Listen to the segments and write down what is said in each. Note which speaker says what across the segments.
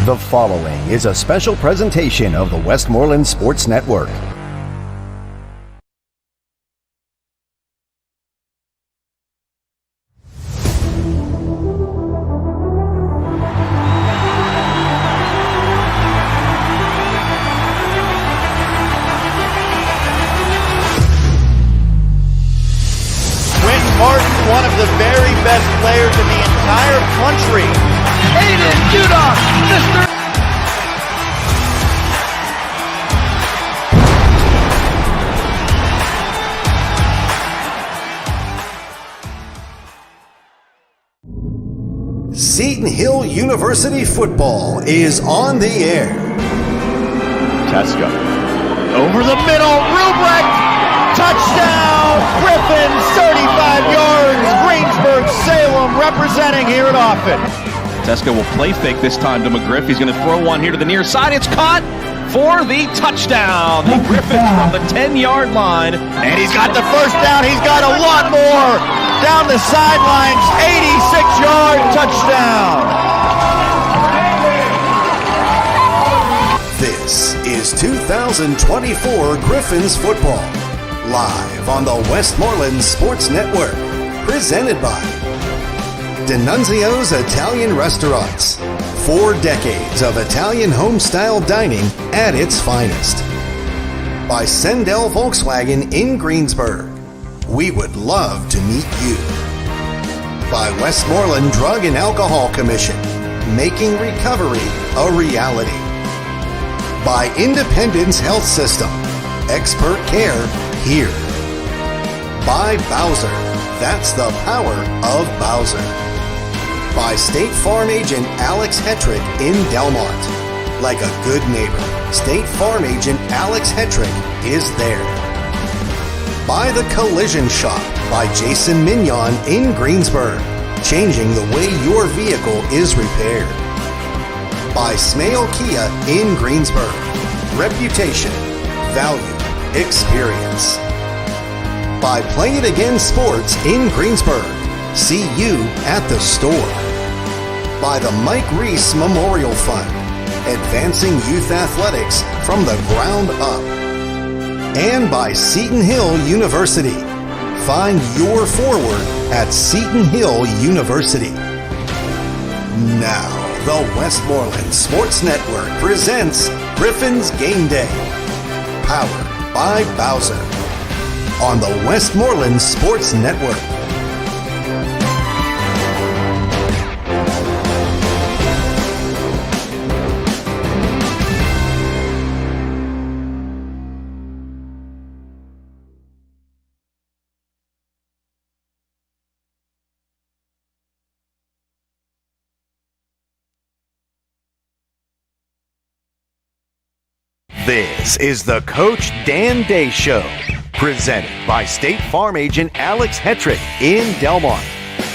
Speaker 1: The following is a special presentation of the Westmoreland Sports Network.
Speaker 2: One of the very best players in the entire country. Aiden Dudok, Mr.
Speaker 1: Seton Hill University football is on the air.
Speaker 2: Teska over the middle, Rubrick. Touchdown, Griffins, 35 yards, Greensburg-Salem representing here at Offutt.
Speaker 3: Teska will play fake this time to McGriff. He's going to throw one here to the near side. It's caught for the touchdown. The Griffins from the 10-yard line.
Speaker 2: And he's got the first down. He's got a lot more. Down the sidelines, 86-yard touchdown.
Speaker 1: This is 2024 Griffins football. Live on the Westmoreland Sports Network, presented by D'Annunzio's Italian Restaurants. 4 decades of Italian home-style dining at its finest. By Sendell Volkswagen in Greensburg. We would love to meet you. By Westmoreland Drug and Alcohol Commission, making recovery a reality. By Independence Health System, expert care here. By Bowser, that's the power of Bowser. By State Farm agent Alex Hetrick in Delmont. Like a good neighbor, State Farm agent Alex Hetrick is there. By the Collision Shop by Jason Mignon in Greensburg, changing the way your vehicle is repaired. By Smale Kia in Greensburg, reputation, value, experience. By Play It Again Sports in Greensburg. See you at the store. By the Mike Reese Memorial Fund. Advancing youth athletics from the ground up. And by Seton Hill University. Find your forward at Seton Hill University. Now, the Westmoreland Sports Network presents Griffins Game Day. Powered by Bowser on the Westmoreland Sports Network. This is the Coach Dan Day Show, presented by State Farm agent Alex Hetrick in Delmont.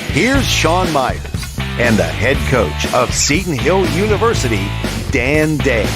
Speaker 1: Here's Sean Myers and the head coach of Seton Hill University, Dan Day.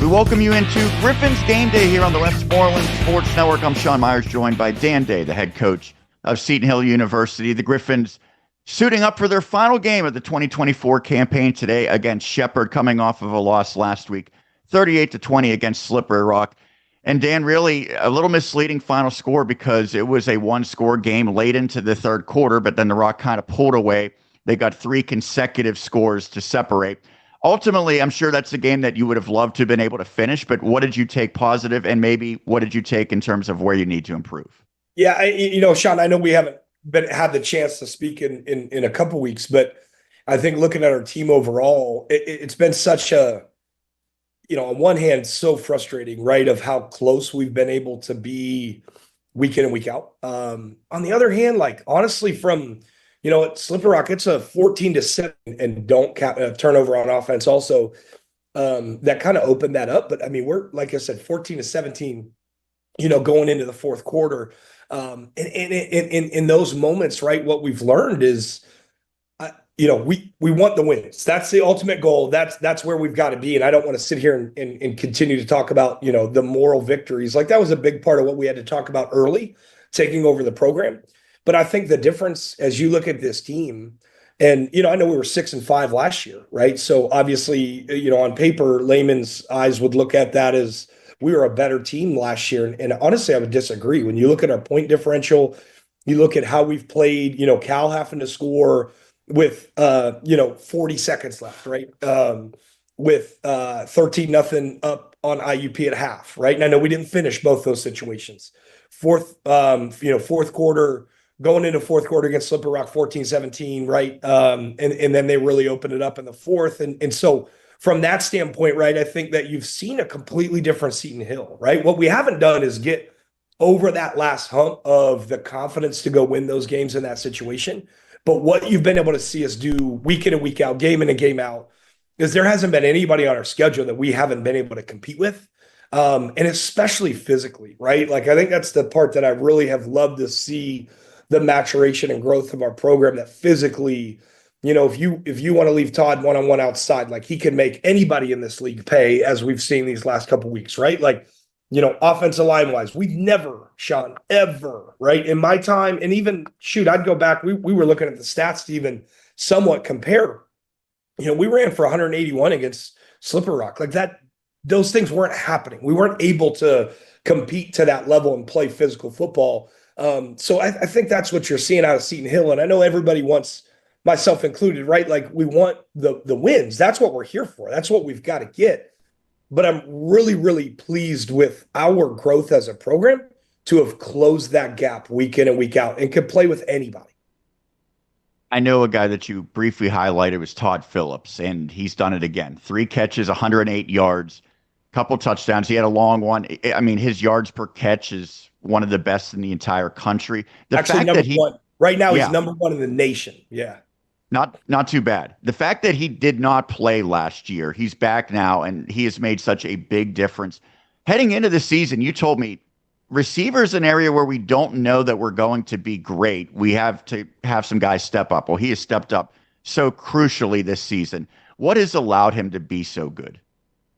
Speaker 2: We welcome you into Griffins Game Day here on the Westmoreland Sports Network. I'm Sean Myers, joined by Dan Day, the head coach of Seton Hill University. The Griffins suiting up for their final game of the 2024 campaign today against Shepherd, coming off of a loss last week, 38-20 against Slippery Rock. And Dan, really a little misleading final score because it was a 1-score game late into the third quarter, but then the Rock kind of pulled away. They got 3 consecutive scores to separate. Ultimately, I'm sure that's a game that you would have loved to have been able to finish, but what did you take positive, and maybe what did you take in terms of where you need to improve?
Speaker 4: Yeah, Sean, I know we haven't had the chance to speak in a couple weeks, but I think looking at our team overall, it's been such a, on one hand, so frustrating, right, of how close we've been able to be week in and week out. On the other hand, like, honestly, from, at Slippery Rock, it's a 14-7 and don't turnover on offense also. That kind of opened that up. But, I mean, we're, like I said, 14-17, going into the fourth quarter. And in those moments, right, what we've learned is, we want the wins. That's the ultimate goal. That's where we've got to be. And I don't want to sit here and continue to talk about, the moral victories. Like, that was a big part of what we had to talk about early, taking over the program. But I think the difference as you look at this team And, I know we were 6-5 last year, right? So obviously, on paper, layman's eyes would look at that as we were a better team last year. And honestly, I would disagree. When you look at our point differential, you look at how we've played, Cal having to score with 40 seconds left, right? With 13-0 up on IUP at half, right? And I know we didn't finish both those situations. Fourth quarter, going into fourth quarter against Slippery Rock, 14-17, right? And then they really opened it up in the fourth. And so from that standpoint, right, I think that you've seen a completely different Seton Hill, right? What we haven't done is get over that last hump of the confidence to go win those games in that situation. But what you've been able to see us do week in and week out, game in and game out, is there hasn't been anybody on our schedule that we haven't been able to compete with. And especially physically, right? Like, I think that's the part that I really have loved to see the maturation and growth of our program, that physically, if you want to leave Todd one-on-one outside, like, he can make anybody in this league pay, as we've seen these last couple of weeks, right? Like, offensive line wise, we've never, Sean, ever, right? In my time, and even I'd go back, we were looking at the stats to even somewhat compare. We ran for 181 against Slippery Rock. Like that, those things weren't happening. We weren't able to compete to that level and play physical football. So I think that's what you're seeing out of Seton Hill. And I know everybody wants, myself included, right? Like, we want the wins. That's what we're here for. That's what we've got to get. But I'm really, really pleased with our growth as a program to have closed that gap week in and week out and could play with anybody.
Speaker 2: I know a guy that you briefly highlighted was Todd Phillips, and he's done it again. 3 catches, 108 yards, couple touchdowns. He had a long one. I mean, his yards per catch is one of the best in the entire country.
Speaker 4: Actually, number one. Right now, he's number one in the nation. Yeah.
Speaker 2: Not too bad. The fact that he did not play last year, he's back now, and he has made such a big difference. Heading into the season, you told me receiver is an area where we don't know that we're going to be great. We have to have some guys step up. Well, he has stepped up so crucially this season. What has allowed him to be so good?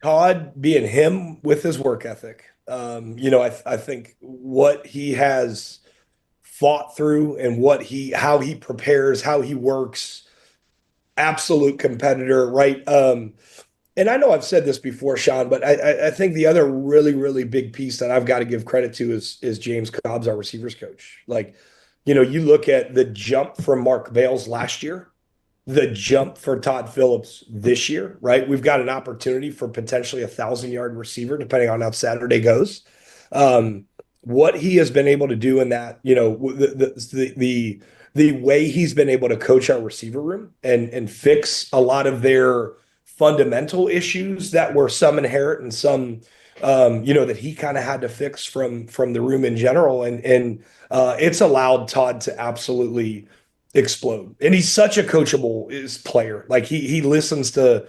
Speaker 4: Todd being him with his work ethic. I think what he has fought through and how he prepares, how he works, absolute competitor, right? And I know I've said this before, Sean, but I think the other really, really big piece that I've got to give credit to is James Cobbs, our receivers coach. Like, you look at the jump from Mark Bales last year, the jump for Todd Phillips this year, right? We've got an opportunity for potentially 1,000-yard receiver, depending on how Saturday goes. What he has been able to do in that, the way he's been able to coach our receiver room and fix a lot of their fundamental issues that were some inherent and some, that he kind of had to fix from the room in general. And it's allowed Todd to absolutely explode. And he's such a coachable player. Like, he listens to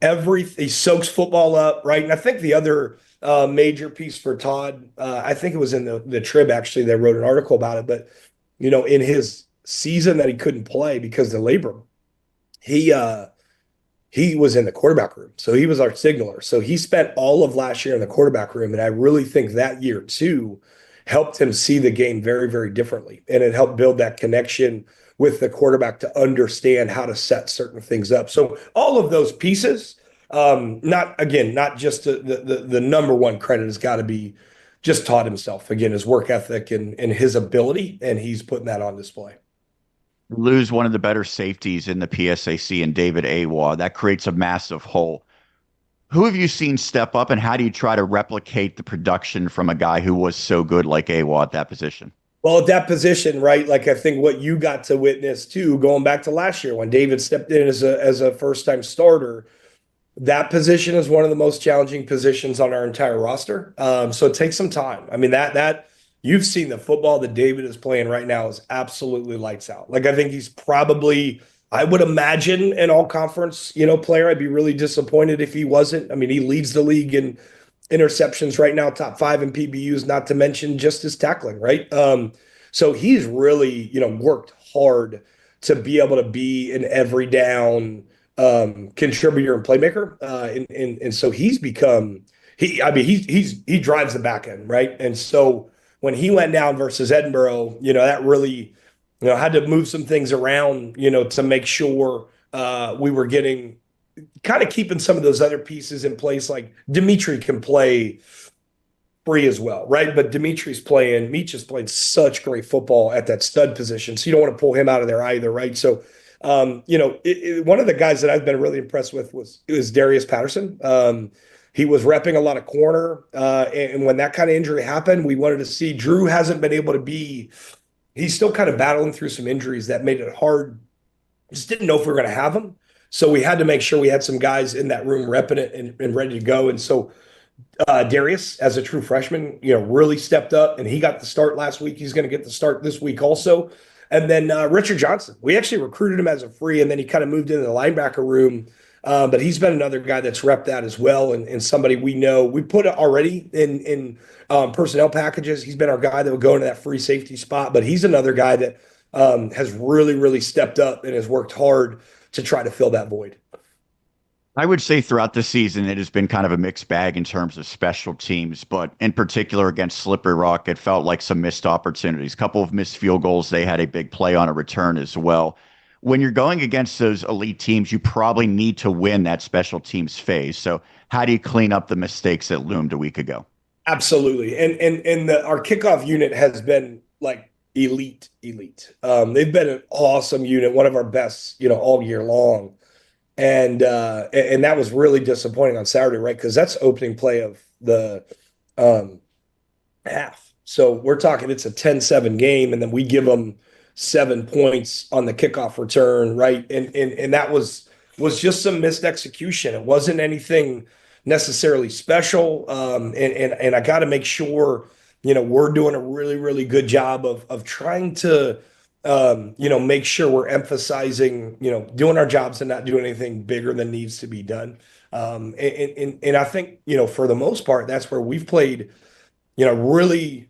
Speaker 4: he soaks football up, right? And I think the other major piece for Todd, I think it was in the Trib, actually, they wrote an article about it, but, in his season that he couldn't play because of the labrum, he was in the quarterback room. So he was our signaler. So he spent all of last year in the quarterback room. And I really think that year too helped him see the game very, very differently. And it helped build that connection with the quarterback to understand how to set certain things up. So all of those pieces, not just the number one credit has got to be just Todd himself. Again, his work ethic and his ability, and he's putting that on display.
Speaker 2: Lose one of the better safeties in the PSAC and David Awa. That creates a massive hole. Who have you seen step up, and how do you try to replicate the production from a guy who was so good like Awa at that position?
Speaker 4: Well, at that position, right, like I think what you got to witness too, going back to last year when David stepped in as a first-time starter, that position is one of the most challenging positions on our entire roster. So it takes some time. I mean, that you've seen the football that David is playing right now is absolutely lights out. Like, I think he's probably, I would imagine, an all-conference, player. I'd be really disappointed if he wasn't. I mean, he leads the league in interceptions right now, top 5 in PBUs, not to mention just his tackling, right? So he's really, worked hard to be able to be an every down contributor and playmaker. And so he's become, he drives the back end, right? And so when he went down versus Edinboro, that really had to move some things around, to make sure we were getting kind of keeping some of those other pieces in place. Like Dimitri can play free as well, right? But Meach has played such great football at that stud position. So you don't want to pull him out of there either, right? So, one of the guys that I've been really impressed with was Darius Patterson. He was repping a lot of corner. And when that kind of injury happened, we wanted to see. Drew hasn't been able to be, he's still kind of battling through some injuries that made it hard. Just didn't know if we were going to have him. So we had to make sure we had some guys in that room repping it and ready to go. And so Darius, as a true freshman, really stepped up, and he got the start last week. He's going to get the start this week also. And then Richard Johnson, we actually recruited him as a free, and then he kind of moved into the linebacker room. But he's been another guy that's repped that as well, and somebody we know. We put it already in personnel packages. He's been our guy that would go into that free safety spot, but he's another guy that has really, really stepped up and has worked hard to try to fill that void.
Speaker 2: I would say throughout the season, it has been kind of a mixed bag in terms of special teams, but in particular against Slippery Rock, it felt like some missed opportunities. A couple of missed field goals. They had a big play on a return as well. When you're going against those elite teams, you probably need to win that special teams phase. So how do you clean up the mistakes that loomed a week ago?
Speaker 4: Absolutely. And our kickoff unit has been like elite. They've been an awesome unit, one of our best, all year long. And that was really disappointing on Saturday, right? Because that's opening play of the half. So we're talking it's a 10-7 game, and then we give them 7 points on the kickoff return, right? And that was just some missed execution. It wasn't anything necessarily special. And I got to make sure, we're doing a really, really good job of trying to make sure we're emphasizing, doing our jobs and not doing anything bigger than needs to be done. And I think, for the most part, that's where we've played, really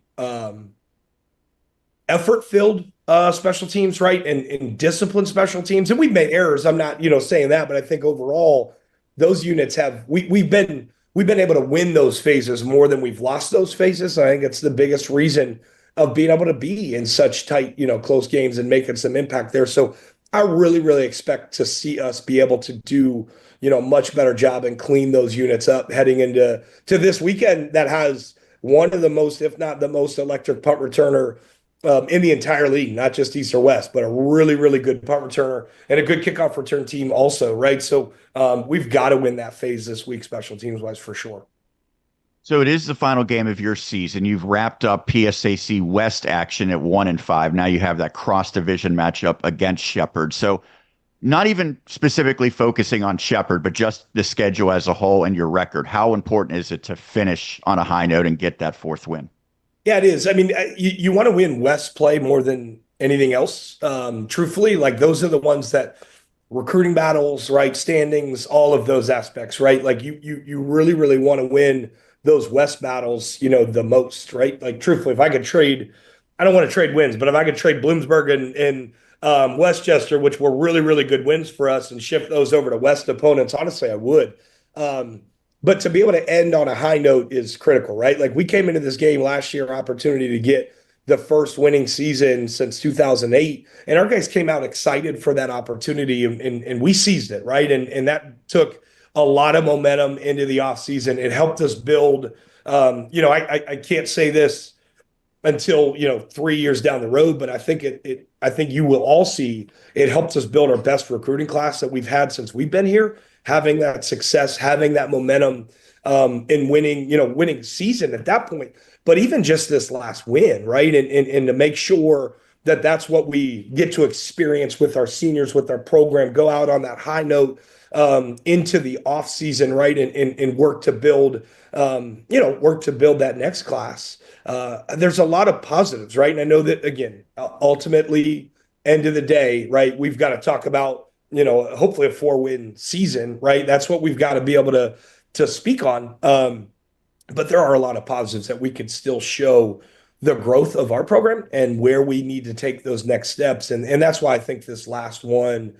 Speaker 4: effort-filled special teams, right? And disciplined special teams. And we've made errors. I'm not, saying that, but I think overall those units we've been able to win those phases more than we've lost those phases. I think it's the biggest reason of being able to be in such tight, close games and making some impact there. So I really, really expect to see us be able to do, a much better job and clean those units up heading into this weekend that has one of the most, if not the most electric punt returner in the entire league, not just East or West, but a really, really good punt returner and a good kickoff return team also, right? So we've got to win that phase this week, special teams wise, for sure.
Speaker 2: So it is the final game of your season. You've wrapped up PSAC West action at 1-5. Now you have that cross-division matchup against Shepherd. So not even specifically focusing on Shepherd, but just the schedule as a whole and your record. How important is it to finish on a high note and get that fourth win?
Speaker 4: Yeah, it is. I mean, you want to win West play more than anything else. Truthfully, like those are the ones that recruiting battles, right? Standings, all of those aspects, right? Like you really, really want to win those West battles, the most, right? Like truthfully, if I could trade, I don't want to trade wins, but if I could trade Bloomsburg and Westchester, which were really, really good wins for us, and shift those over to West opponents, honestly, I would. But to be able to end on a high note is critical, right? Like we came into this game last year, opportunity to get the first winning season since 2008. And our guys came out excited for that opportunity and we seized it, right? And that took a lot of momentum into the offseason. It helped us build, I can't say this until, 3 years down the road, but I think I think you will all see it helped us build our best recruiting class that we've had since we've been here, having that success, having that momentum in winning season at that point. But even just this last win, right? And to make sure that that's what we get to experience with our seniors, with our program, go out on that high note into the off season, right? And work to build, that next class. There's a lot of positives, right? And I know that again, ultimately, end of the day, right? We've got to talk about, hopefully a 4-win season, right? That's what we've got to be able to speak on. But there are a lot of positives that we could still show the growth of our program and where we need to take those next steps. And that's why I think this last one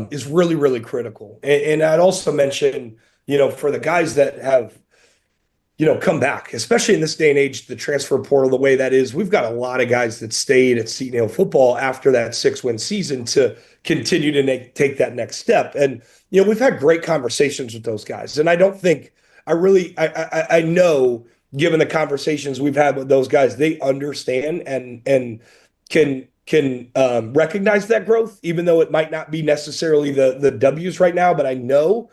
Speaker 4: is really, really critical. And I'd also mention, for the guys that have, come back, especially in this day and age, the transfer portal, the way that is. We've got a lot of guys that stayed at Seton Hill football after that 6-win season to continue to take that next step. And, we've had great conversations with those guys. And I don't think I know, given the conversations we've had with those guys, they understand and can recognize that growth, even though it might not be necessarily the W's right now, but I know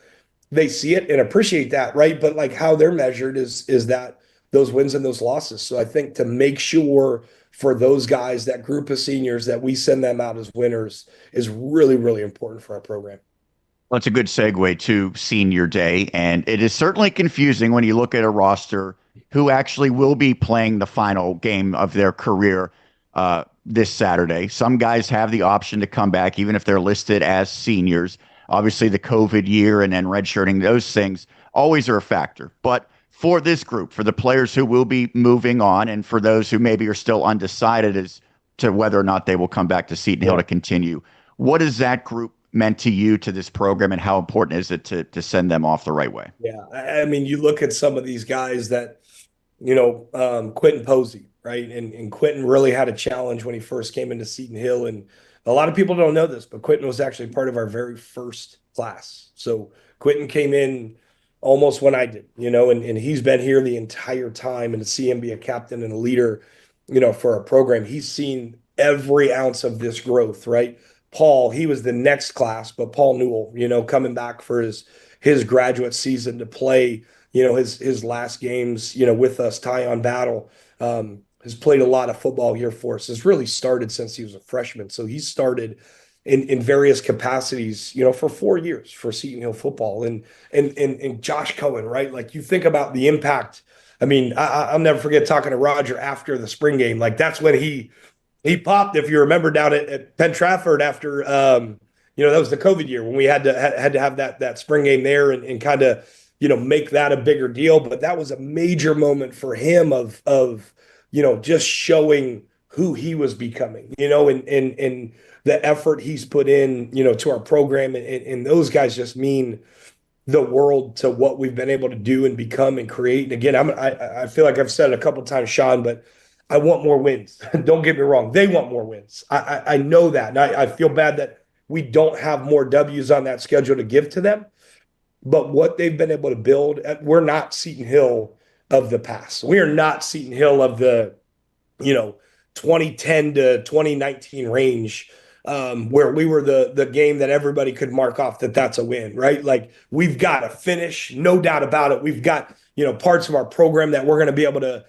Speaker 4: they see it and appreciate that, right? But like how they're measured is that those wins and those losses. So I think to make sure for those guys, that group of seniors, that we send them out as winners is really, really important for our program.
Speaker 2: Well, it's a good segue to senior day, and it is certainly confusing when you look at a roster who actually will be playing the final game of their career this Saturday. Some guys have the option to come back, even if they're listed as seniors. Obviously, the COVID year and then redshirting, those things always are a factor. But for this group, for the players who will be moving on, and for those who maybe are still undecided as to whether or not they will come back to Seton Hill to continue, what has that group meant to you, to this program, and how important is it to send them off the right way?
Speaker 4: Yeah, I mean, you look at some of these guys that, Quentin Posey, right? And Quentin really had a challenge when he first came into Seton Hill. And a lot of people don't know this, but Quentin was actually part of our very first class. So Quentin came in almost when I did, and he's been here the entire time. And to see him be a captain and a leader, for our program, he's seen every ounce of this growth, right? Paul, he was the next class, but Paul Newell, coming back for his graduate season to play, his last games, with us, Tyon Battle, has played a lot of football here for us. Has really started since he was a freshman. So he's started in various capacities, for 4 years for Seton Hill football. And Josh Cohen, right? Like, you think about the impact. I mean, I'll never forget talking to Roger after the spring game. Like, that's when he popped, if you remember, down at Penn Trafford after, that was the COVID year when we had to have that spring game there and kind of, make that a bigger deal. But that was a major moment for him of just showing who he was becoming, and the effort he's put in, to our program. And those guys just mean the world to what we've been able to do and become and create. And again, I feel like I've said it a couple of times, Sean, but I want more wins. Don't get me wrong. They want more wins. I know that. And I feel bad that we don't have more W's on that schedule to give to them. But what they've been able to build, we're not Seton Hill of the past. We are not Seton Hill of the, 2010 to 2019 range, where we were the game that everybody could mark off that's a win, right? Like, we've got to finish, no doubt about it. We've got, parts of our program that we're going to be able to,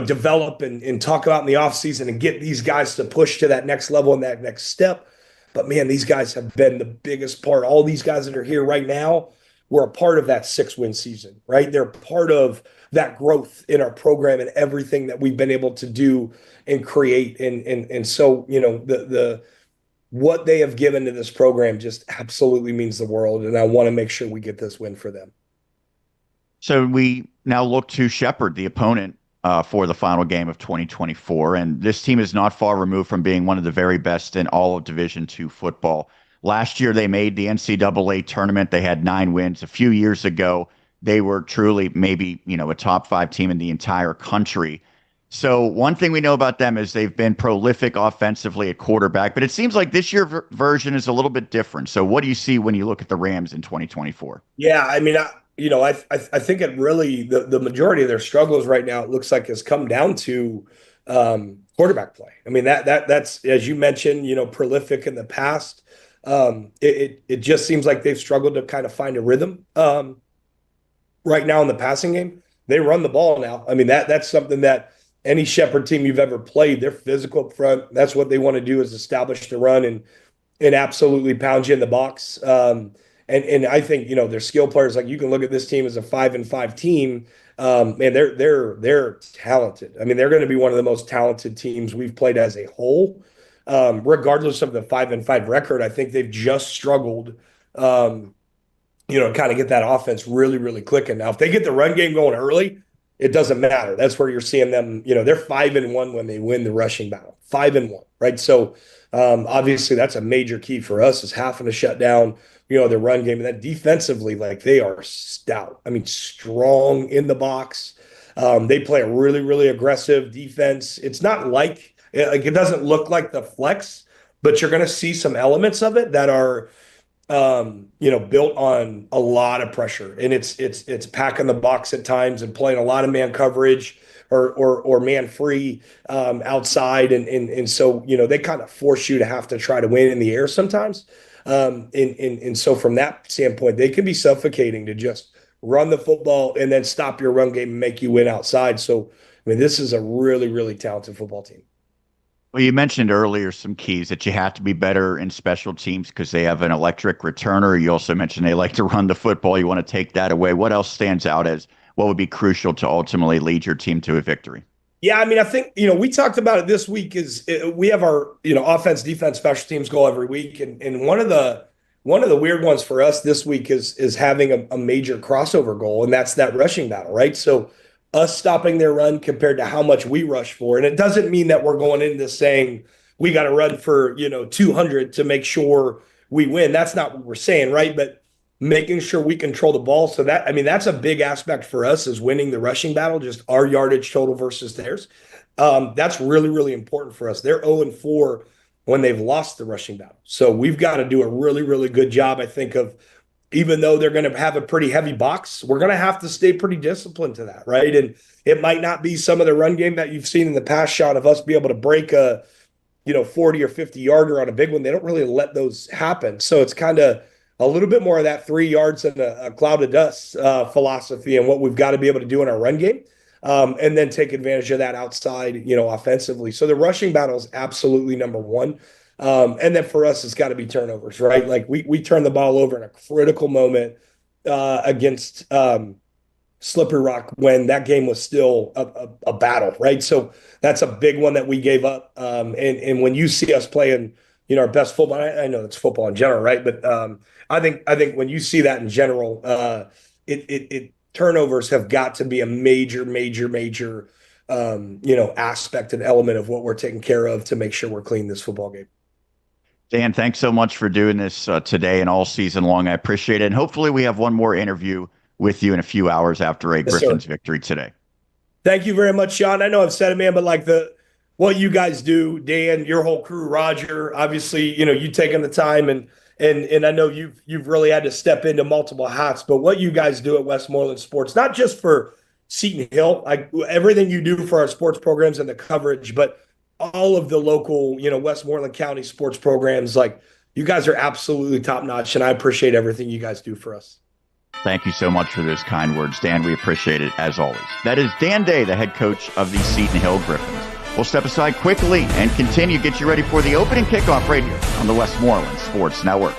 Speaker 4: develop and talk about in the offseason and get these guys to push to that next level and that next step. But man, these guys have been the biggest part. All these guys that are here right now were a part of that 6-win season, right? They're part of that growth in our program and everything that we've been able to do and create. And so, the what they have given to this program just absolutely means the world. And I want to make sure we get this win for them.
Speaker 2: So we now look to Shepherd, the opponent, for the final game of 2024. And this team is not far removed from being one of the very best in all of Division II football. Last year, they made the NCAA tournament. They had 9 wins. A few years ago, they were truly maybe, a top 5 team in the entire country. So one thing we know about them is they've been prolific offensively at quarterback, but it seems like this year's version is a little bit different. So what do you see when you look at the Rams in 2024?
Speaker 4: Yeah, I mean, I think it really, the majority of their struggles right now, it looks like, has come down to quarterback play. I mean, that's, as you mentioned, prolific in the past. It just seems like they've struggled to kind of find a rhythm right now in the passing game. They run the ball now. I mean, that's something that any Shepherd team you've ever played, they're physical up front. That's what they want to do, is establish the run and absolutely pound you in the box. And I think, their skill players, like, you can look at this team as a 5-5 team. Man, they're talented. I mean, they're going to be one of the most talented teams we've played as a whole. Regardless of the 5-5 record, I think they've just struggled, kind of get that offense really, really clicking. Now, if they get the run game going early, it doesn't matter. That's where you're seeing them, they're 5-1 when they win the rushing battle. 5-1, right? So obviously that's a major key for us, is having to shut down, their run game. And then defensively, like, they are stout. I mean, strong in the box. They play a really, really aggressive defense. It's not like it doesn't look like the flex, but you're going to see some elements of it that are built on a lot of pressure, and it's packing the box at times and playing a lot of man coverage or man free outside, and so they kind of force you to have to try to win in the air sometimes, and so from that standpoint, they can be suffocating to just run the football and then stop your run game and make you win outside. So I mean, this is a really, really talented football team.
Speaker 2: Well, you mentioned earlier some keys that you have to be better in special teams because they have an electric returner. You also mentioned they like to run the football. You want to take that away. What else stands out as what would be crucial to ultimately lead your team to a victory?
Speaker 4: Yeah, I mean, I think, we talked about it this week is we have our, offense, defense, special teams goal every week. And one of the weird ones for us this week is having a major crossover goal, and that's that rushing battle, right? So us stopping their run compared to how much we rush for. And it doesn't mean that we're going into saying we got to run for, 200 to make sure we win. That's not what we're saying, right? But making sure we control the ball. So that's a big aspect for us, is winning the rushing battle, just our yardage total versus theirs. That's really, really important for us. They're 0-4 when they've lost the rushing battle. So we've got to do a really, really good job, I think, of, even though they're going to have a pretty heavy box, we're going to have to stay pretty disciplined to that, right? And it might not be some of the run game that you've seen in the past, shot of us be able to break a, 40 or 50 yarder on a big one. They don't really let those happen. So it's kind of a little bit more of that 3 yards and a cloud of dust philosophy, and what we've got to be able to do in our run game. And then take advantage of that outside, offensively. So the rushing battle is absolutely number one. And then for us, it's got to be turnovers, right? Like we turn the ball over in a critical moment against Slippery Rock when that game was still a battle, right? So that's a big one that we gave up. And when you see us playing, our best football, I know it's football in general, right? But I think when you see that in general, turnovers have got to be a major aspect and element of what we're taking care of to make sure we're clean this football game.
Speaker 2: Dan, thanks so much for doing this today and all season long. I appreciate it. And hopefully we have one more interview with you in a few hours after a Griffins victory today.
Speaker 4: Thank you very much, Sean. I know I've said it, man, but like what you guys do, Dan, your whole crew, Roger, obviously, you taking the time and I know you've really had to step into multiple hats, but what you guys do at Westmoreland Sports, not just for Seton Hill, like everything you do for our sports programs and the coverage, but all of the local, Westmoreland County sports programs, like, you guys are absolutely top notch, and I appreciate everything you guys do for us.
Speaker 2: Thank you so much for those kind words, Dan. We appreciate it as always. That is Dan Day, the head coach of the Seton Hill Griffins. We'll step aside quickly and continue. Get you ready for the opening kickoff right here on the Westmoreland Sports Network.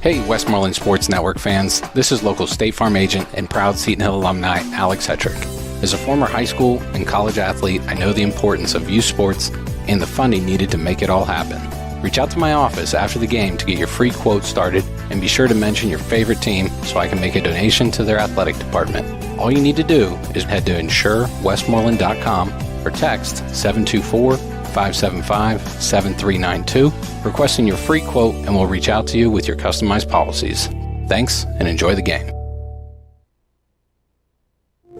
Speaker 5: Hey, Westmoreland Sports Network fans. This is local State Farm agent and proud Seton Hill alumni Alex Hetrick. As a former high school and college athlete, I know the importance of youth sports and the funding needed to make it all happen. Reach out to my office after the game to get your free quote started, and be sure to mention your favorite team so I can make a donation to their athletic department. All you need to do is head to insurewestmoreland.com or text 724-575-7392, requesting your free quote, and we'll reach out to you with your customized policies. Thanks, and enjoy the game.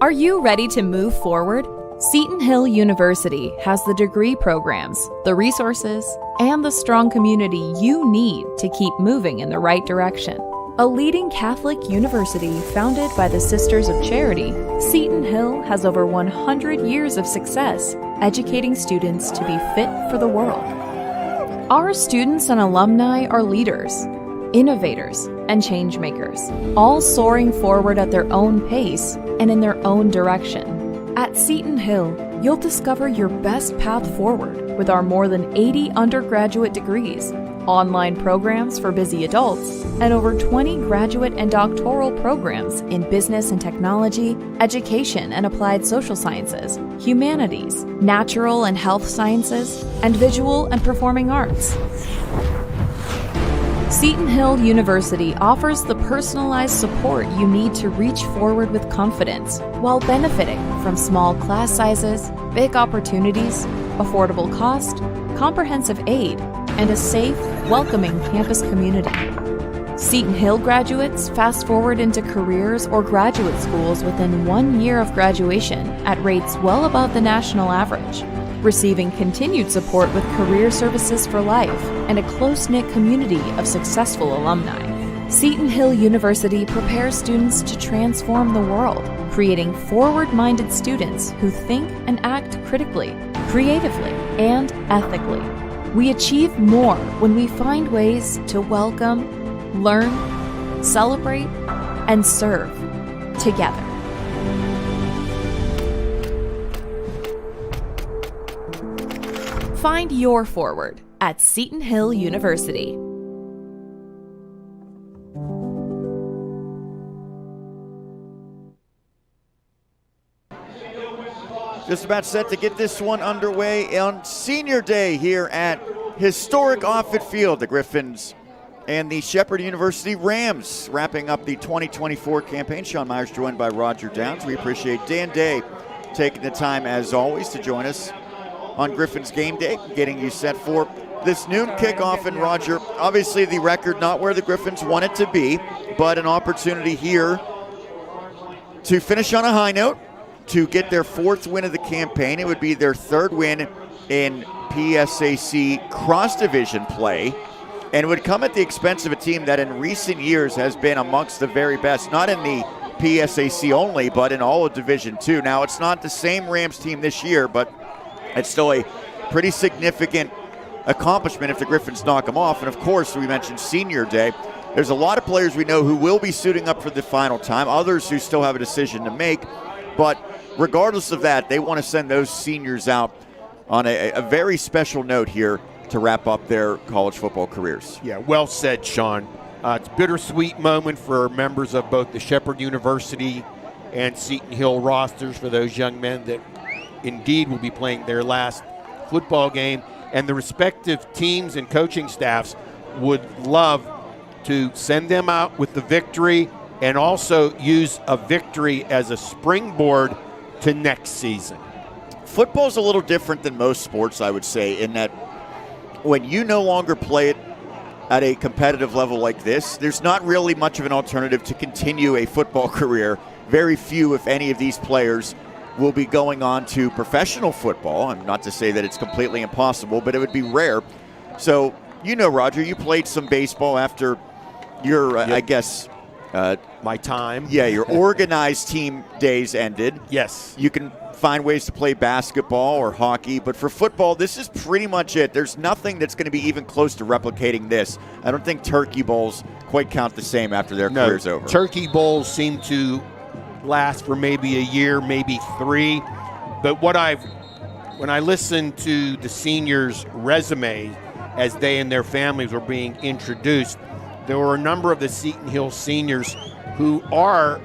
Speaker 6: Are you ready to move forward? Seton Hill University has the degree programs, the resources, and the strong community you need to keep moving in the right direction. A leading Catholic university founded by the Sisters of Charity, Seton Hill has over 100 years of success educating students to be fit for the world. Our students and alumni are leaders, innovators, and change makers, all soaring forward at their own pace and in their own direction. At Seton Hill, you'll discover your best path forward with our more than 80 undergraduate degrees, online programs for busy adults, and over 20 graduate and doctoral programs in business and technology, education and applied social sciences, humanities, natural and health sciences, and visual and performing arts. Seton Hill University offers the personalized support you need to reach forward with confidence while benefiting from small class sizes, big opportunities, affordable cost, comprehensive aid, and a safe, welcoming campus community. Seton Hill graduates fast forward into careers or graduate schools within 1 year of graduation at rates well above the national average, receiving continued support with career services for life and a close-knit community of successful alumni. Seton Hill University prepares students to transform the world, creating forward-minded students who think and act critically, creatively, and ethically. We achieve more when we find ways to welcome, learn, celebrate, and serve together. Find your forward at Seton Hill University.
Speaker 2: Just about set to get this one underway on Senior Day here at historic Offutt Field. The Griffins and the Shepherd University Rams wrapping up the 2024 campaign. Sean Myers joined by Roger Downs. We appreciate Dan Day taking the time, as always, to join us on Griffins Game Day, getting you set for this noon kickoff. And Roger, obviously the record not where the Griffins want it to be, but an opportunity here to finish on a high note, to get their 4th win of the campaign. It would be their 3rd win in PSAC cross-division play, and it would come at the expense of a team that in recent years has been amongst the very best, not in the PSAC only, but in all of Division II. Now, it's not the same Rams team this year, but it's still a pretty significant accomplishment if the Griffins knock them off. And of course, we mentioned Senior Day. There's a lot of players we know who will be suiting up for the final time, others who still have a decision to make, but regardless of that, they want to send those seniors out on a very special note here to wrap up their college football careers.
Speaker 7: Yeah, well said, Sean. It's a bittersweet moment for members of both the Shepherd University and Seton Hill rosters for those young men that indeed will be playing their last football game, and the respective teams and coaching staffs would love to send them out with the victory and also use a victory as a springboard to next season.
Speaker 2: Football's a little different than most sports, I would say, in that when you no longer play it at a competitive level like this, there's not really much of an alternative to continue a football career. Very few, if any, of these players will be going on to professional football. And not to say that it's completely impossible, but it would be rare. So, you know, Roger, you played some baseball after your,
Speaker 7: Yep.
Speaker 2: I guess,
Speaker 7: My time.
Speaker 2: yeah, your organized team days ended.
Speaker 7: Yes.
Speaker 2: You can find ways to play basketball or hockey, but for football, this is pretty much it. There's nothing that's going to be even close to replicating this. I don't think turkey bowls quite count the same after their career's over.
Speaker 7: Turkey bowls seem to last for maybe a year, maybe 3. But when I listened to the seniors' resumes as they and their families were being introduced, there were a number of the Seton Hill seniors who are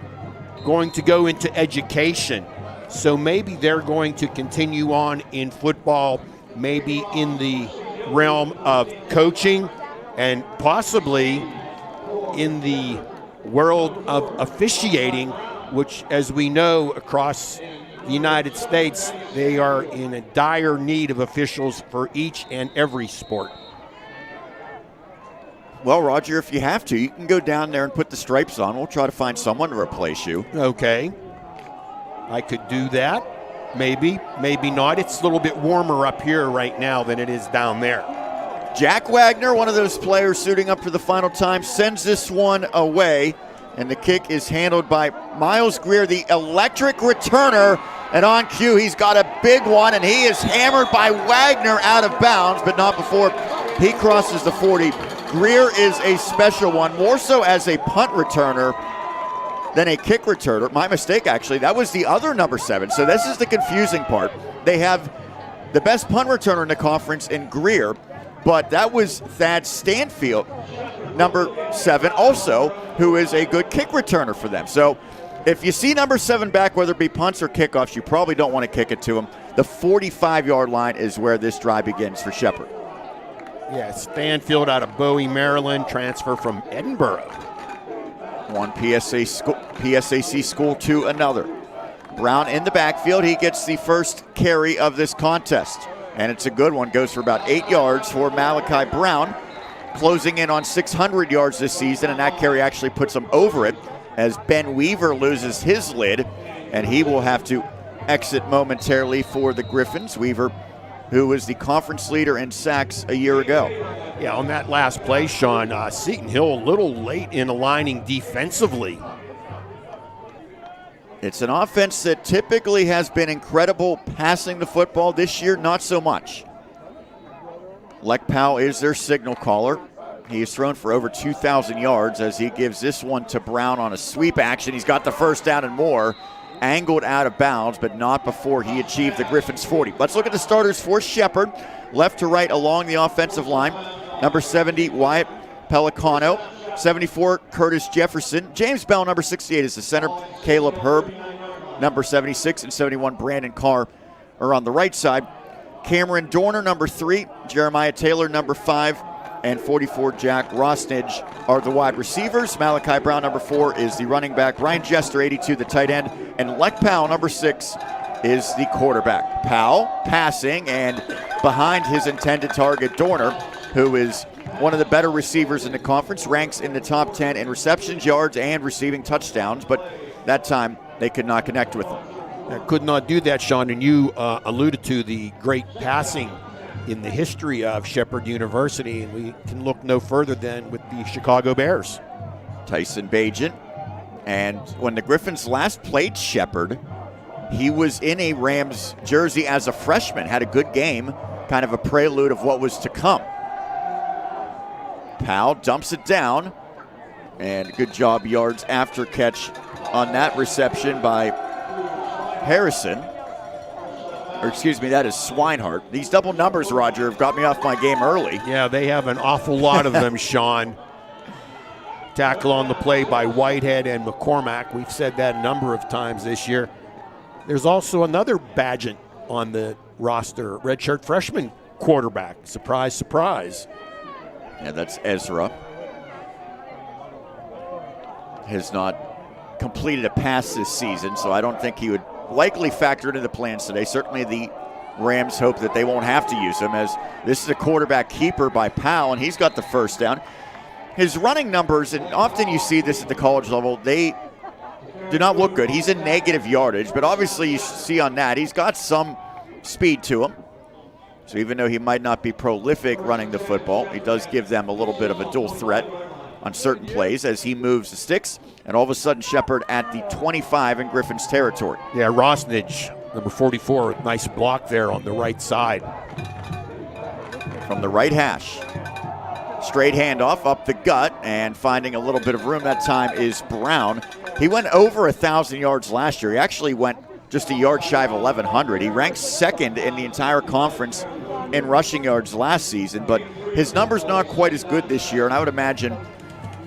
Speaker 7: going to go into education. So maybe they're going to continue on in football, maybe in the realm of coaching, and possibly in the world of officiating, which, as we know, across the United States, they are in a dire need of officials for each and every sport.
Speaker 2: Well, Roger, if you have to, you can go down there and put the stripes on. We'll try to find someone to replace you.
Speaker 7: Okay. I could do that. Maybe, maybe not. It's a little bit warmer up here right now than it is down there.
Speaker 2: Jack Wagner, one of those players suiting up for the final time, sends this one away. And the kick is handled by Miles Greer, the electric returner. And on cue, he's got a big one, and he is hammered by Wagner out of bounds, but not before he crosses the 40. Greer is a special one, more so as a punt returner than a kick returner. My mistake, actually. That was the other number 7. So this is the confusing part. They have the best punt returner in the conference in Greer, But that was Thad Stanfield, number 7 also, who is a good kick returner for them. So if you see number 7 back, whether it be punts or kickoffs, you probably don't want to kick it to him. The 45-yard line is where this drive begins for Shepherd.
Speaker 7: Yeah, Stanfield out of Bowie, Maryland, transfer from Edinburgh.
Speaker 2: One PSAC school to another. Brown in the backfield. He gets the first carry of this contest. And it's a good one. Goes for about 8 yards for Malachi Brown, closing in on 600 yards this season, and that carry actually puts him over it as Ben Weaver loses his lid, and he will have to exit momentarily for the Griffins. Weaver, who was the conference leader in sacks a year ago.
Speaker 7: Yeah, on that last play, Sean, Seton Hill a little late in aligning defensively.
Speaker 2: It's an offense that typically has been incredible passing the football. This year, not so much. Lek Powell is their signal caller. He has thrown for over 2,000 yards as he gives this one to Brown on a sweep action. He's got the first down and more. Angled out of bounds, but not before he achieved the Griffins 40. Let's look at the starters for Shepherd. Left to right along the offensive line. Number 70, Wyatt Pelicano. 74, Curtis Jefferson. James Bell, number 68, is the center. Caleb Herb, number 76, and 71, Brandon Carr are on the right side. Cameron Dorner, number 3. Jeremiah Taylor, number 5. And 44, Jack Rosnidge, are the wide receivers. Malachi Brown, number 4, is the running back. Ryan Jester, 82, the tight end. And Lek Powell, number 6, is the quarterback. Powell passing, and behind his intended target, Dorner, who is one of the better receivers in the conference, ranks in the top 10 in receptions, yards, and receiving touchdowns. But that time, they could not connect with him.
Speaker 7: Could not do that, Sean, and you alluded to the great passing in the history of Shepherd University, and we can look no further than with the Chicago Bears.
Speaker 2: Tyson Bagent. And when the Griffins last played Shepherd, he was in a Rams jersey as a freshman, had a good game, kind of a prelude of what was to come. Powell dumps it down, and good job yards after catch on that reception by Harrison. Or excuse me, that is Swinehart. These double numbers, Roger, have got me off my game early.
Speaker 7: Yeah, they have an awful lot of them, Sean. Tackle on the play by Whitehead and McCormack. We've said that a number of times this year. There's also another Bagent on the roster, redshirt freshman quarterback. Surprise, surprise.
Speaker 2: Yeah, that's Ezra. Has not completed a pass this season, so I don't think he would likely factor into the plans today. Certainly the Rams hope that they won't have to use him, as this is a quarterback keeper by Powell, and he's got the first down. His running numbers, and often you see this at the college level, they do not look good. He's in negative yardage, but obviously you see on that, he's got some speed to him. So even though he might not be prolific running the football, he does give them a little bit of a dual threat on certain plays as he moves the sticks. And all of a sudden, Shepherd at the 25 in Griffin's territory.
Speaker 7: Yeah, Rosnidge, number 44, nice block there on the right side.
Speaker 2: From the right hash. Straight handoff up the gut, and finding a little bit of room that time is Brown. He went over 1,000 yards last year. He actually went just a yard shy of 1,100. He ranks second in the entire conference in rushing yards last season, but his number's not quite as good this year, and I would imagine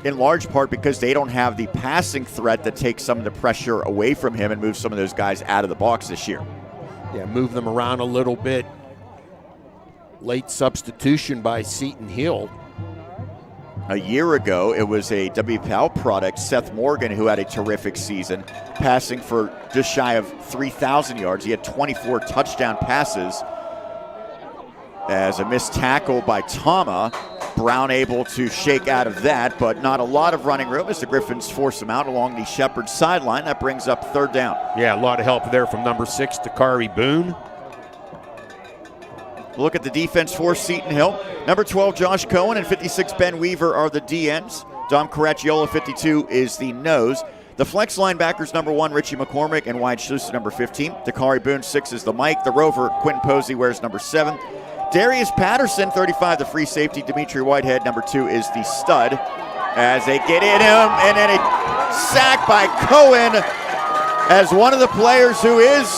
Speaker 2: in large part because they don't have the passing threat that takes some of the pressure away from him and moves some of those guys out of the box this year.
Speaker 7: Yeah, move them around a little bit. Late substitution by Seton Hill.
Speaker 2: A year ago, it was a WPAL product, Seth Morgan, who had a terrific season, passing for just shy of 3,000 yards. He had 24 touchdown passes. As a missed tackle by Tama, Brown able to shake out of that, but not a lot of running room as the Griffins force him out along the Shepherd sideline. That brings up third down.
Speaker 7: Yeah, a lot of help there from number 6, Takari Boone.
Speaker 2: Look at the defense for Seton Hill. Number 12, Josh Cohen, and 56, Ben Weaver are the DNs. Dom Caracciolo, 52, is the nose. The flex linebackers, number 1, Richie McCormick, and Wyatt Schluss, number 15. Takari Boone, 6, is the Mike. The Rover, Quentin Posey, wears number 7. Darius Patterson, 35, the free safety. Dimitri Whitehead, number 2, is the stud. As they get in him, and then a sack by Cohen as one of the players who is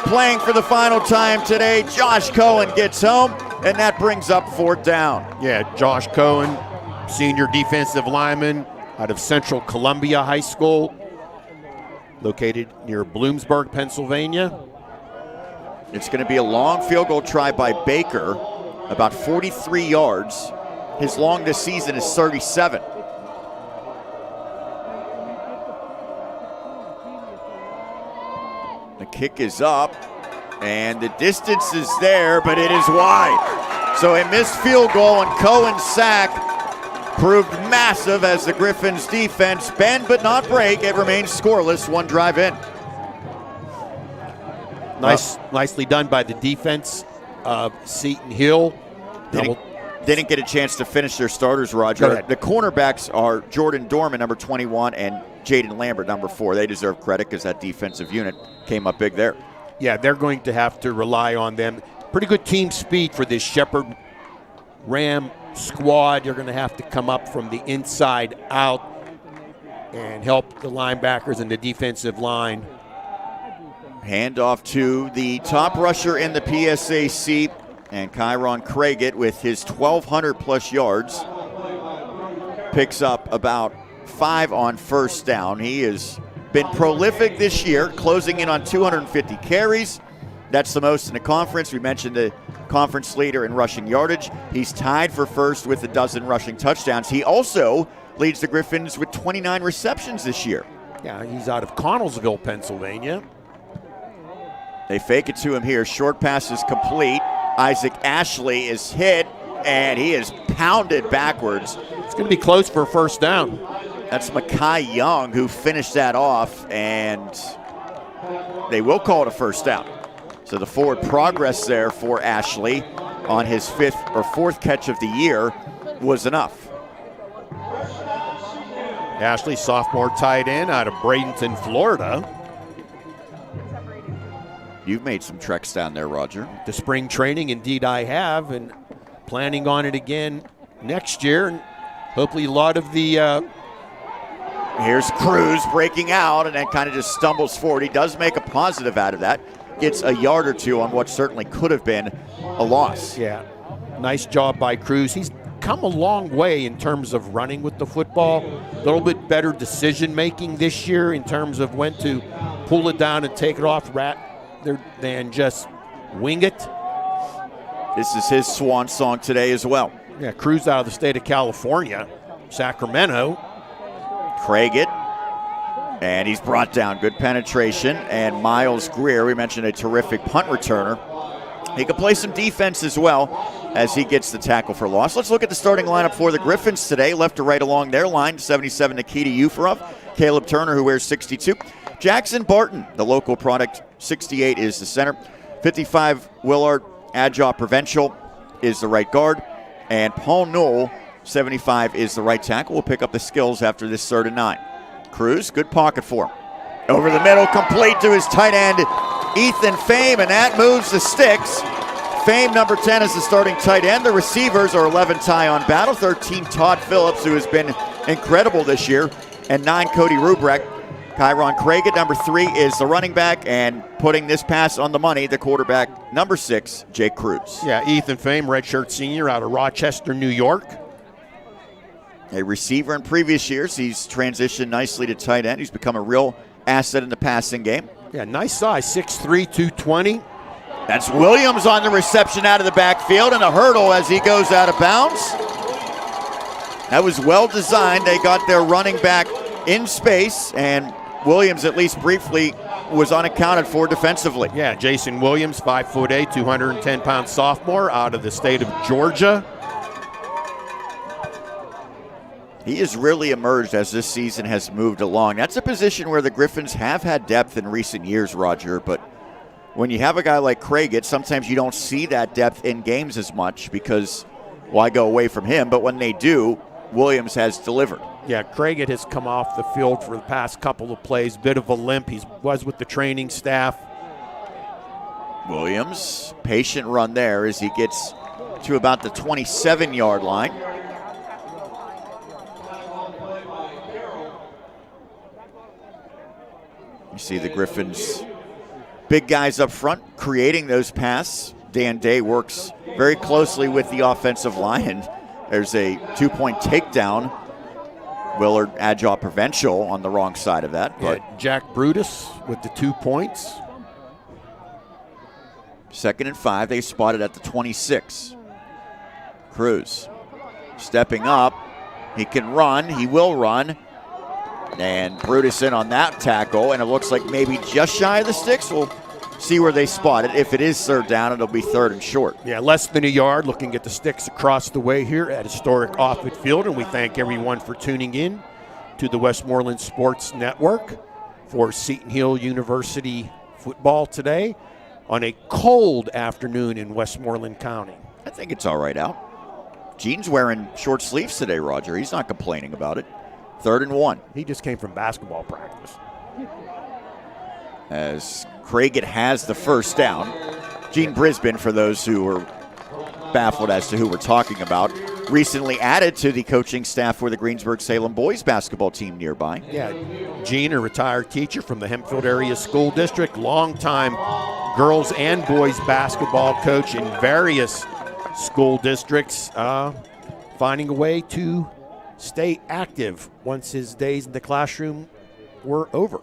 Speaker 2: playing for the final time today. Josh Cohen gets home, and that brings up 4th down.
Speaker 7: Yeah, Josh Cohen, senior defensive lineman out of Central Columbia High School, located near Bloomsburg, Pennsylvania.
Speaker 2: It's going to be a long field goal try by Baker, about 43 yards. His long this season is 37. The kick is up, and the distance is there, but it is wide. So a missed field goal, and Cohen's sack proved massive as the Griffins defense bend but not break. It remains scoreless, 1 drive in.
Speaker 7: Nicely done by the defense of Seton Hill.
Speaker 2: Didn't get a chance to finish their starters, Roger. The cornerbacks are Jordan Dorman, number 21, and Jaden Lambert, number 4. They deserve credit because that defensive unit came up big there.
Speaker 7: Yeah, they're going to have to rely on them. Pretty good team speed for this Shepherd Ram squad. You're going to have to come up from the inside out and help the linebackers and the defensive line.
Speaker 2: Handoff to the top rusher in the PSAC, and Kyron Craigett with his 1,200 plus yards picks up about 5 on first down. He has been prolific this year, closing in on 250 carries. That's the most in the conference. We mentioned the conference leader in rushing yardage. He's tied for first with a dozen rushing touchdowns. He also leads the Griffins with 29 receptions this year.
Speaker 7: Yeah, he's out of Connellsville, Pennsylvania.
Speaker 2: They fake it to him here. Short pass is complete. Isaac Ashley is hit, and he is pounded backwards.
Speaker 7: It's going to be close for a first down.
Speaker 2: That's Mekhi Young who finished that off, and they will call it a first down. So the forward progress there for Ashley on his 5th or 4th catch of the year was enough.
Speaker 7: Ashley, sophomore tight end out of Bradenton, Florida.
Speaker 2: You've made some treks down there, Roger.
Speaker 7: The spring training, indeed I have, and planning on it again next year. And hopefully a lot of the...
Speaker 2: Here's Cruz breaking out and then kind of just stumbles forward. He does make a positive out of that. Gets a yard or 2 on what certainly could have been a loss.
Speaker 7: Yeah, nice job by Cruz. He's come a long way in terms of running with the football. A little bit better decision making this year in terms of when to pull it down and take it off than just wing it.
Speaker 2: This is his swan song today as well.
Speaker 7: Yeah, Cruz out of the state of California, Sacramento.
Speaker 2: Craigett, and he's brought down. Good penetration. And Miles Greer, we mentioned a terrific punt returner. He can play some defense as well as he gets the tackle for loss. Let's look at the starting lineup for the Griffins today. Left to right along their line, 77 Nikita Ufarov, Caleb Turner, who wears 62. Jackson Barton, the local product, 68 is the center. 55 Willard Adjaw Provincial is the right guard. And Paul Knoll, 75 is the right tackle. We'll pick up the skills after this 3rd and 9. Cruz, good pocket for him. Over the middle, complete to his tight end, Ethan Fame, and that moves the sticks. Fame, number 10, is the starting tight end. The receivers are 11 Tyon Battle, 13 Todd Phillips, who has been incredible this year, and 9 Cody Rubrek. Kyron Craigett, number 3, is the running back, and putting this pass on the money, the quarterback, number 6, Jake Cruz.
Speaker 7: Yeah, Ethan Fame, redshirt senior out of Rochester, New York.
Speaker 2: A receiver in previous years. He's transitioned nicely to tight end. He's become a real asset in the passing game.
Speaker 7: Yeah, nice size, 6'3", 220.
Speaker 2: That's Williams on the reception out of the backfield and a hurdle as he goes out of bounds. That was well designed. They got their running back in space, and Williams, at least briefly, was unaccounted for defensively.
Speaker 7: Yeah, Jason Williams, 5'8", 210-pound sophomore out of the state of Georgia.
Speaker 2: He has really emerged as this season has moved along. That's a position where the Griffins have had depth in recent years, Roger, but when you have a guy like Craigett, sometimes you don't see that depth in games as much because why go away from him? But when they do, Williams has delivered.
Speaker 7: Yeah, Craigett has come off the field for the past couple of plays, bit of a limp. He was with the training staff.
Speaker 2: Williams, patient run there as he gets to about the 27-yard line. You see the Griffins big guys up front creating those passes. Dan Day works very closely with the offensive line, and there's a 2-point takedown. Willard Adjaw Provincial on the wrong side of that. But
Speaker 7: yeah, Jack Brutus with the 2 points.
Speaker 2: 2nd and 5, they spotted at the 26. Cruz stepping up. He can run. He will run. And Brutus in on that tackle, and it looks like maybe just shy of the sticks. We'll see where they spot it. If it is 3rd down, it'll be 3rd and short.
Speaker 7: Yeah, less than a yard, looking at the sticks across the way here at historic Offutt Field, and we thank everyone for tuning in to the Westmoreland Sports Network for Seton Hill University football today on a cold afternoon in Westmoreland County.
Speaker 2: I think it's all right out. Gene's wearing short sleeves today, Roger. He's not complaining about it. 3rd and 1.
Speaker 7: He just came from basketball practice.
Speaker 2: As Craigett has the 1st down. Gene Brisbane, for those who were baffled as to who we're talking about, recently added to the coaching staff for the Greensburg-Salem boys basketball team nearby.
Speaker 7: Yeah, Gene, a retired teacher from the Hempfield Area School District, longtime girls and boys basketball coach in various school districts, finding a way to stay active once his days in the classroom were over.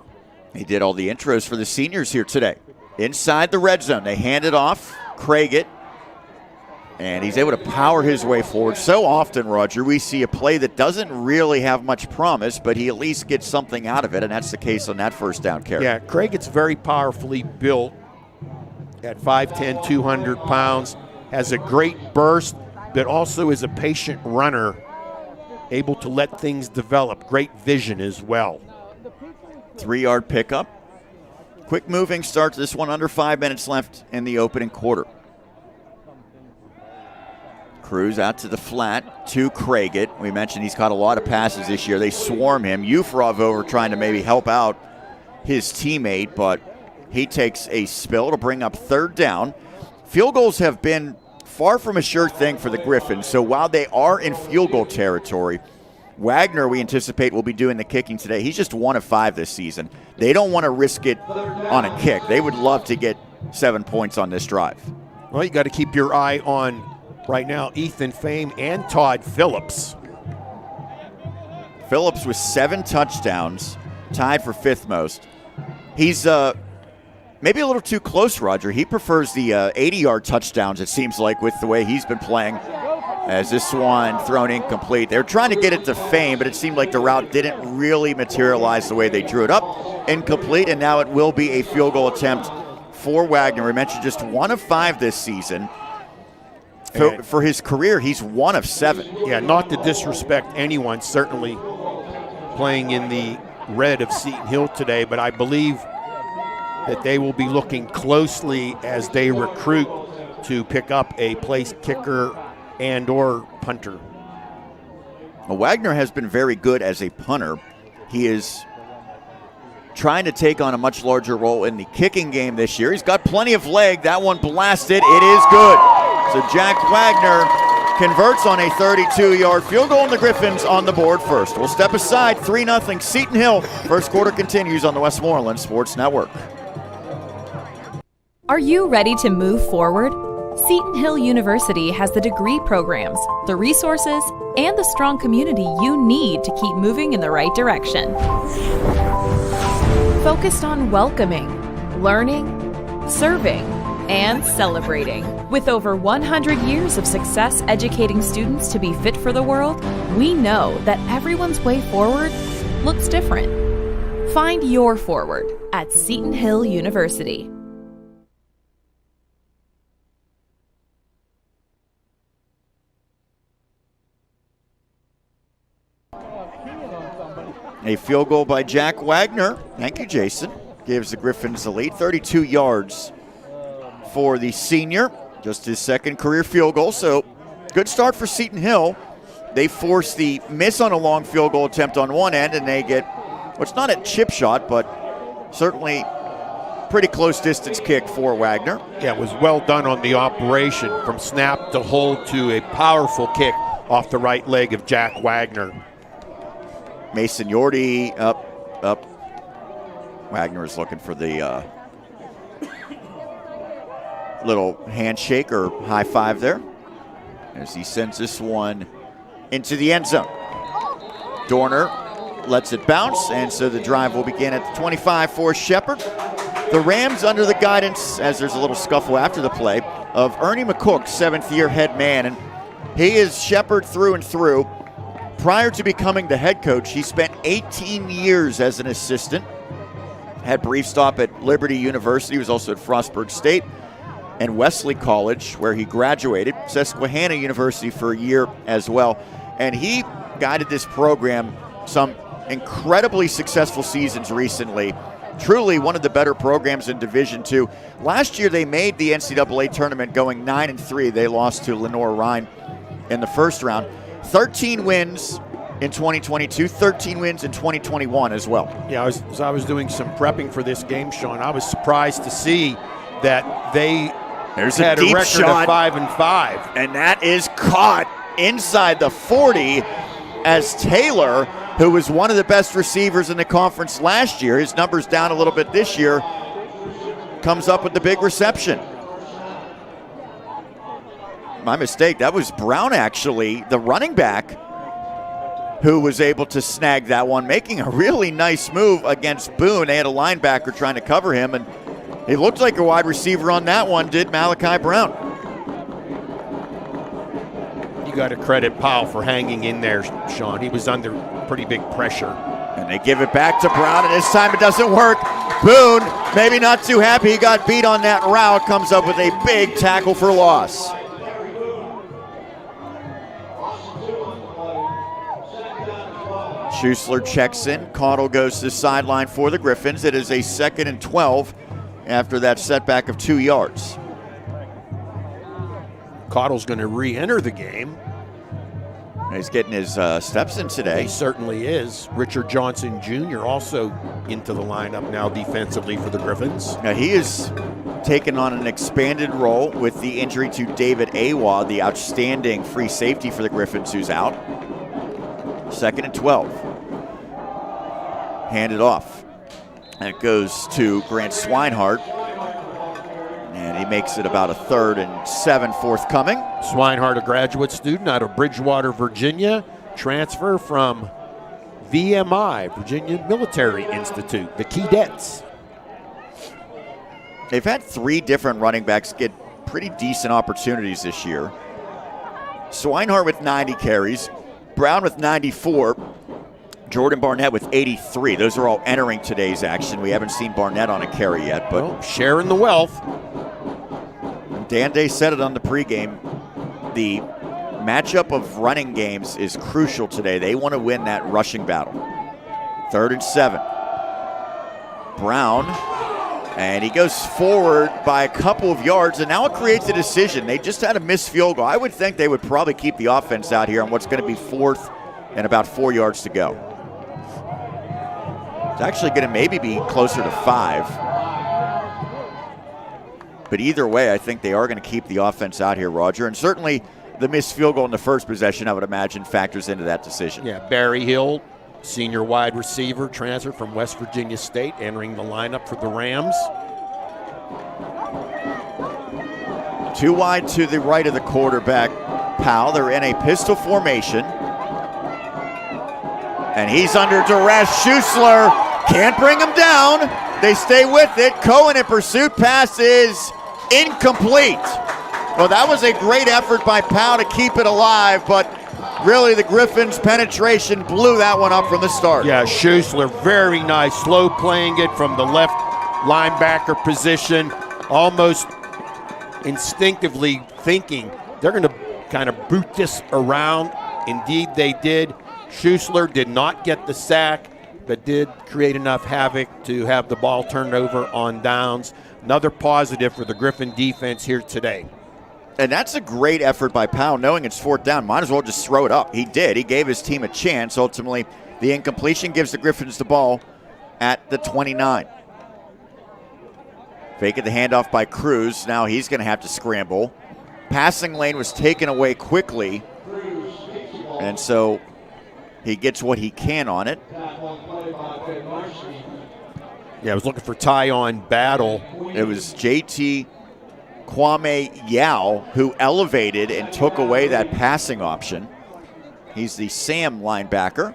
Speaker 2: He did all the intros for the seniors here today. Inside the red zone, they hand it off. Craigett, and he's able to power his way forward. So often, Roger, we see a play that doesn't really have much promise, but he at least gets something out of it, and that's the case on that 1st down carry.
Speaker 7: Yeah, Craigett's very powerfully built at 5'10", 200 pounds, has a great burst, but also is a patient runner, able to let things develop. Great vision as well.
Speaker 2: 3-yard pickup. Quick moving start to this one, under 5 minutes left in the opening quarter. Cruz out to the flat to Craigett. We mentioned he's caught a lot of passes this year. They swarm him. Ufrov over trying to maybe help out his teammate, but he takes a spill to bring up 3rd down. Field goals have been far from a sure thing for the Griffins, so while they are in field goal territory, Wagner, we anticipate, will be doing the kicking today. He's just 1 of 5 this season. They don't want to risk it on a kick. They would love to get 7 points on this drive.
Speaker 7: Well, you got to keep your eye on, right now, Ethan Fame and Todd Phillips.
Speaker 2: Phillips with 7 touchdowns, tied for 5th most. He's maybe a little too close, Roger. He prefers the 80-yard touchdowns, it seems like, with the way he's been playing. As this one thrown incomplete. They're trying to get it to Fame, but it seemed like the route didn't really materialize the way they drew it up. Incomplete, and now it will be a field goal attempt for Wagner. We mentioned just 1 of 5 this season. For his career, he's 1 of 7.
Speaker 7: Yeah, not to disrespect anyone, certainly playing in the red of Seton Hill today, but I believe that they will be looking closely as they recruit to pick up a place kicker and or punter.
Speaker 2: Well, Wagner has been very good as a punter. He is trying to take on a much larger role in the kicking game this year. He's got plenty of leg. That one blasted. It is good. So Jack Wagner converts on a 32-yard field goal, and the Griffins on the board first. We'll step aside. 3-0 Seton Hill. First quarter continues on the Westmoreland Sports Network.
Speaker 6: Are you ready to move forward? Seton Hill University has the degree programs, the resources, and the strong community you need to keep moving in the right direction. Focused on welcoming, learning, serving, and celebrating. With over 100 years of success educating students to be fit for the world, we know that everyone's way forward looks different. Find your forward at Seton Hill University.
Speaker 2: A field goal by Jack Wagner. Thank you, Jason. Gives the Griffins the lead. 32 yards for the senior. Just his 2nd career field goal. So good start for Seton Hill. They force the miss on a long field goal attempt on one end, and they get, well, it's not a chip shot, but certainly pretty close distance kick for Wagner.
Speaker 7: Yeah, it was well done on the operation from snap to hold to a powerful kick off the right leg of Jack Wagner.
Speaker 2: Mason Yordy up. Wagner is looking for the Little handshake or high five there as he sends this one into the end zone. Dorner lets it bounce, and so the drive will begin at the 25 for Shepherd. The Rams under the guidance, as there's a little scuffle after the play, of Ernie McCook, 7th-year head man, and he is Shepherd through and through. Prior to becoming the head coach, he spent 18 years as an assistant, had brief stop at Liberty University, he was also at Frostburg State, and Wesley College, where he graduated, Susquehanna University for a year as well. And he guided this program some incredibly successful seasons recently. Truly one of the better programs in Division II. Last year they made the NCAA tournament going 9-3. They lost to Lenore-Rhine in the first round. 13 wins in 2022, 13 wins in 2021 as well.
Speaker 7: Yeah, as I was doing some prepping for this game, Sean, I was surprised to see that they had a record of 5-5.
Speaker 2: And that is caught inside the 40 as Taylor, who was one of the best receivers in the conference last year, his numbers down a little bit this year, comes up with the big reception. My mistake, that was Brown actually, the running back, who was able to snag that one, making a really nice move against Boone. They had a linebacker trying to cover him, and he looked like a wide receiver on that one, did Malachi Brown.
Speaker 7: You got to credit Powell for hanging in there, Sean. He was under pretty big pressure.
Speaker 2: And they give it back to Brown, and this time it doesn't work. Boone, maybe not too happy he got beat on that route, comes up with a big tackle for loss. Schuessler checks in. Caudle goes to the sideline for the Griffins. It is a 2nd and 12 after that setback of 2 yards.
Speaker 7: Caudle's going to re-enter the game.
Speaker 2: He's getting his steps in today.
Speaker 7: He certainly is. Richard Johnson Jr. also into the lineup now defensively for the Griffins.
Speaker 2: Now he is taken on an expanded role with the injury to David Awa, the outstanding free safety for the Griffins, who's out. 2nd and 12. Handed off. And it goes to Grant Swinehart. And he makes it about a 3rd and 7 forthcoming.
Speaker 7: Swinehart, a graduate student out of Bridgewater, Virginia. Transfer from VMI, Virginia Military Institute, the Keydets.
Speaker 2: They've had 3 different running backs get pretty decent opportunities this year. Swinehart with 90 carries. Brown with 94, Jordan Barnett with 83. Those are all entering today's action. We haven't seen Barnett on a carry yet, but
Speaker 7: sharing the wealth.
Speaker 2: Dan Day said it on the pregame. The matchup of running games is crucial today. They want to win that rushing battle. 3rd and 7. Brown, and he goes forward by a couple of yards, and now it creates a decision. They just had a missed field goal. I would think they would probably keep the offense out here on what's going to be 4th and about 4 yards to go. It's actually going to maybe be closer to 5. But either way, I think they are going to keep the offense out here, Roger. And certainly the missed field goal in the first possession, I would imagine, factors into that decision.
Speaker 7: Yeah, Barry Hill, senior wide receiver, transfer from West Virginia State, entering the lineup for the Rams.
Speaker 2: 2 wide to the right of the quarterback, Powell. They're in a pistol formation. And he's under duress. Schuessler can't bring him down. They stay with it. Cohen in pursuit. Pass is incomplete. Well, that was a great effort by Powell to keep it alive, but really the Griffins' penetration blew that one up from the start.
Speaker 7: Yeah, Schuessler, very nice. Slow playing it from the left linebacker position, almost instinctively thinking they're going to kind of boot this around. Indeed, they did. Schuessler did not get the sack, but did create enough havoc to have the ball turned over on downs. Another positive for the Griffin defense here today.
Speaker 2: And that's a great effort by Powell, knowing it's 4th down. Might as well just throw it up. He did. He gave his team a chance. Ultimately, the incompletion gives the Griffins the ball at the 29. Fake it the handoff by Cruz. Now he's going to have to scramble. Passing lane was taken away quickly. And so he gets what he can on it.
Speaker 7: Yeah, I was looking for Tyon Battle.
Speaker 2: It was JT Kwame Yao, who elevated and took away that passing option. He's the Sam linebacker.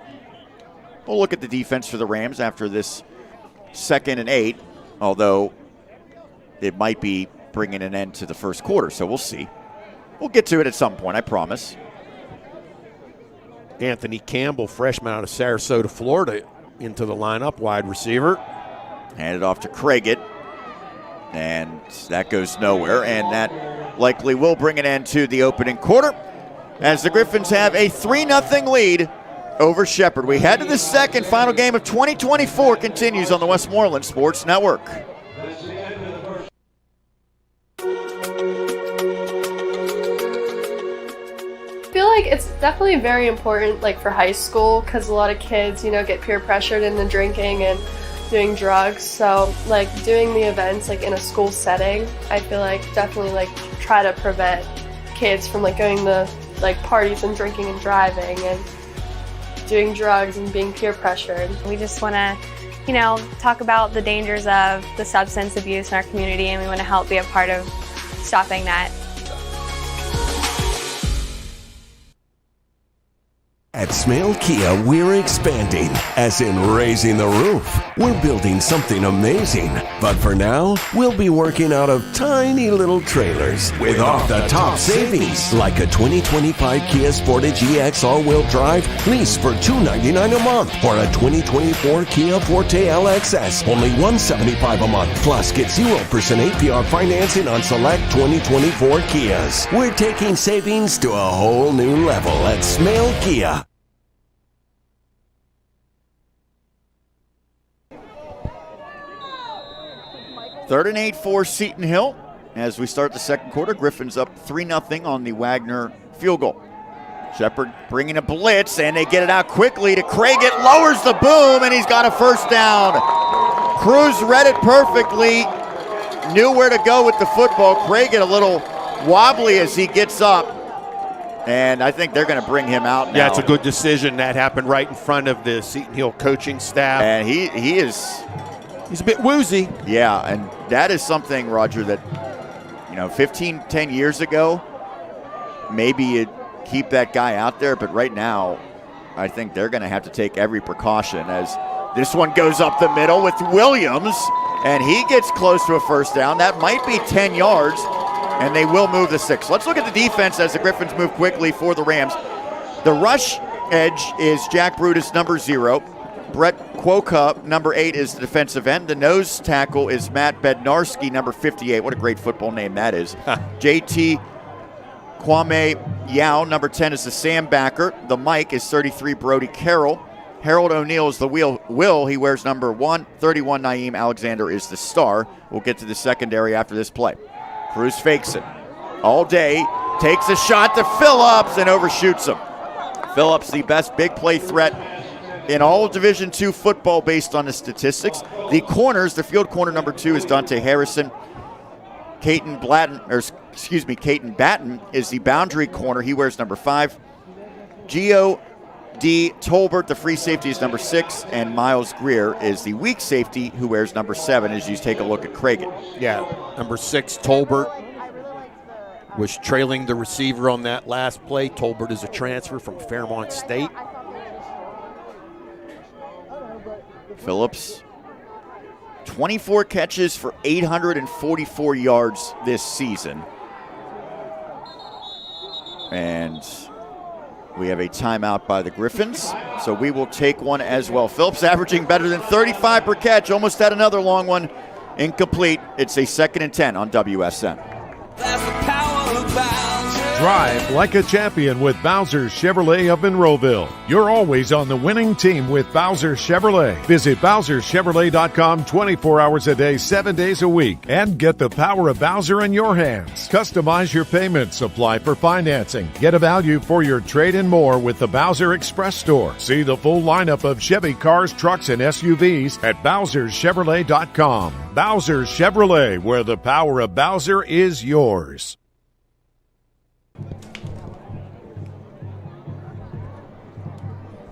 Speaker 2: We'll look at the defense for the Rams after this 2nd and 8, although it might be bringing an end to the first quarter, so we'll see. We'll get to it at some point, I promise.
Speaker 7: Anthony Campbell, freshman out of Sarasota, Florida, into the lineup, wide receiver.
Speaker 2: Handed off to Craiget, and that goes nowhere, and that likely will bring an end to the opening quarter as the Griffins have a 3-0 lead over Shepherd. We head to the second final game of 2024, continues on the Westmoreland Sports Network.
Speaker 8: I feel like it's definitely very important, like for high school, because a lot of kids, get peer pressured into drinking and doing drugs. So like doing the events like in a school setting, I feel like definitely like try to prevent kids from like going to like parties and drinking and driving and doing drugs and being peer pressured.
Speaker 9: We just want to, talk about the dangers of the substance abuse in our community, and we want to help be a part of stopping that.
Speaker 10: At Smale Kia, we're expanding, as in raising the roof. We're building something amazing. But for now, we'll be working out of tiny little trailers with off-the-top savings. Like a 2025 Kia Sportage EX all-wheel drive, lease for $299 a month. Or a 2024 Kia Forte LXS, only $175 a month. Plus, get 0% APR financing on select 2024 Kias. We're taking savings to a whole new level at Smale Kia.
Speaker 2: Third and 8 for Seton Hill. As we start the second quarter, Griffins up 3-0 on the Wagner field goal. Shepherd bringing a blitz, and they get it out quickly to Craiget. Lowers the boom, and he's got a first down. Cruz read it perfectly, knew where to go with the football. Craiget a little wobbly as he gets up, and I think they're going to bring him out now.
Speaker 7: Yeah, it's a good decision. That happened right in front of the Seton Hill coaching staff.
Speaker 2: And he is...
Speaker 7: He's a bit woozy.
Speaker 2: Yeah, and that is something, Roger, that, 10 years ago, maybe you'd keep that guy out there, but right now, I think they're going to have to take every precaution as this one goes up the middle with Williams, and he gets close to a first down. That might be 10 yards, and they will move the 6. Let's look at the defense as the Griffins move quickly for the Rams. The rush edge is Jack Brutus, number 0. Brett Quokka, number 8, is the defensive end. The nose tackle is Matt Bednarski, number 58. What a great football name that is. JT Kwame Yao, number 10, is the Sam backer. The Mike is 33, Brody Carroll. Harold O'Neal is the Will. He wears number 1. 31, Naeem Alexander is the star. We'll get to the secondary after this play. Cruz fakes it all day, takes a shot to Phillips and overshoots him. Phillips, the best big play threat in all of Division II football based on the statistics. The corners, the field corner number 2 is Dante Harrison. Caton Batten is the boundary corner. He wears number 5. Gio D. Tolbert, the free safety, is number 6. And Miles Greer is the weak safety, who wears number 7, as you take a look at Craiget.
Speaker 7: Yeah, number 6, Tolbert, was trailing the receiver on that last play. Tolbert is a transfer from Fairmont State.
Speaker 2: Phillips, 24 catches for 844 yards this season. And we have a timeout by the Griffins, so we will take one as well. Phillips averaging better than 35 per catch, almost had another long one, incomplete. It's a 2nd and 10 on WSN.
Speaker 11: Drive like a champion with Bowser Chevrolet of Monroeville. You're always on the winning team with Bowser Chevrolet. Visit BowserChevrolet.com 24 hours a day, 7 days a week, and get the power of Bowser in your hands. Customize your payments, apply for financing, get a value for your trade and more with the Bowser Express Store. See the full lineup of Chevy cars, trucks, and SUVs at BowserChevrolet.com. Bowser Chevrolet, where the power of Bowser is yours.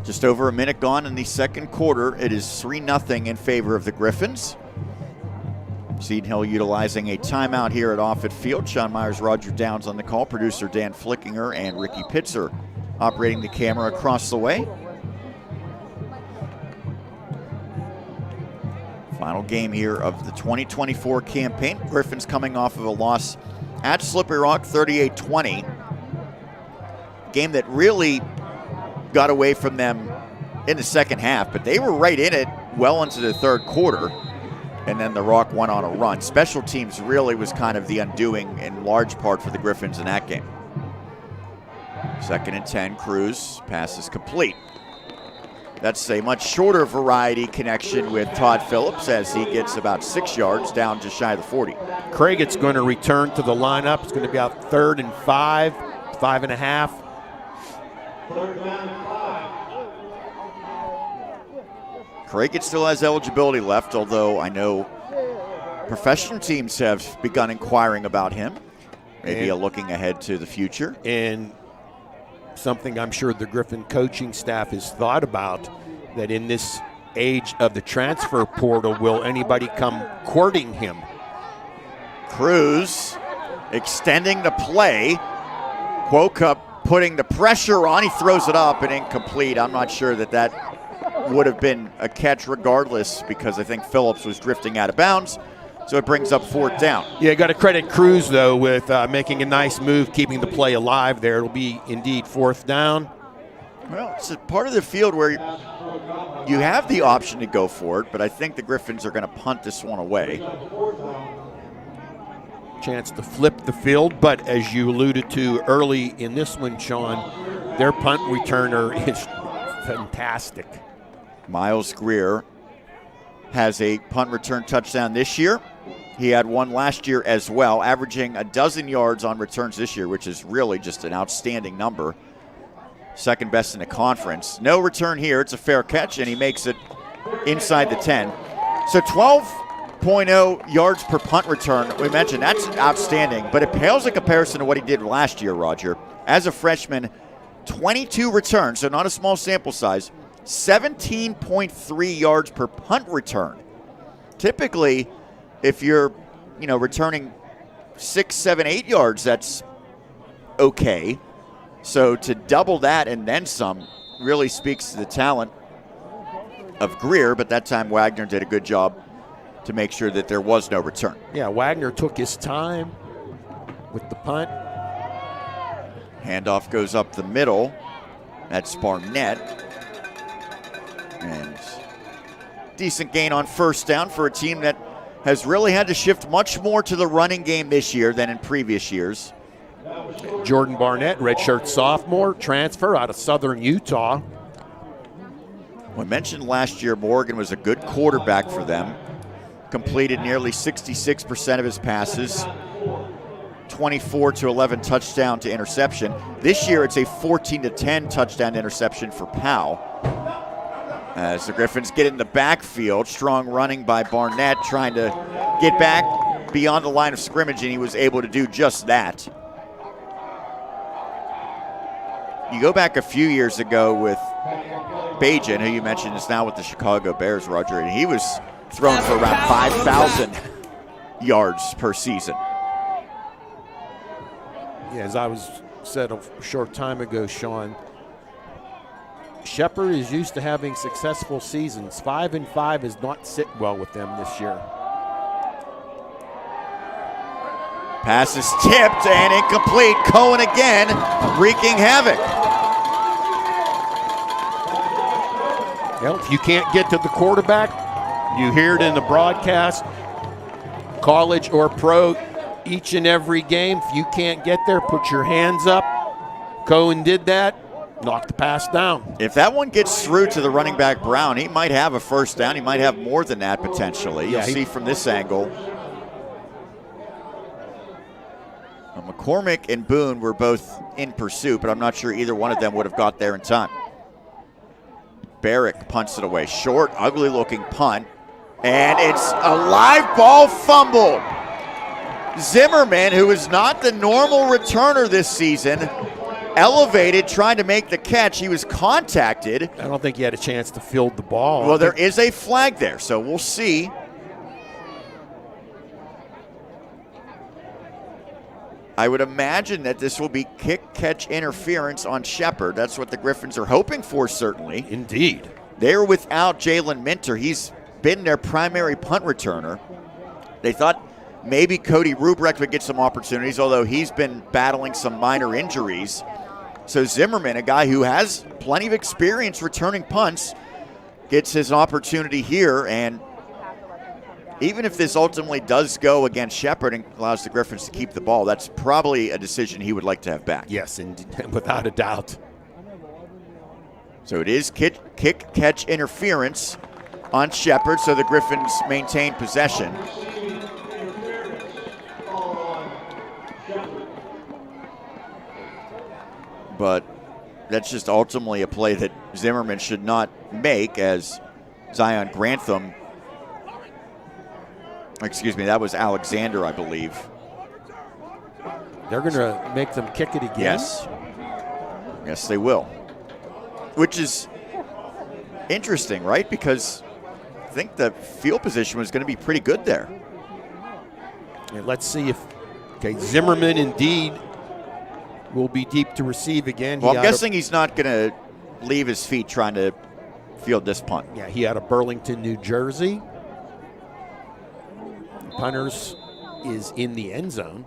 Speaker 2: Just over a minute gone in the second quarter. It is 3-0 in favor of the Griffins. Seton Hill utilizing a timeout here at Offutt Field. Sean Myers, Roger Downs on the call. Producer Dan Flickinger and Ricky Pitzer operating the camera across the way. Final game here of the 2024 campaign. Griffins coming off of a loss at Slippery Rock, 38-20. Game that really got away from them in the second half, but they were right in it well into the third quarter. And then the Rock went on a run. Special teams really was kind of the undoing in large part for the Griffins in that game. 2nd and 10, Cruz, pass is complete. That's a much shorter variety connection with Todd Phillips as he gets about 6 yards down just shy of the 40.
Speaker 7: Craigett's going to return to the lineup. It's going to be out 3rd and 5, 5.5.
Speaker 2: Craigett still has eligibility left, although I know professional teams have begun inquiring about him. Maybe a looking ahead to the future.
Speaker 7: And something I'm sure the Griffin coaching staff has thought about, that in this age of the transfer portal, will anybody come courting him?
Speaker 2: Cruz extending the play. Quocup putting the pressure on. He throws it up and incomplete. I'm not sure that would have been a catch regardless, because I think Phillips was drifting out of bounds. So it brings up 4th down.
Speaker 7: Yeah, got to credit Cruz, though, with making a nice move, keeping the play alive there. It'll be indeed 4th down.
Speaker 2: Well, it's a part of the field where you have the option to go for it, but I think the Griffins are going to punt this one away.
Speaker 7: Chance to flip the field, but as you alluded to early in this one, Sean, their punt returner is fantastic.
Speaker 2: Miles Greer has a punt return touchdown this year. He had one last year as well, averaging 12 yards on returns this year, which is really just an outstanding number. 2nd best in the conference. No return here. It's a fair catch, and he makes it inside the 10. So 12.0 yards per punt return. We mentioned that's outstanding, but it pales in comparison to what he did last year, Roger. As a freshman, 22 returns, so not a small sample size, 17.3 yards per punt return. Typically, if you're, returning 6, 7, 8 yards, that's okay. So to double that and then some really speaks to the talent of Greer, but that time Wagner did a good job to make sure that there was no return.
Speaker 7: Yeah, Wagner took his time with the punt.
Speaker 2: Handoff goes up the middle. That's Barnett. And decent gain on 1st down for a team that has really had to shift much more to the running game this year than in previous years.
Speaker 7: Jordan Barnett, redshirt sophomore, transfer out of Southern Utah.
Speaker 2: We mentioned last year Morgan was a good quarterback for them. Completed nearly 66% of his passes. 24-11 touchdown to interception. This year it's a 14-10 touchdown interception for Powell. As the Griffins get in the backfield, strong running by Barnett, trying to get back beyond the line of scrimmage, and he was able to do just that. You go back a few years ago with Bajan, who you mentioned is now with the Chicago Bears, Roger, and he was thrown for around 5,000 yards per season.
Speaker 7: Yeah, as I said a short time ago, Sean, Shepherd is used to having successful seasons. 5-5 has not sit well with them this year.
Speaker 2: Pass is tipped and incomplete. Cohen again wreaking havoc.
Speaker 7: Well, if you can't get to the quarterback, you hear it in the broadcast, college or pro, each and every game. If you can't get there, put your hands up. Cohen did that. Knocked the pass down.
Speaker 2: If that one gets through to the running back Brown, he might have a 1st down. He might have more than that potentially. You'll see from this angle. Well, McCormick and Boone were both in pursuit, but I'm not sure either one of them would have got there in time. Barrick punts it away. Short, ugly-looking punt. And it's a live ball fumbled. Zimmerman, who is not the normal returner this season, elevated, trying to make the catch. He was contacted.
Speaker 7: I don't think he had a chance to field the ball.
Speaker 2: Well, there is a flag there, so we'll see. I would imagine that this will be kick-catch interference on Shepard. That's what the Griffins are hoping for, certainly.
Speaker 7: Indeed.
Speaker 2: They're without Jalen Minter. He's been their primary punt returner. They thought maybe Cody Ruprecht would get some opportunities, although he's been battling some minor injuries. So Zimmerman, a guy who has plenty of experience returning punts, gets his opportunity here. And even if this ultimately does go against Shepard and allows the Griffins to keep the ball, that's probably a decision he would like to have back.
Speaker 7: Yes, and without a doubt.
Speaker 2: So it is kick-catch interference on Shepard, so the Griffins maintain possession. But that's just ultimately a play that Zimmerman should not make, as Zion Grantham, excuse me, that was Alexander, I believe.
Speaker 7: They're going to make them kick it again?
Speaker 2: Yes. Yes, they will. Which is interesting, right? Because I think the field position was going to be pretty good there.
Speaker 7: And let's see if, Zimmerman indeed will be deep to receive again.
Speaker 2: Well, I'm guessing he's not going to leave his feet trying to field this punt.
Speaker 7: Yeah, he out of Burlington, New Jersey. Punters is in the end zone.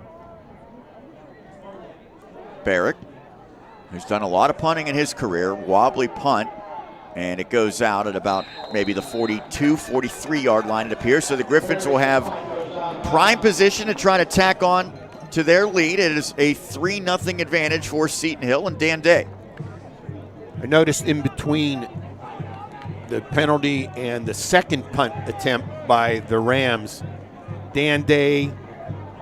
Speaker 2: Barrick, who's done a lot of punting in his career, wobbly punt, and it goes out at about maybe the 42, 43-yard line, it appears. So the Griffins will have prime position to try to tack on to their lead. It is a 3-0 advantage for Seton Hill and Dan Day.
Speaker 7: I noticed in between the penalty and the second punt attempt by the Rams, Dan Day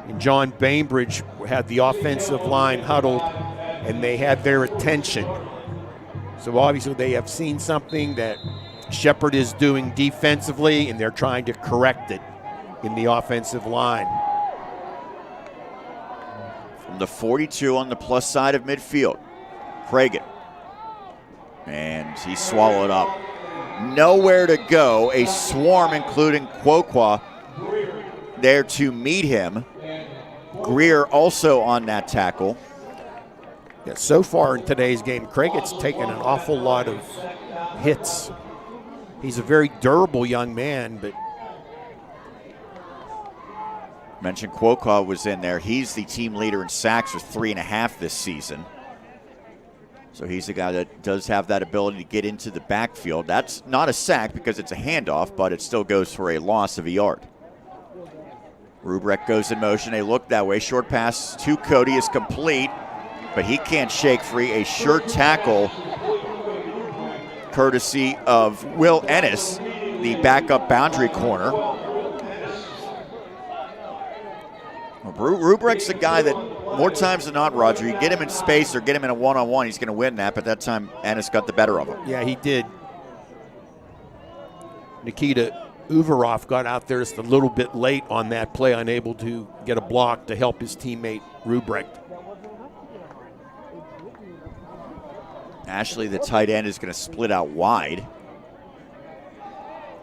Speaker 7: and John Bainbridge had the offensive line huddled, and they had their attention. So obviously they have seen something that Shepard is doing defensively, and they're trying to correct it in the offensive line.
Speaker 2: From the 42 on the plus side of midfield, Cragen. And he swallowed up. Nowhere to go. A swarm, including Quoquah, there to meet him. Greer also on that tackle.
Speaker 7: Yeah, so far in today's game, Cragen's taken an awful lot of hits. He's a very durable young man, but
Speaker 2: mentioned Quoquah was in there. He's the team leader in sacks with 3.5 this season. So he's a guy that does have that ability to get into the backfield. That's not a sack because it's a handoff, but it still goes for a loss of a yard. Ruprecht goes in motion. They look that way. Short pass to Cody is complete, but he can't shake free. A sure tackle courtesy of Will Ennis, the backup boundary corner. Ruprecht's a guy that more times than not, Roger, you get him in space or get him in a one-on-one, he's going to win that, but that time Ennis got the better of him.
Speaker 7: Yeah, he did. Nikita Uvarov got out there just a little bit late on that play, unable to get a block to help his teammate Ruprecht.
Speaker 2: Ashley, the tight end, is going to split out wide.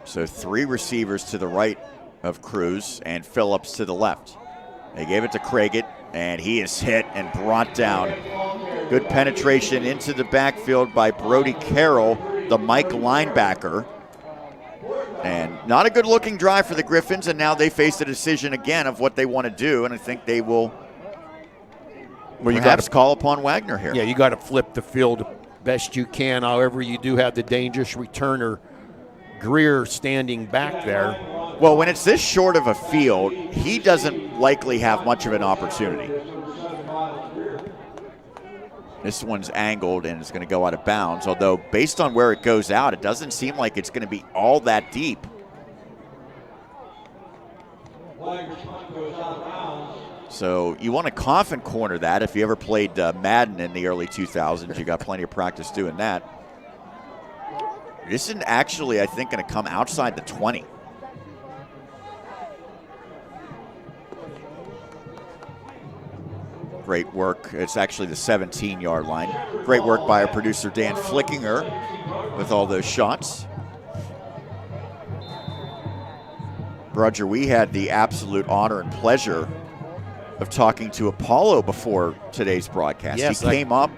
Speaker 2: So 3 receivers to the right of Cruz and Phillips to the left. They gave it to Cragen, and he is hit and brought down. Good penetration into the backfield by Brody Carroll, the Mike linebacker. And not a good-looking drive for the Griffins, and now they face the decision again of what they want to do, and I think they will perhaps call upon Wagner here.
Speaker 7: Yeah, you got to flip the field best you can. However, you do have the dangerous returner, Greer, standing back there.
Speaker 2: Well, when it's this short of a field, he doesn't likely have much of an opportunity. This one's angled and it's going to go out of bounds, although based on where it goes out, it doesn't seem like it's going to be all that deep. So you want to coffin corner that. If you ever played Madden in the early 2000s, you got plenty of practice doing that. This is actually, I think, going to come outside the 20. Great work. It's actually the 17-yard line. Great work by our producer, Dan Flickinger, with all those shots. Roger, we had the absolute honor and pleasure of talking to Apollo before today's broadcast.
Speaker 7: Yes,
Speaker 2: he came up,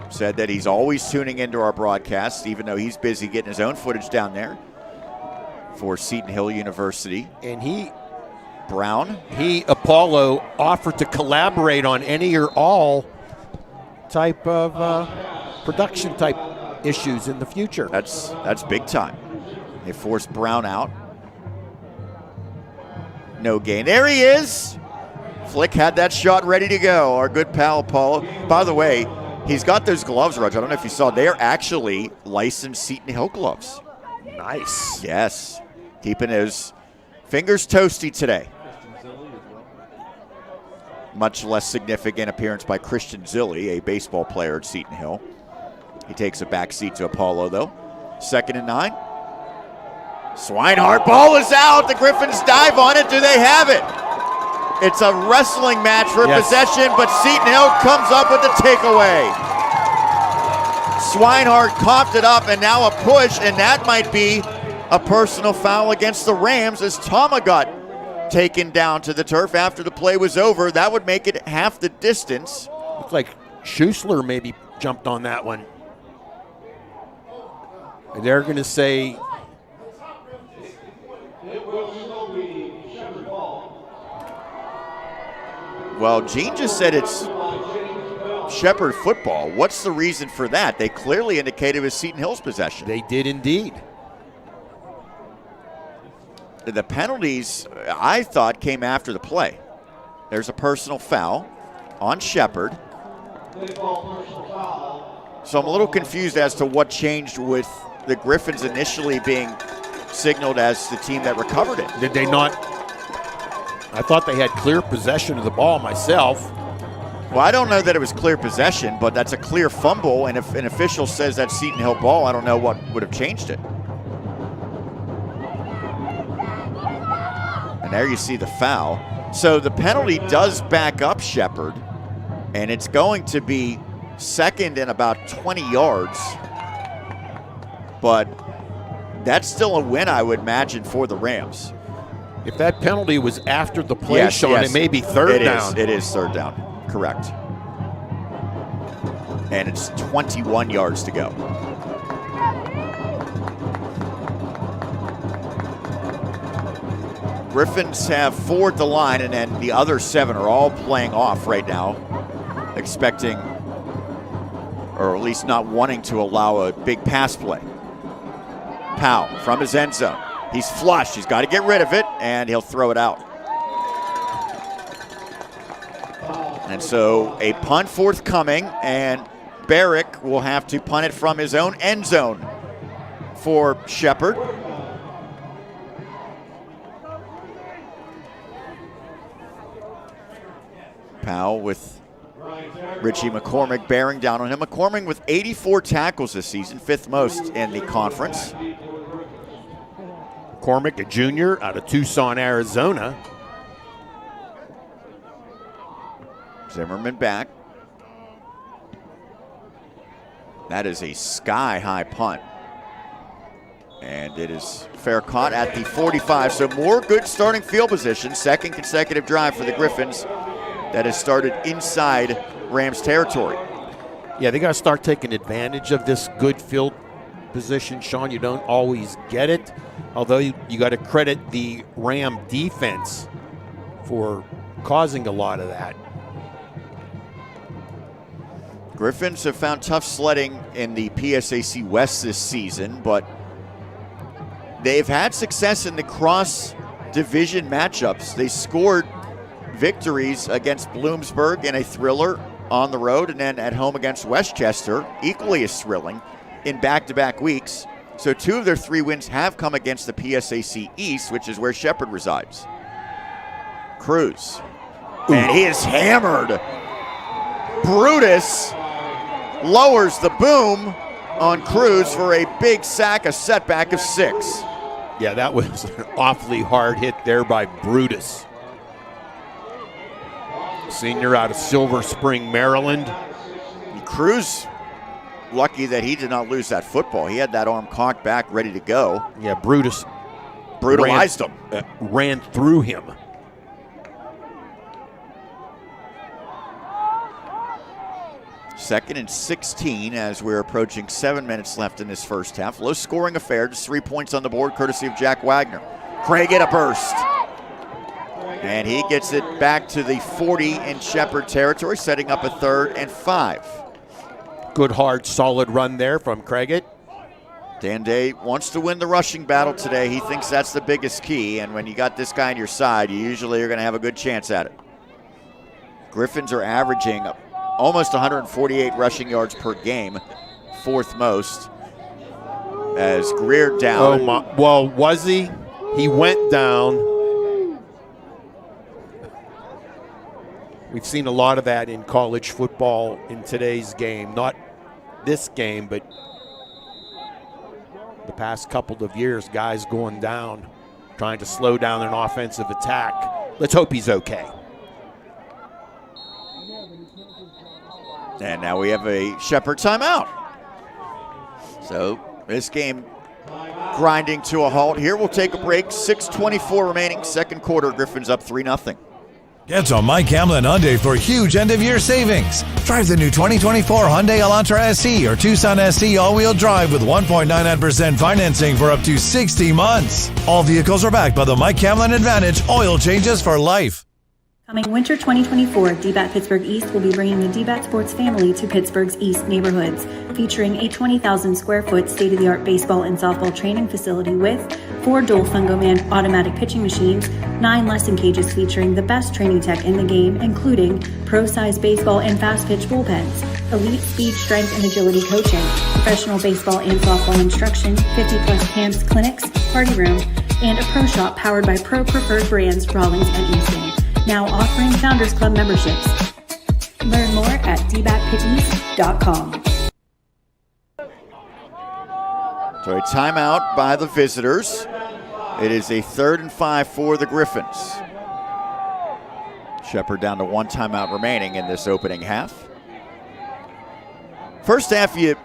Speaker 2: said that he's always tuning into our broadcast, even though he's busy getting his own footage down there for Seton Hill University.
Speaker 7: And
Speaker 2: Apollo
Speaker 7: offered to collaborate on any or all type of production type issues in the future.
Speaker 2: That's big time. They forced Brown out. No gain. There he is. Flick had that shot ready to go. Our good pal Apollo. By the way, he's got those gloves, Raj. I don't know if you saw. They are actually licensed Seton Hill gloves.
Speaker 7: Nice.
Speaker 2: Yes. Keeping his fingers toasty today. Much less significant appearance by Christian Zilli, a baseball player at Seton Hill. He takes a back seat to Apollo, though. 2nd and 9. Swinehart, ball is out. The Griffins dive on it. Do they have it? It's a wrestling match for possession, but Seton Hill comes up with the takeaway. Swinehart coughed it up, and now a push, and that might be a personal foul against the Rams as Tama got taken down to the turf after the play was over. That would make it half the distance.
Speaker 7: Looks like Schussler maybe jumped on that one. And they're going to say
Speaker 2: well, Gene just said it's Shepherd football. What's the reason for that? They clearly indicated it was Seton Hill's possession.
Speaker 7: They did indeed.
Speaker 2: The penalties, I thought, came after the play. There's a personal foul on Shepherd. So I'm a little confused as to what changed with the Griffins initially being signaled as the team that recovered it.
Speaker 7: Did they not? I thought they had clear possession of the ball myself.
Speaker 2: Well, I don't know that it was clear possession, but that's a clear fumble, and if an official says that's Seton Hill ball, I don't know what would have changed it. And there you see the foul. So the penalty does back up Shepherd, and it's going to be 2nd and about 20 yards. But that's still a win, I would imagine, for the Rams.
Speaker 7: If that penalty was after the play, Sean, it may be third down.
Speaker 2: It is third down, correct. And it's 21 yards to go. Griffins have 4 at the line, and then the other 7 are all playing off right now, expecting, or at least not wanting to allow a big pass play. Powell from his end zone. He's flushed. He's got to get rid of it, and he'll throw it out. And so a punt forthcoming, and Barrick will have to punt it from his own end zone for Shepherd. Powell with Richie McCormick bearing down on him. McCormick with 84 tackles this season, 5th most in the conference.
Speaker 7: McCormick, a junior out of Tucson, Arizona.
Speaker 2: Zimmerman back. That is a sky-high punt. And it is fair caught at the 45. So more good starting field position. 2nd consecutive drive for the Griffins that has started inside Rams territory.
Speaker 7: Yeah, they got to start taking advantage of this good field position, Sean. You don't always get it, although you got to credit the Ram defense for causing a lot of that.
Speaker 2: Griffins have found tough sledding in the PSAC West this season, but they've had success in the cross-division matchups. They scored victories against Bloomsburg in a thriller on the road, and then at home against Westchester, equally as thrilling, in back-to-back weeks. So 2 of their 3 wins have come against the PSAC East, which is where Shepherd resides. Cruz. And he is hammered. Brutus lowers the boom on Cruz for a big sack, a setback of 6.
Speaker 7: Yeah, that was an awfully hard hit there by Brutus. Senior out of Silver Spring, Maryland.
Speaker 2: And Cruz, lucky that he did not lose that football. He had that arm cocked back, ready to go.
Speaker 7: Yeah, Brutus
Speaker 2: brutalized him.
Speaker 7: Ran through him.
Speaker 2: 2nd and 16 as we're approaching 7 minutes left in this first half. Low scoring affair, just 3 points on the board courtesy of Jack Wagner. Craig in a burst. And he gets it back to the 40 in Shepherd territory, setting up a 3rd and 5.
Speaker 7: Good, hard, solid run there from Craigett.
Speaker 2: Dan Day wants to win the rushing battle today. He thinks that's the biggest key, and when you got this guy on your side, you usually are going to have a good chance at it. Griffins are averaging almost 148 rushing yards per game, 4th most, as Greer down.
Speaker 7: Oh my, well, was he? He went down. We've seen a lot of that in college football in today's game. Not this game, but the past couple of years, guys going down, trying to slow down an offensive attack. Let's hope he's okay.
Speaker 2: And now we have a Shepherd timeout. So this game grinding to a halt here. We'll take a break. 6:24 remaining, second quarter. Griffins up 3-0.
Speaker 12: Get to Mike Hamlin Hyundai for huge end-of-year savings. Drive the new 2024 Hyundai Elantra SE or Tucson SE all-wheel drive with 1.99% financing for up to 60 months. All vehicles are backed by the Mike Hamlin Advantage oil changes for life.
Speaker 13: Coming winter 2024, DBAT Pittsburgh East will be bringing the DBAT Sports family to Pittsburgh's East neighborhoods, featuring a 20,000 square foot state-of-the-art baseball and softball training facility with 4 dual Fungoman automatic pitching machines, 9 lesson cages featuring the best training tech in the game, including pro-sized baseball and fast-pitch bullpens, elite speed, strength, and agility coaching, professional baseball and softball instruction, 50-plus camps, clinics, party room, and a pro shop powered by pro-preferred brands Rawlings and Easton. Now offering Founders Club memberships. Learn more at dbatpiteast.com.
Speaker 2: So a timeout by the visitors. It is a 3rd and 5 for the Griffins. Shepherd down to 1 timeout remaining in this opening half. First half, you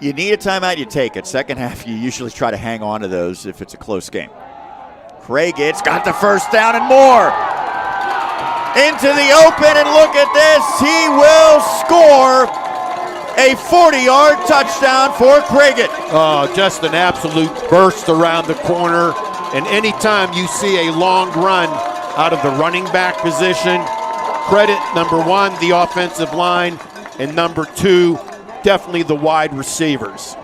Speaker 2: need a timeout, you take it. Second half, you usually try to hang on to those if it's a close game. Craigett's got the first down and more. Into the open, and look at this. He will score a 40-yard touchdown for Craigett.
Speaker 7: Oh, just an absolute burst around the corner. And anytime you see a long run out of the running back position, credit, number 1, the offensive line, and number 2, definitely the wide receivers.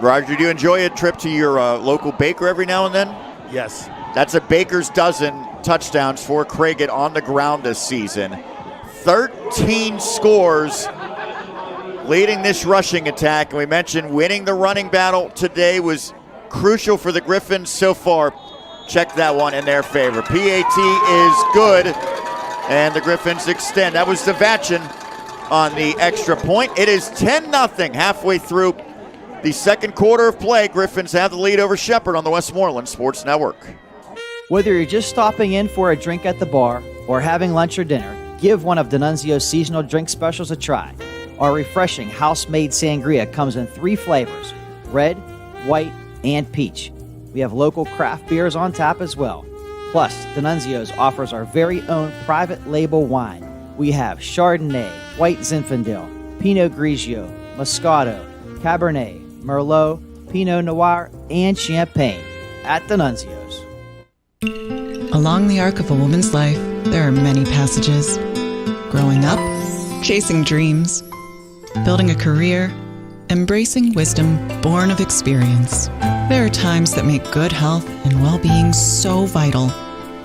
Speaker 2: Roger, do you enjoy a trip to your local baker every now and then?
Speaker 7: Yes.
Speaker 2: That's a baker's dozen touchdowns for Craigett on the ground this season. 13 scores leading this rushing attack. And we mentioned winning the running battle today was crucial for the Griffins so far. Check that one in their favor. PAT is good, and the Griffins extend. That was Zavachin on the extra point. It is 10-0 halfway through the second quarter of play. Griffins have the lead over Shepherd on the Westmoreland Sports Network.
Speaker 14: Whether you're just stopping in for a drink at the bar or having lunch or dinner, give one of D'Annunzio's seasonal drink specials a try. Our refreshing house-made sangria comes in 3 flavors, red, white, and peach. We have local craft beers on tap as well. Plus, D'Annunzio's offers our very own private label wine. We have Chardonnay, White Zinfandel, Pinot Grigio, Moscato, Cabernet, Merlot, Pinot Noir, and Champagne at D'Annunzio's.
Speaker 15: Along the arc of a woman's life, there are many passages. Growing up, chasing dreams, building a career, embracing wisdom born of experience. There are times that make good health and well-being so vital.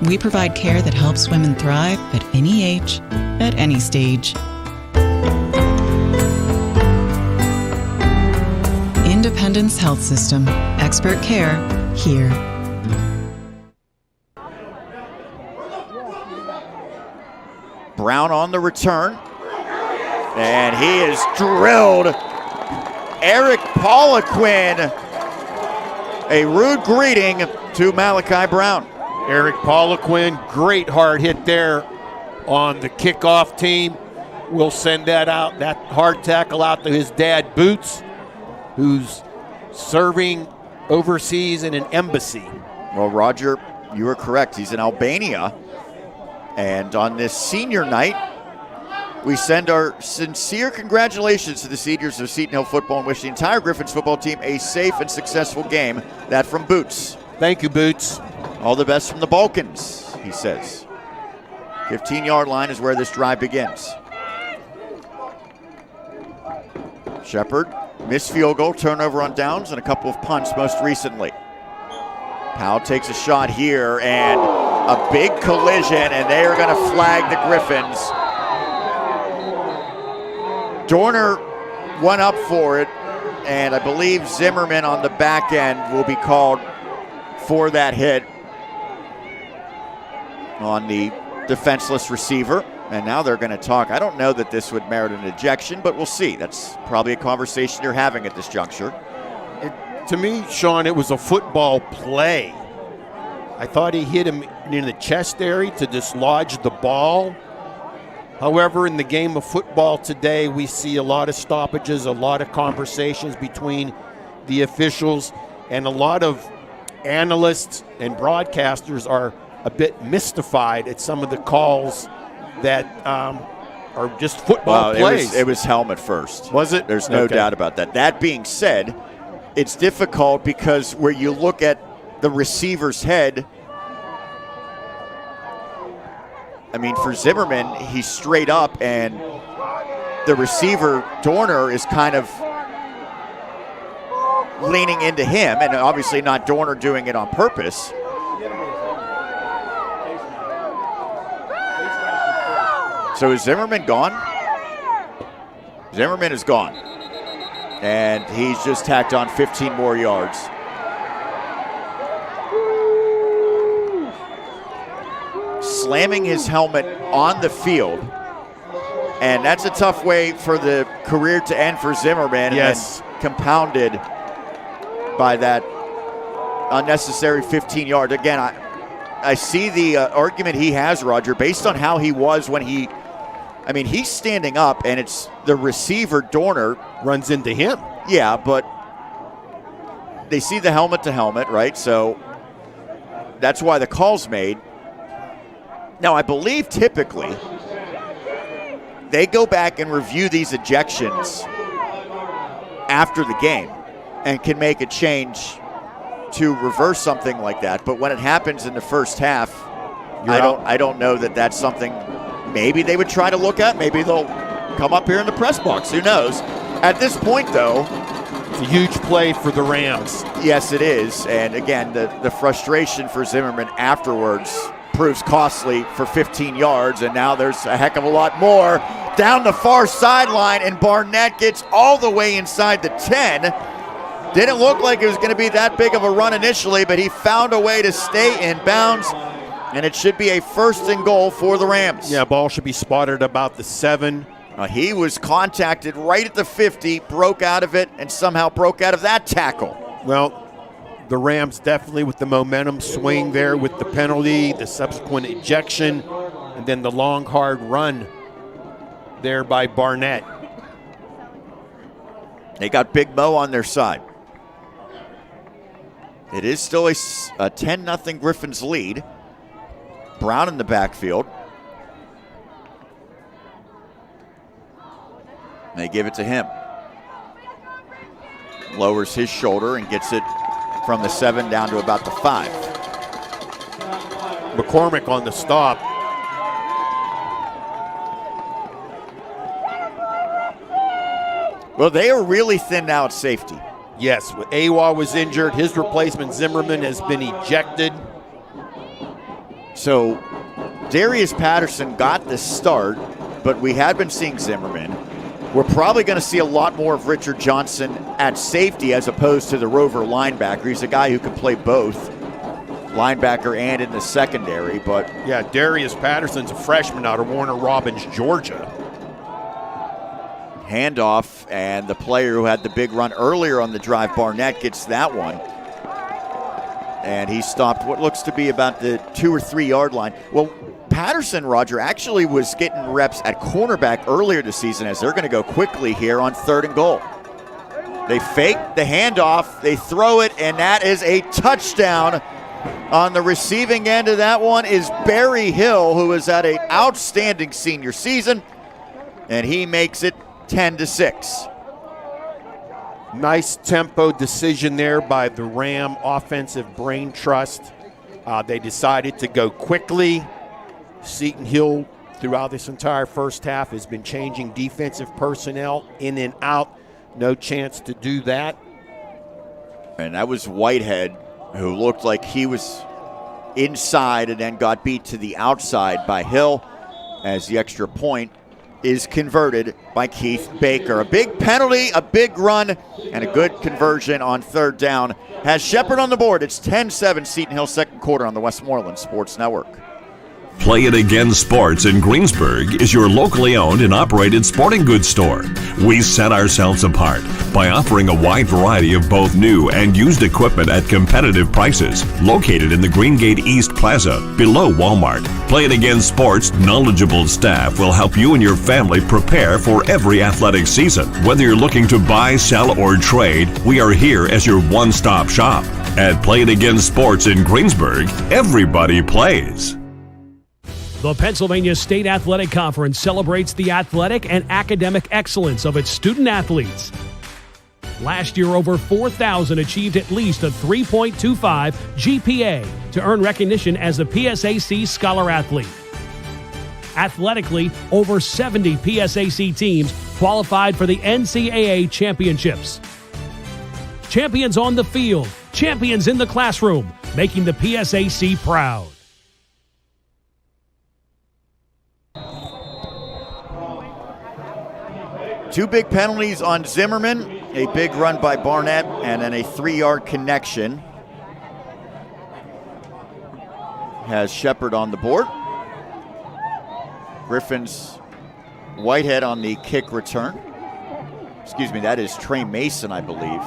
Speaker 15: We provide care that helps women thrive at any age, at any stage. Independence Health System. Expert care here.
Speaker 2: Brown on the return, and he is drilled. Eric Poliquin, a rude greeting to Malachi Brown.
Speaker 7: Eric Poliquin, great hard hit there on the kickoff team. We'll send that hard tackle out to his dad, Boots, who's serving overseas in an embassy.
Speaker 2: Well, Roger, you are correct. He's in Albania. And on this senior night, We send our sincere congratulations to the seniors of Seton Hill football and wish the entire Griffins football team a safe and successful game. That from Boots.
Speaker 7: Thank you, Boots.
Speaker 2: All the best from the Balkans, he says. 15-yard line is where this drive begins. Shepard, missed field goal, turnover on downs, and a couple of punts most recently. Powell takes a shot here, and a big collision, and they are going to flag the Griffins. Dorner went up for it, and I believe Zimmerman on the back end will be called for that hit on the defenseless receiver. And now they're going to talk. I don't know that this would merit an ejection, but we'll see. That's probably a conversation you're having at this juncture.
Speaker 7: To me, Sean, it was a football play. I thought he hit him in the chest area to dislodge the ball. However, in the game of football today, we see a lot of stoppages, a lot of conversations between the officials, and a lot of analysts and broadcasters are a bit mystified at some of the calls that are just football plays.
Speaker 2: It was helmet first.
Speaker 7: Was it?
Speaker 2: There's no doubt about that. That being said, it's difficult because where you look at the receiver's head, I mean, for Zimmerman, he's straight up, and the receiver, Dorner, is kind of leaning into him, and obviously not Dorner doing it on purpose. So is Zimmerman gone? Zimmerman is gone. And he's just tacked on 15 more yards. Slamming his helmet on the field. And that's a tough way for the career to end for Zimmerman.
Speaker 7: Yes.
Speaker 2: And compounded by that unnecessary 15 yards. Again, I see the argument he has, Roger, based on how he was when he's standing up, and it's the receiver, Dorner.
Speaker 7: Runs into him.
Speaker 2: Yeah, but they see the helmet to helmet, right? So that's why the call's made. Now, I believe typically they go back and review these ejections after the game and can make a change to reverse something like that. But when it happens in the first half, I don't know that that's something maybe they would try to look at. Maybe they'll come up here in the press box. Who knows? At this point, though,
Speaker 7: it's a huge play for the Rams.
Speaker 2: Yes, it is. And again, the frustration for Zimmerman afterwards proves costly for 15 yards, and now there's a heck of a lot more. Down the far sideline, and Barnett gets all the way inside the 10. Didn't look like it was going to be that big of a run initially, but he found a way to stay in bounds, and it should be a 1st and goal for the Rams.
Speaker 7: Yeah, ball should be spotted about the 7.
Speaker 2: He was contacted right at the 50, broke out of it, and somehow broke out of that tackle.
Speaker 7: Well, the Rams definitely with the momentum swing there with the penalty, the subsequent ejection, and then the long, hard run there by Barnett.
Speaker 2: They got Big Mo on their side. It is still a 10-0 Griffins lead. Brown in the backfield. They give it to him. Lowers his shoulder and gets it from the 7 down to about the 5.
Speaker 7: McCormick on the stop.
Speaker 2: Well, they are really thin now at safety.
Speaker 7: Yes, Awa was injured. His replacement, Zimmerman, has been ejected.
Speaker 2: So Darius Patterson got the start, but we had been seeing Zimmerman. We're probably going to see a lot more of Richard Johnson at safety as opposed to the rover linebacker. He's a guy who can play both linebacker and in the secondary. But
Speaker 7: yeah, Darius Patterson's a freshman out of Warner Robins, Georgia.
Speaker 2: Handoff, and the player who had the big run earlier on the drive, Barnett, gets that one. And he stopped what looks to be about the 2 or 3 yard line. Well, Patterson, Roger, actually was getting reps at cornerback earlier this season, as they're going to go quickly here on 3rd and goal. They fake the handoff, they throw it, and that is a touchdown. On the receiving end of that one is Barry Hill, who is at an outstanding senior season. and he makes it 10-6.
Speaker 7: Nice tempo decision there by the Ram offensive brain trust. They decided to go quickly. Seton Hill, throughout this entire first half, has been changing defensive personnel in and out. No chance to do that.
Speaker 2: And that was Whitehead, who looked like he was inside and then got beat to the outside by Hill, as the extra point is converted by Keith Baker. A big penalty, a big run, and a good conversion on third down has Shepherd on the board. It's 10-7 Seton Hill, second quarter on the Westmoreland Sports Network.
Speaker 16: Play It Again Sports in Greensburg is your locally owned and operated sporting goods store. We set ourselves apart by offering a wide variety of both new and used equipment at competitive prices, located in the Greengate East Plaza below Walmart. Play It Again Sports' knowledgeable staff will help you and your family prepare for every athletic season. Whether you're looking to buy, sell, or trade, we are here as your one-stop shop. At Play It Again Sports in Greensburg, everybody plays.
Speaker 17: The Pennsylvania State Athletic Conference celebrates the athletic and academic excellence of its student-athletes. Last year, over 4,000 achieved at least a 3.25 GPA to earn recognition as a PSAC Scholar Athlete. Athletically, over 70 PSAC teams qualified for the NCAA Championships. Champions on the field, champions in the classroom, making the PSAC proud.
Speaker 2: Two big penalties on Zimmerman, a big run by Barnett, and then a 3-yard connection has Shepherd on the board. Griffins, Whitehead on the kick return. Excuse me, that is Trey Mason, I believe,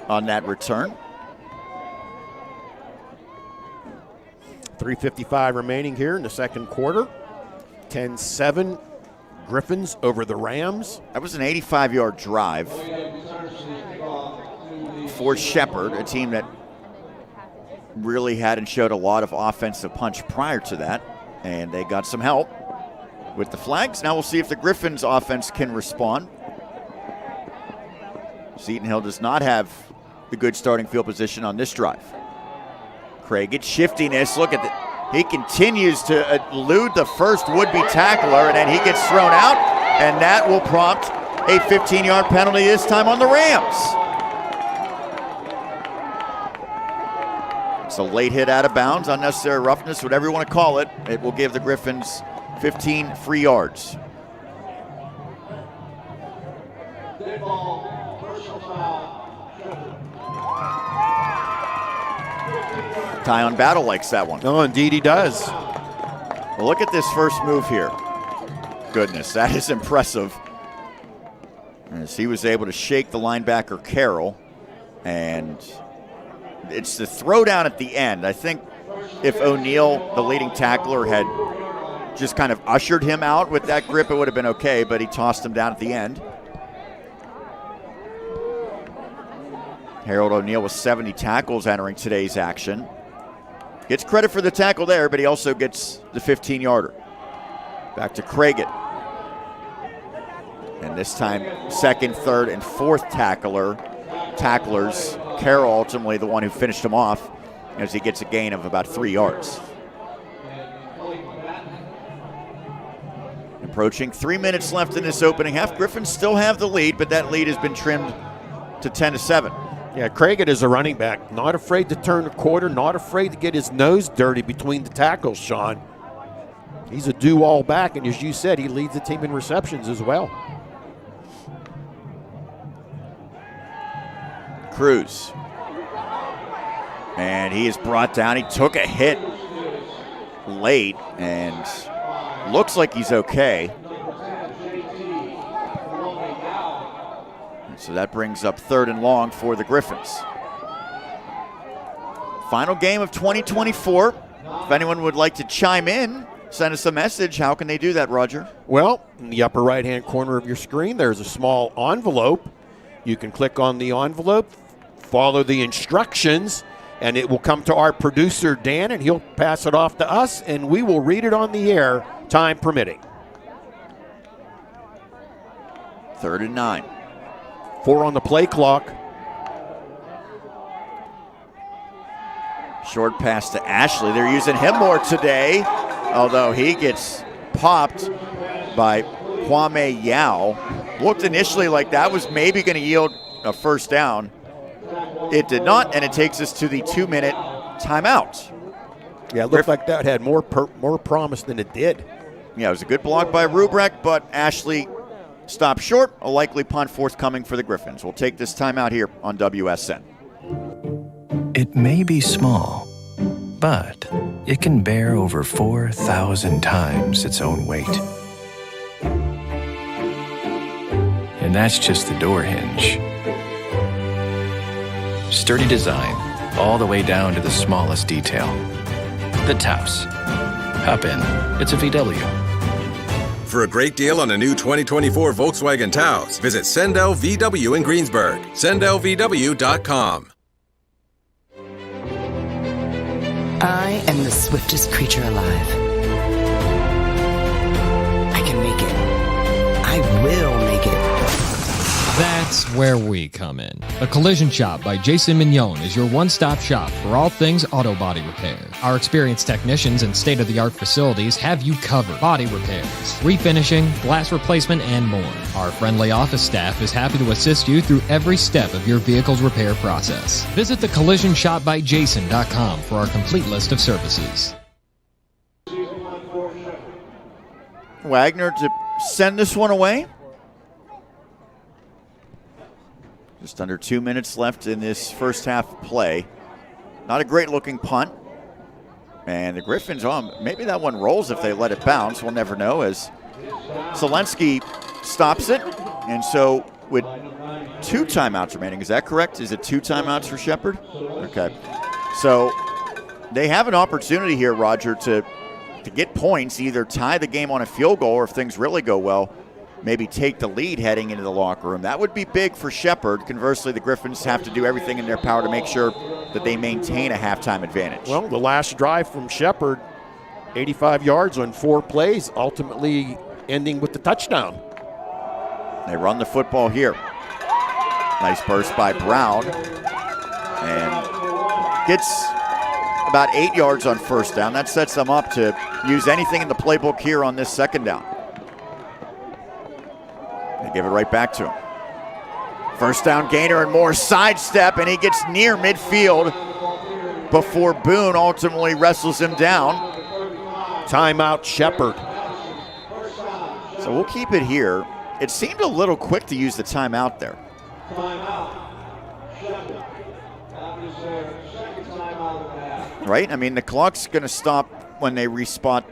Speaker 2: on that return.
Speaker 7: 3:55 remaining here in the second quarter. 10-7. Griffins over the Rams.
Speaker 2: That was an 85-yard drive for Shepherd, a team that really hadn't showed a lot of offensive punch prior to that, and they got some help with the flags. Now we'll see if the Griffins offense can respond. Seton Hill does not have the good starting field position on this drive. Craig, it's shiftiness. Look at the... He continues to elude the first would-be tackler, and then he gets thrown out, and that will prompt a 15-yard penalty this time on the Rams. It's a late hit out of bounds, unnecessary roughness, whatever you want to call it. It will give the Griffins 15 free yards. Tyon Battle likes that one.
Speaker 7: Oh, indeed he does.
Speaker 2: Well, look at this first move here. Goodness, that is impressive. As he was able to shake the linebacker Carroll, and it's the throwdown at the end. I think if O'Neal, the leading tackler, had just kind of ushered him out with that grip, it would have been okay, but he tossed him down at the end. Harold O'Neal with 70 tackles entering today's action. Gets credit for the tackle there, but he also gets the 15-yarder. Back to Craigett. And this time, second, third, and fourth tacklers. Carroll ultimately the one who finished him off as he gets a gain of about 3 yards. Approaching 3 minutes left in this opening half. Griffins still have the lead, but that lead has been trimmed to 10-7.
Speaker 7: Yeah, Craigett is a running back. Not afraid to turn the quarter, not afraid to get his nose dirty between the tackles, Sean. He's a do-all back, and as you said, he leads the team in receptions as well.
Speaker 2: Cruz. And he is brought down. He took a hit late and looks like he's okay. So that brings up 3rd and long for the Griffins. Final game of 2024. If anyone would like to chime in, send us a message. How can they do that, Roger?
Speaker 7: Well, in the upper right-hand corner of your screen, there's a small envelope. You can click on the envelope, follow the instructions, and it will come to our producer, Dan, and he'll pass it off to us, and we will read it on the air, time permitting.
Speaker 2: 3rd and 9.
Speaker 7: 4 on the play clock.
Speaker 2: Short pass to Ashley. They're using him more today, although he gets popped by Kwame Yao. Looked initially like that was maybe going to yield a first down. It did not, and it takes us to the 2-minute timeout.
Speaker 7: Yeah, it looked like that had more promise than it did.
Speaker 2: Yeah, it was a good block by Rubrek, but Ashley stopped short. A likely punt forthcoming for the Griffins. We'll take this timeout here on WSN.
Speaker 18: It may be small, but it can bear over 4,000 times its own weight. And that's just the door hinge. Sturdy design, all the way down to the smallest detail. The Taos. Hop in. It's a VW.
Speaker 19: For a great deal on a new 2024 Volkswagen Taos, visit Sendell VW in Greensburg. SendellVW.com.
Speaker 20: I am the swiftest creature alive. I can make it. I will make it.
Speaker 21: That's where we come in. The Collision Shop by Jason Mignon is your one-stop shop for all things auto body repair. Our experienced technicians and state-of-the-art facilities have you covered. Body repairs, refinishing, glass replacement, and more. Our friendly office staff is happy to assist you through every step of your vehicle's repair process. Visit thecollisionshopbyjason.com for our complete list of services.
Speaker 2: Wagner to send this one away. Just under 2 minutes left in this first half play. Not a great looking punt. And the Griffins, maybe that one rolls if they let it bounce. We'll never know as Selensky stops it. And so with 2 timeouts remaining, is that correct? Is it 2 timeouts for Shepherd? Okay. So they have an opportunity here, Roger, to get points, either tie the game on a field goal or if things really go well, maybe take the lead heading into the locker room. That would be big for Shepherd. Conversely, the Griffins have to do everything in their power to make sure that they maintain a halftime advantage.
Speaker 7: Well, the last drive from Shepherd, 85 yards on 4 plays, ultimately ending with the touchdown.
Speaker 2: They run the football here. Nice burst by Brown. And gets about 8 yards on first down. That sets them up to use anything in the playbook here on this second down. They give it right back to him. First down gainer and more sidestep, and he gets near midfield before Boone ultimately wrestles him down.
Speaker 7: Timeout, Shepherd.
Speaker 2: So we'll keep it here. It seemed a little quick to use the timeout there. Right? I mean, the clock's going to stop when they respot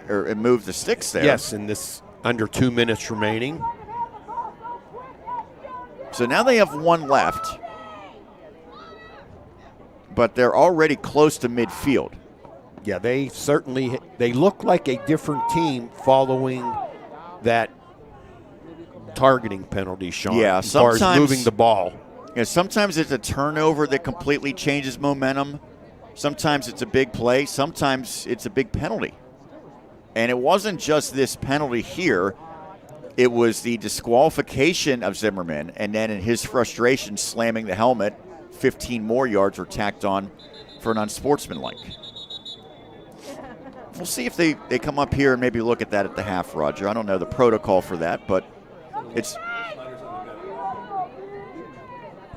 Speaker 2: or move the sticks there.
Speaker 7: Yes, in this under 2 minutes remaining.
Speaker 2: So now they have 1 left, but they're already close to midfield.
Speaker 7: Yeah, they look like a different team following that targeting penalty, Sean.
Speaker 2: Yeah,
Speaker 7: as far as moving the ball.
Speaker 2: Yeah, sometimes it's a turnover that completely changes momentum. Sometimes it's a big play. Sometimes it's a big penalty. And it wasn't just this penalty here. It was the disqualification of Zimmerman, and then in his frustration slamming the helmet, 15 more yards were tacked on for an unsportsmanlike. We'll see if they come up here and maybe look at that at the half, Roger. I don't know the protocol for that, but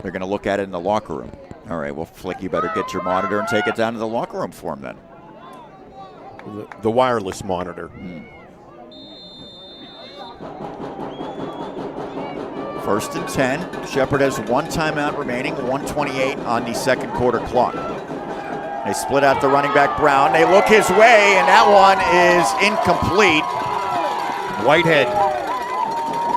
Speaker 2: they're going to look at it in the locker room. All right, well, Flick, you better get your monitor and take it down to the locker room for him then.
Speaker 7: The wireless monitor.
Speaker 2: First and 10. Shepherd has 1 timeout remaining, 1:28 on the second quarter clock. They split out the running back Brown. They look his way, and that one is incomplete.
Speaker 7: Whitehead.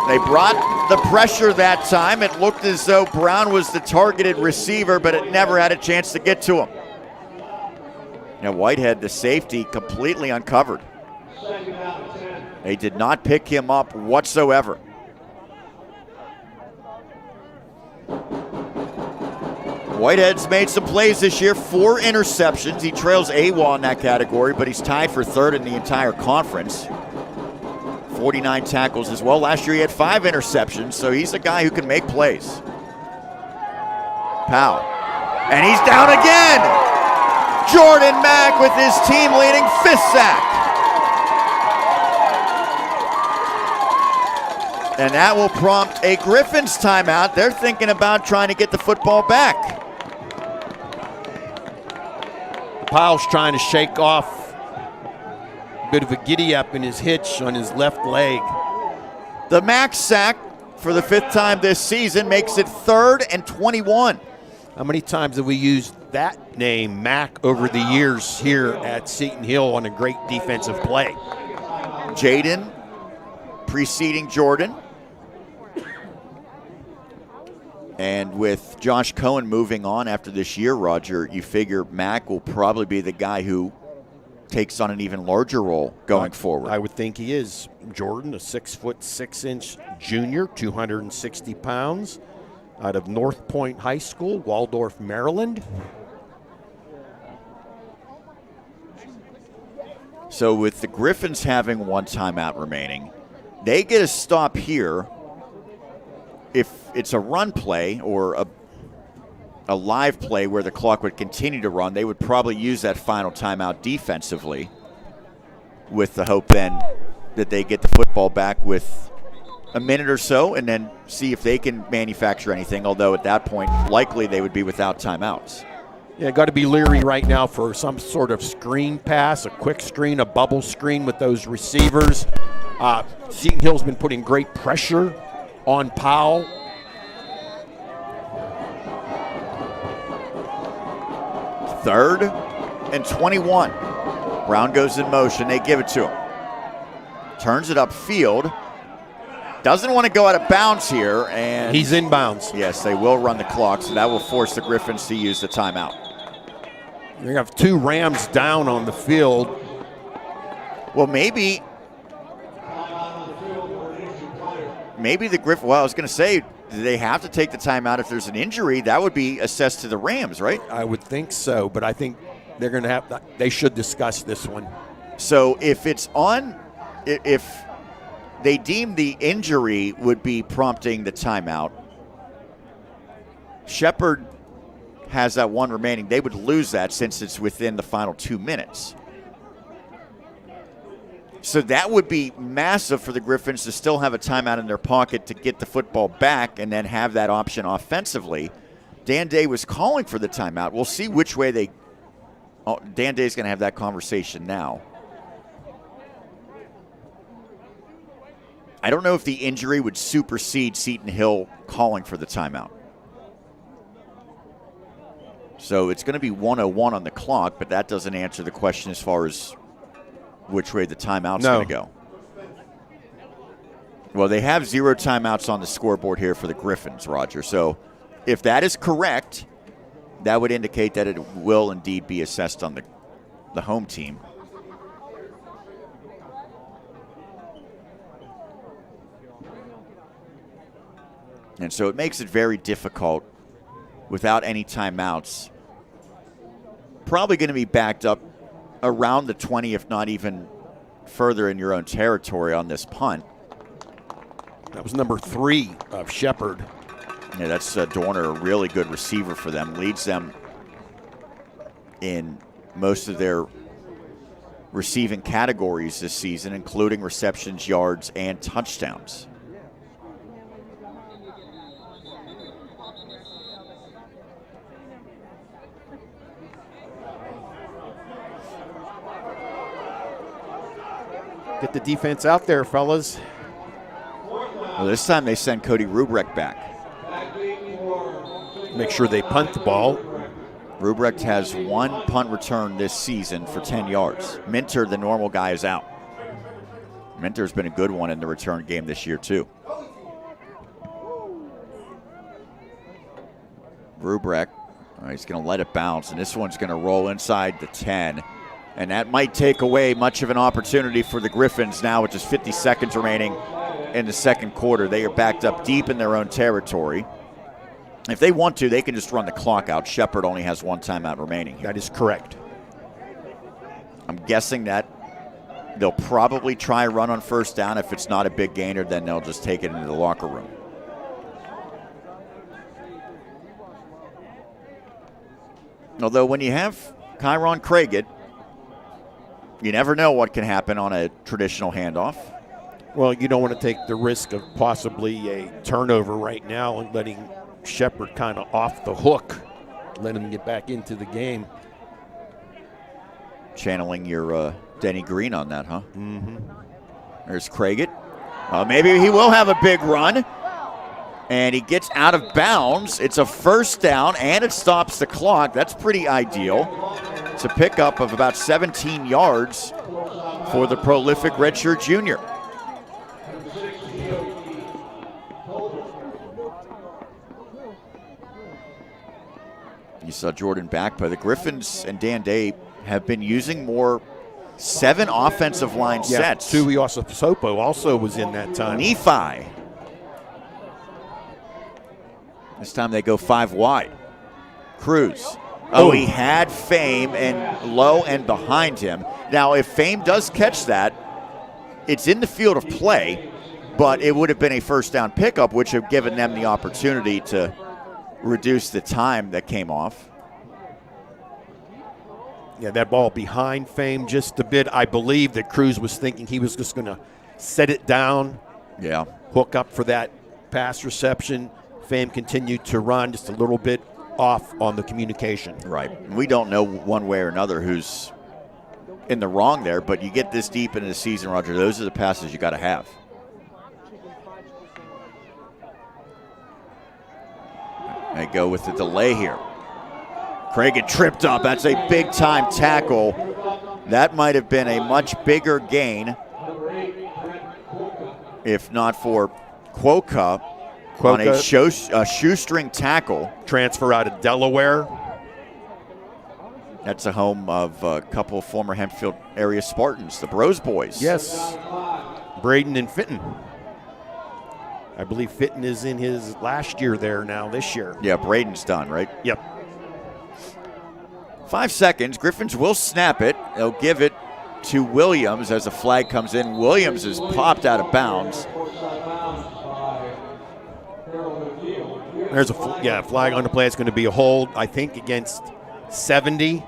Speaker 2: They brought the pressure that time. It looked as though Brown was the targeted receiver, but it never had a chance to get to him. Now Whitehead, the safety, completely uncovered. They did not pick him up whatsoever. Whitehead's made some plays this year, 4 interceptions. He trails AWOL in that category, but he's tied for 3rd in the entire conference. 4 49 tackles as well. Last year he had 5 interceptions, so he's a guy who can make plays. Powell. And he's down again! Jordan Mack with his team-leading 5th sack. And that will prompt a Griffins timeout. They're thinking about trying to get the football back.
Speaker 7: Powell's trying to shake off a bit of a giddy-up in his hitch on his left leg.
Speaker 2: The Mack sack for the 5th time this season makes it 3rd and 21.
Speaker 7: How many times have we used that name, Mack, over the years here at Seton Hill on a great defensive play?
Speaker 2: Jaden preceding Jordan. And with Josh Cohen moving on after this year, Roger, you figure Mack will probably be the guy who takes on an even larger role going forward.
Speaker 7: I would think he is. Jordan, a 6'6" junior, 260 pounds, out of North Point High School, Waldorf, Maryland.
Speaker 2: So with the Griffins having 1 timeout remaining, they get a stop here. If it's a run play or a live play where the clock would continue to run, they would probably use that final timeout defensively with the hope then that they get the football back with a minute or so and then see if they can manufacture anything, although at that point likely they would be without timeouts.
Speaker 7: Yeah, got to be leery right now for some sort of screen pass, a quick screen, a bubble screen with those receivers. Seton Hill's been putting great pressure on Powell.
Speaker 2: Third and 21. Brown goes in motion. They give it to him. Turns it upfield. Doesn't want to go out of bounds here. And
Speaker 7: he's in bounds.
Speaker 2: Yes, they will run the clock, so that will force the Griffins to use the timeout.
Speaker 7: They have 2 Rams down on the field.
Speaker 2: Well, maybe the Griffins, well, I was going to say, do they have to take the timeout if there's an injury? That would be assessed to the Rams, right?
Speaker 7: I would think so, but I think they're going to have, they should discuss this one.
Speaker 2: So if they deem the injury would be prompting the timeout, Shepard has that 1 remaining. They would lose that since it's within the final 2 minutes. So that would be massive for the Griffins to still have a timeout in their pocket to get the football back and then have that option offensively. Dan Day was calling for the timeout. We'll see which way they... Oh, Dan Day's going to have that conversation now. I don't know if the injury would supersede Seton Hill calling for the timeout. So it's going to be 1:01 on the clock, but that doesn't answer the question as far as which way the timeout's going to go. Well, they have 0 timeouts on the scoreboard here for the Griffins, Roger. So if that is correct, that would indicate that it will indeed be assessed on the home team. And so it makes it very difficult without any timeouts. Probably going to be backed up around the 20, if not even further in your own territory on this punt.
Speaker 7: That was number 3 of Shepard.
Speaker 2: Yeah, that's Dorner, a really good receiver for them. Leads them in most of their receiving categories this season, including receptions, yards, and touchdowns.
Speaker 7: Get the defense out there, fellas.
Speaker 2: Well, this time they send Cody Ruprecht back.
Speaker 7: Make sure they punt the ball.
Speaker 2: Ruprecht has 1 punt return this season for 10 yards. Minter, the normal guy, is out. Minter's been a good one in the return game this year, too. Ruprecht, he's going to let it bounce, and this one's going to roll inside the 10. And that might take away much of an opportunity for the Griffins now with just 50 seconds remaining in the second quarter. They are backed up deep in their own territory. If they want to, they can just run the clock out. Shepard only has 1 timeout remaining here.
Speaker 7: That is correct.
Speaker 2: I'm guessing that They'll probably try a run on first down. If it's not a big gainer, then they'll just take it into the locker room. Although when you have Kyron Craigett, you never know what can happen on a traditional handoff.
Speaker 7: Well, you don't want to take the risk of possibly a turnover right now and letting Shepard kind of off the hook, letting him get back into the game.
Speaker 2: Channeling your Denny Green on that, huh?
Speaker 7: Mm-hmm.
Speaker 2: There's Craigett. Maybe he will have a big run. And he gets out of bounds. It's a first down, and it stops the clock. That's pretty ideal. It's a pickup of about 17 yards for the prolific redshirt junior. You saw Jordan back by the Griffins, and Dan Day have been using more 7 offensive line sets.
Speaker 7: Tui Ososopo also was in that time.
Speaker 2: Nephi. This time they go 5 wide. Cruz. He had Fame and low and behind him. Now, if Fame does catch that, it's in the field of play, but it would have been a first down pickup, which have given them the opportunity to reduce the time that came off.
Speaker 7: Yeah, that ball behind Fame just a bit. I believe that Cruz was thinking he was just going to set it down.
Speaker 2: Yeah.
Speaker 7: Hook up for that pass reception. Fame continued to run just a little bit off on the communication.
Speaker 2: Right. We don't know one way or another who's in the wrong there, but you get this deep into the season, Roger, those are the passes you got to have. They go with the delay here. Craigett tripped up. That's a big-time tackle. That might have been a much bigger gain if not for Quokka on a shoestring tackle.
Speaker 7: Transfer out of Delaware.
Speaker 2: That's a home of a couple of former Hempfield area Spartans, the Bros Boys.
Speaker 7: Yes. Braden and Fitton. I believe Fitton is in his last year there now this year.
Speaker 2: Yeah, Braden's done, right?
Speaker 7: Yep.
Speaker 2: 5 seconds. Griffins will snap it. They'll give it to Williams as a flag comes in. Williams is popped out of bounds.
Speaker 7: There's a flag on the play. It's going to be a hold, I think, against 70.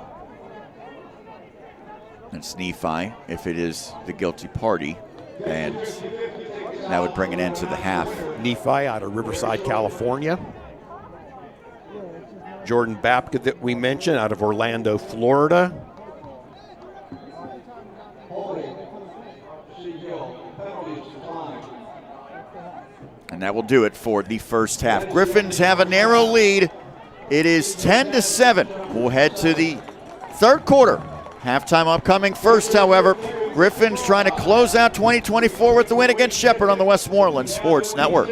Speaker 2: It's Nephi if it is the guilty party, and that would bring an end to the half.
Speaker 7: Nephi out of Riverside, California. Jordan Bapka that we mentioned out of Orlando, Florida.
Speaker 2: And that will do it for the first half. Griffins have a narrow lead. It is 10-7. We'll head to the third quarter. Halftime upcoming first, however. Griffins trying to close out 2024 with the win against Shepherd on the Westmoreland Sports Network.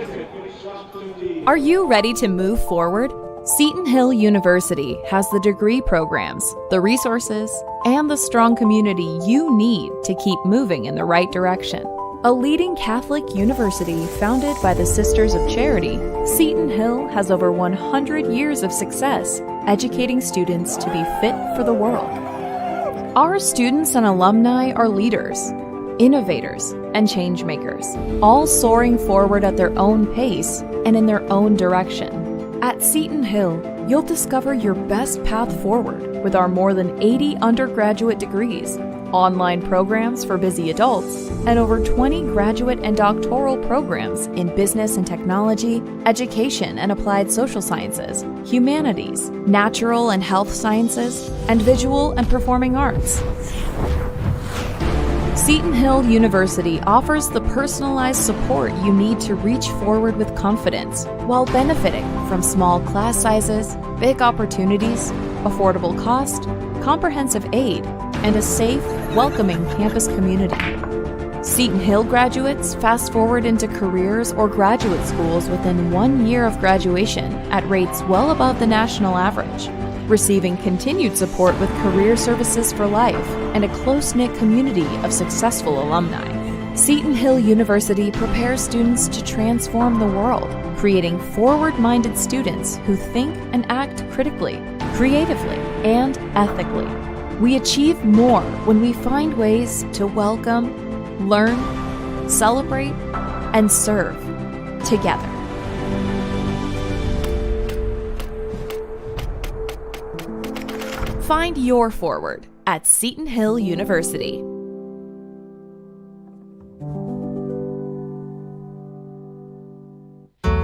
Speaker 6: Are you ready to move forward? Seton Hill University has the degree programs, the resources, and the strong community you need to keep moving in the right direction. A leading Catholic university founded by the Sisters of Charity, Seton Hill has over 100 years of success educating students to be fit for the world. Our students and alumni are leaders, innovators, and change makers, all soaring forward at their own pace and in their own direction. At Seton Hill, you'll discover your best path forward with our more than 80 undergraduate degrees, online programs for busy adults, and over 20 graduate and doctoral programs in business and technology, education and applied social sciences, humanities, natural and health sciences, and visual and performing arts. Seton Hill University offers the personalized support you need to reach forward with confidence while benefiting from small class sizes, big opportunities, affordable cost, comprehensive aid, and a safe, welcoming campus community. Seton Hill graduates fast forward into careers or graduate schools within 1 year of graduation at rates well above the national average, receiving continued support with career services for life and a close-knit community of successful alumni. Seton Hill University prepares students to transform the world, creating forward-minded students who think and act critically, creatively, and ethically. We achieve more when we find ways to welcome, learn, celebrate, and serve together. Find your forward at Seton Hill University.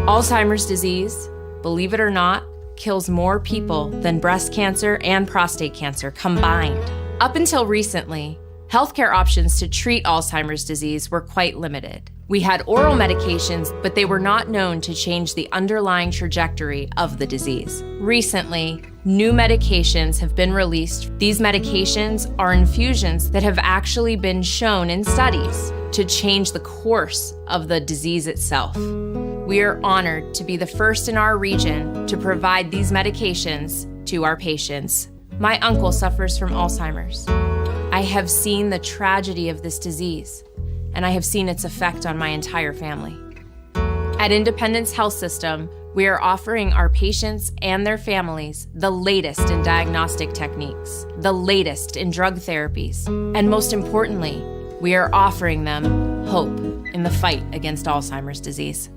Speaker 3: Alzheimer's disease, believe it or not, kills more people than breast cancer and prostate cancer combined. Up until recently, healthcare options to treat Alzheimer's disease were quite limited. We had oral medications, but they were not known to change the underlying trajectory of the disease. Recently, new medications have been released. These medications are infusions that have actually been shown in studies to change the course of the disease itself. We are honored to be the first in our region to provide these medications to our patients. My uncle suffers from Alzheimer's. I have seen the tragedy of this disease, and I have seen its effect on my entire family. At Independence Health System, we are offering our patients and their families the latest in diagnostic techniques, the latest in drug therapies, and most importantly, we are offering them hope in the fight against Alzheimer's disease.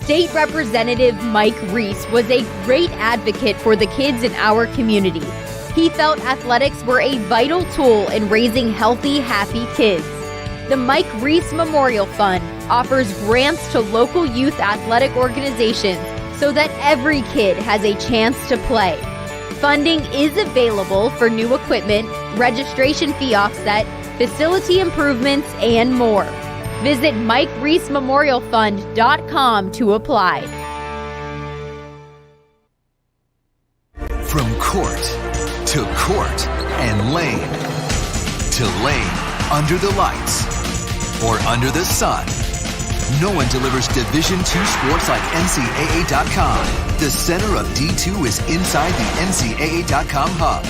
Speaker 22: State Representative Mike Reese was a great advocate for the kids in our community. He felt athletics were a vital tool in raising healthy, happy kids. The Mike Reese Memorial Fund offers grants to local youth athletic organizations so that every kid has a chance to play. Funding is available for new equipment, registration fee offset, facility improvements, and more. Visit MikeReeseMemorialFund.com to apply.
Speaker 23: From court to court and lane to lane, under the lights or under the sun, no one delivers Division II sports like NCAA.com. The center of D2 is inside the NCAA.com hub,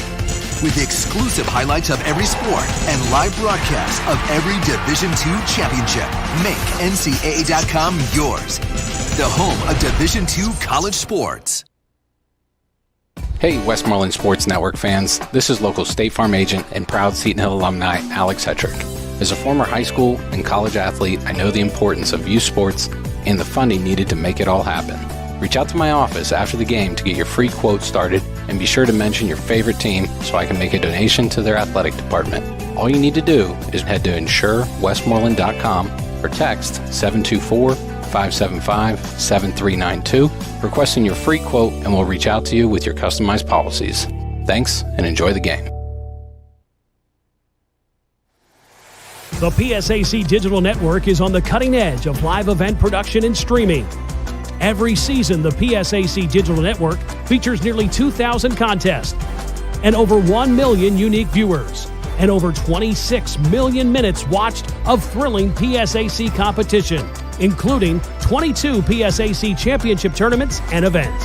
Speaker 23: with exclusive highlights of every sport and live broadcasts of every Division II championship. Make NCAA.com yours, the home of Division II college sports.
Speaker 5: Hey, Westmoreland Sports Network fans. This is local State Farm agent and proud Seton Hill alumni Alex Hetrick. As a former high school and college athlete, I know the importance of youth sports and the funding needed to make it all happen. Reach out to my office after the game to get your free quote started, and be sure to mention your favorite team so I can make a donation to their athletic department. All you need to do is head to insurewestmoreland.com or text 724-575-7392 requesting your free quote, and we'll reach out to you with your customized policies. Thanks, and enjoy the game.
Speaker 17: The PSAC Digital Network is on the cutting edge of live event production and streaming. Every season, the PSAC Digital Network features nearly 2,000 contests and over 1 million unique viewers and over 26 million minutes watched of thrilling PSAC competition, including 22 PSAC championship tournaments and events.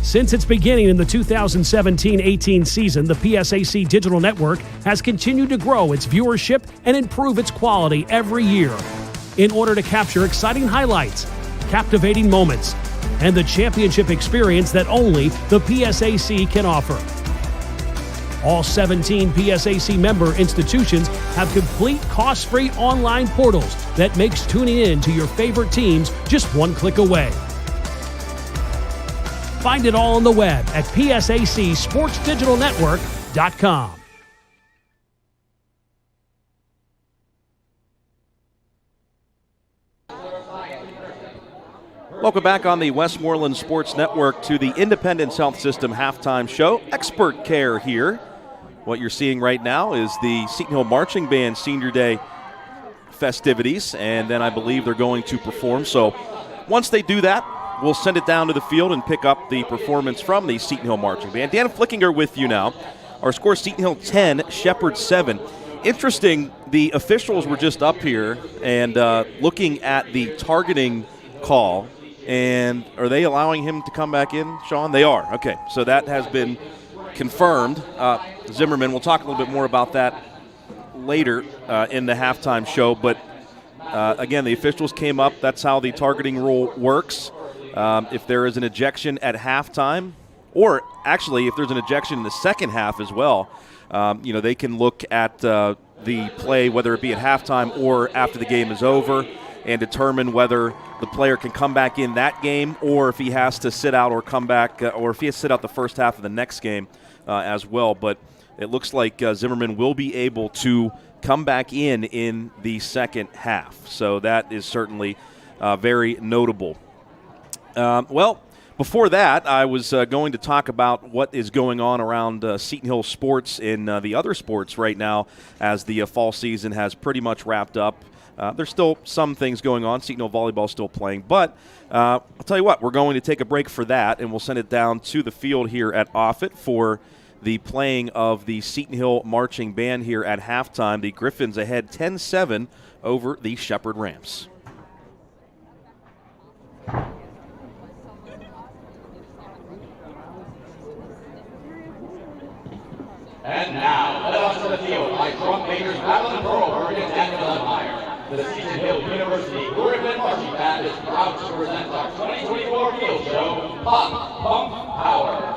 Speaker 17: Since its beginning in the 2017-18 season, the PSAC Digital Network has continued to grow its viewership and improve its quality every year in order to capture exciting highlights, captivating moments, and the championship experience that only the PSAC can offer. All 17 PSAC member institutions have complete cost-free online portals that makes tuning in to your favorite teams just one click away. Find it all on the web at PSACSportsDigitalNetwork.com.
Speaker 24: Welcome back on the Westmoreland Sports Network to the Independence Health System halftime show. Expert care here. What you're seeing right now is the Seton Hill Marching Band Senior Day festivities, and then I believe they're going to perform. So once they do that, we'll send it down to the field and pick up the performance from the Seton Hill Marching Band. Dan Flickinger with you now. Our score, Seton Hill 10, Shepherd 7. Interesting, the officials were just up here and looking at the targeting call. And are they allowing him to come back in, Sean? They are. Okay, so that has been confirmed. Zimmerman, we'll talk a little bit more about that later in the halftime show. But, again, the officials came up. That's how the targeting rule works. If there is an ejection at halftime, or actually if there's an ejection in the second half as well, they can look at the play, whether it be at halftime or after the game is over, and determine whether the player can come back in that game or if he has to sit out or come back, or if he has to sit out the first half of the next game as well. But it looks like Zimmerman will be able to come back in the second half. So that is certainly very notable. Before that, I was going to talk about what is going on around Seton Hill sports in the other sports right now as the fall season has pretty much wrapped up. There's still some things going on. Seton Hill volleyball still playing. But I'll tell you what, we're going to take a break for that, and we'll send it down to the field here at Offutt for the playing of the Seton Hill marching band here at halftime. The Griffins ahead 10-7 over the Shepherd Rams.
Speaker 1: And now, led on to the field by drum makers Madeline Broberg and Daniel Ledmeyer. The Seton Hill University Griffin Marching Band is proud to present our 2024 field show, Pump Power.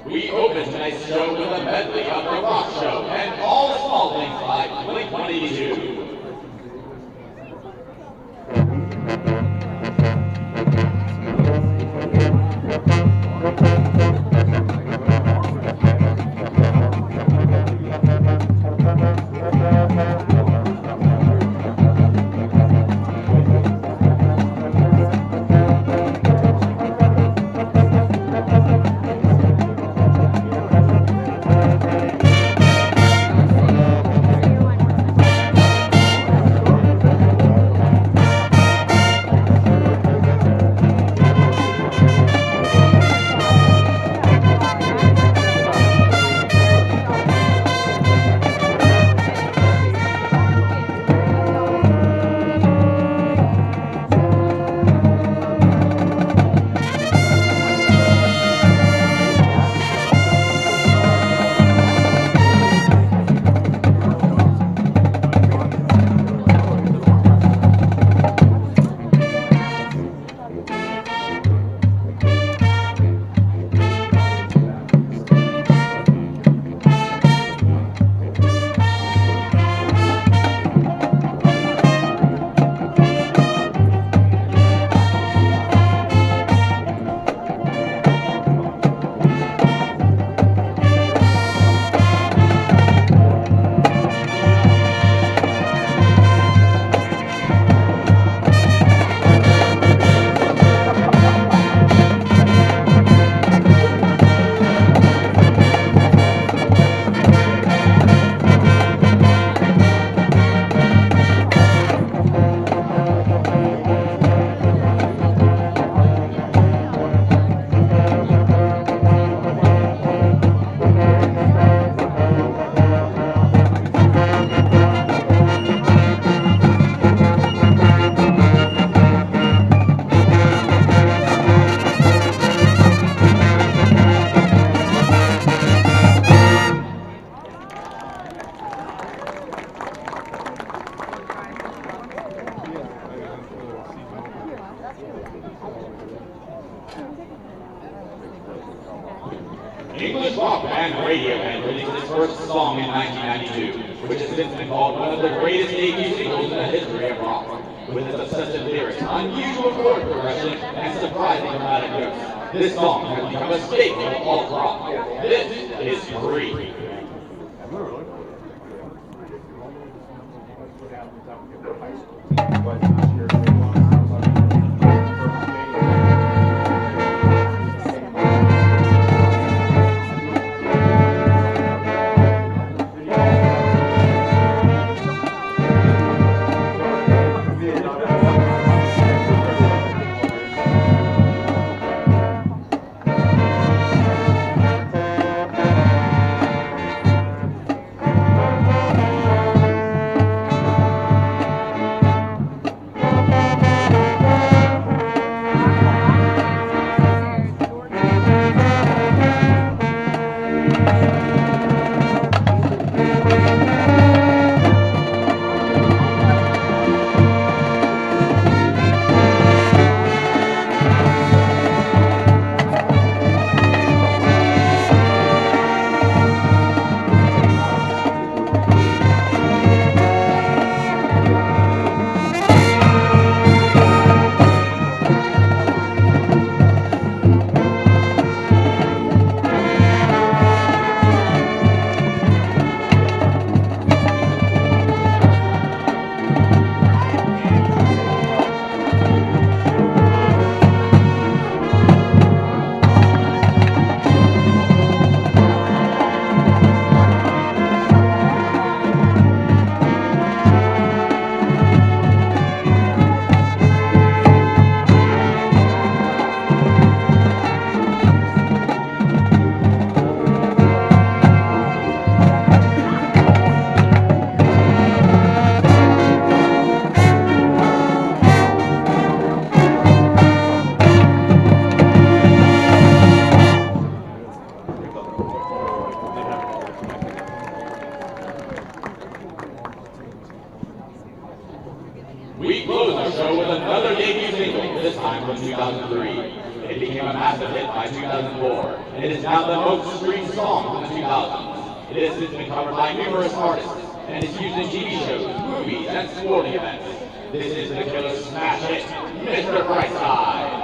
Speaker 1: We open tonight's show with a medley of the rock show and all the small things by Blink-182. English rock band Radiohead released its first song in 1992, which has since been called one of the greatest debut singles in the history of rock. With its obsessive lyrics, unusual chord progression, and surprising dramatic notes, this song has become a staple of alt rock. This is Free. the show with another debut single, this time from 2003. It became a massive hit by 2004, and it is now the most streamed song in the 2000s. It has since been covered by numerous artists, and is used in TV shows, movies, and sporting events. This is the killer smash hit, Mr. Brightside.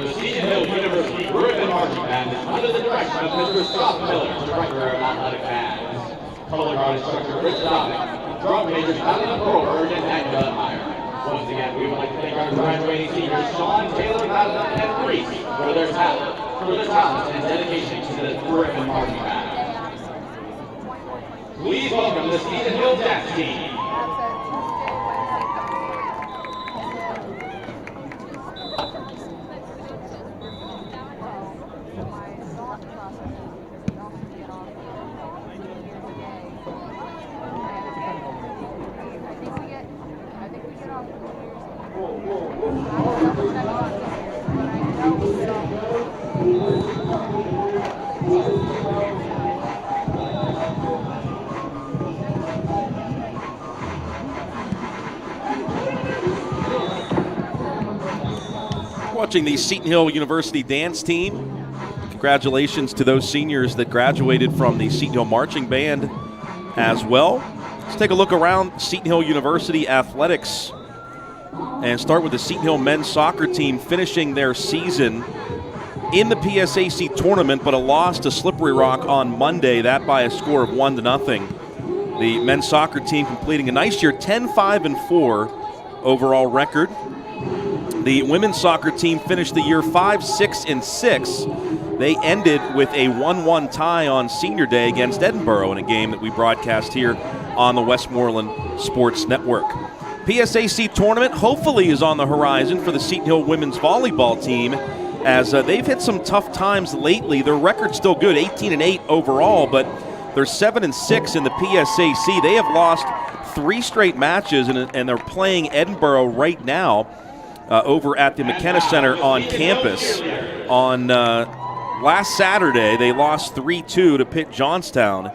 Speaker 1: The Seton Hill University Griffin Marching Band is under the direction of Mr. Todd Phillips, Director of Athletic Bands. Color guard instructor Rich Dominic, drum majors Alan Broberg and Angela Meyer. Once again, we would like to thank our graduating seniors Sean, Taylor, Madison, and Reese for their talent and dedication to the Griffin Marching Band. Please welcome the Seton Hill Dance Team.
Speaker 24: Watching the Seton Hill University dance team. Congratulations to those seniors that graduated from the Seton Hill Marching Band as well. Let's take a look around Seton Hill University athletics and start with the Seton Hill men's soccer team finishing their season in the PSAC tournament, but a loss to Slippery Rock on Monday, that by a score of 1-0. The men's soccer team completing a nice year, 10-5-4 overall record. The women's soccer team finished the year 5-6-6. They ended with a 1-1 tie on Senior Day against Edinburgh in a game that we broadcast here on the Westmoreland Sports Network. PSAC tournament hopefully is on the horizon for the Seton Hill women's volleyball team, as they've hit some tough times lately. Their record's still good, 18-8 overall, but they're 7-6 in the PSAC. They have lost 3 straight matches, and they're playing Edinburgh right now over at the McKenna Center on campus. On last Saturday, they lost 3-2 to Pitt Johnstown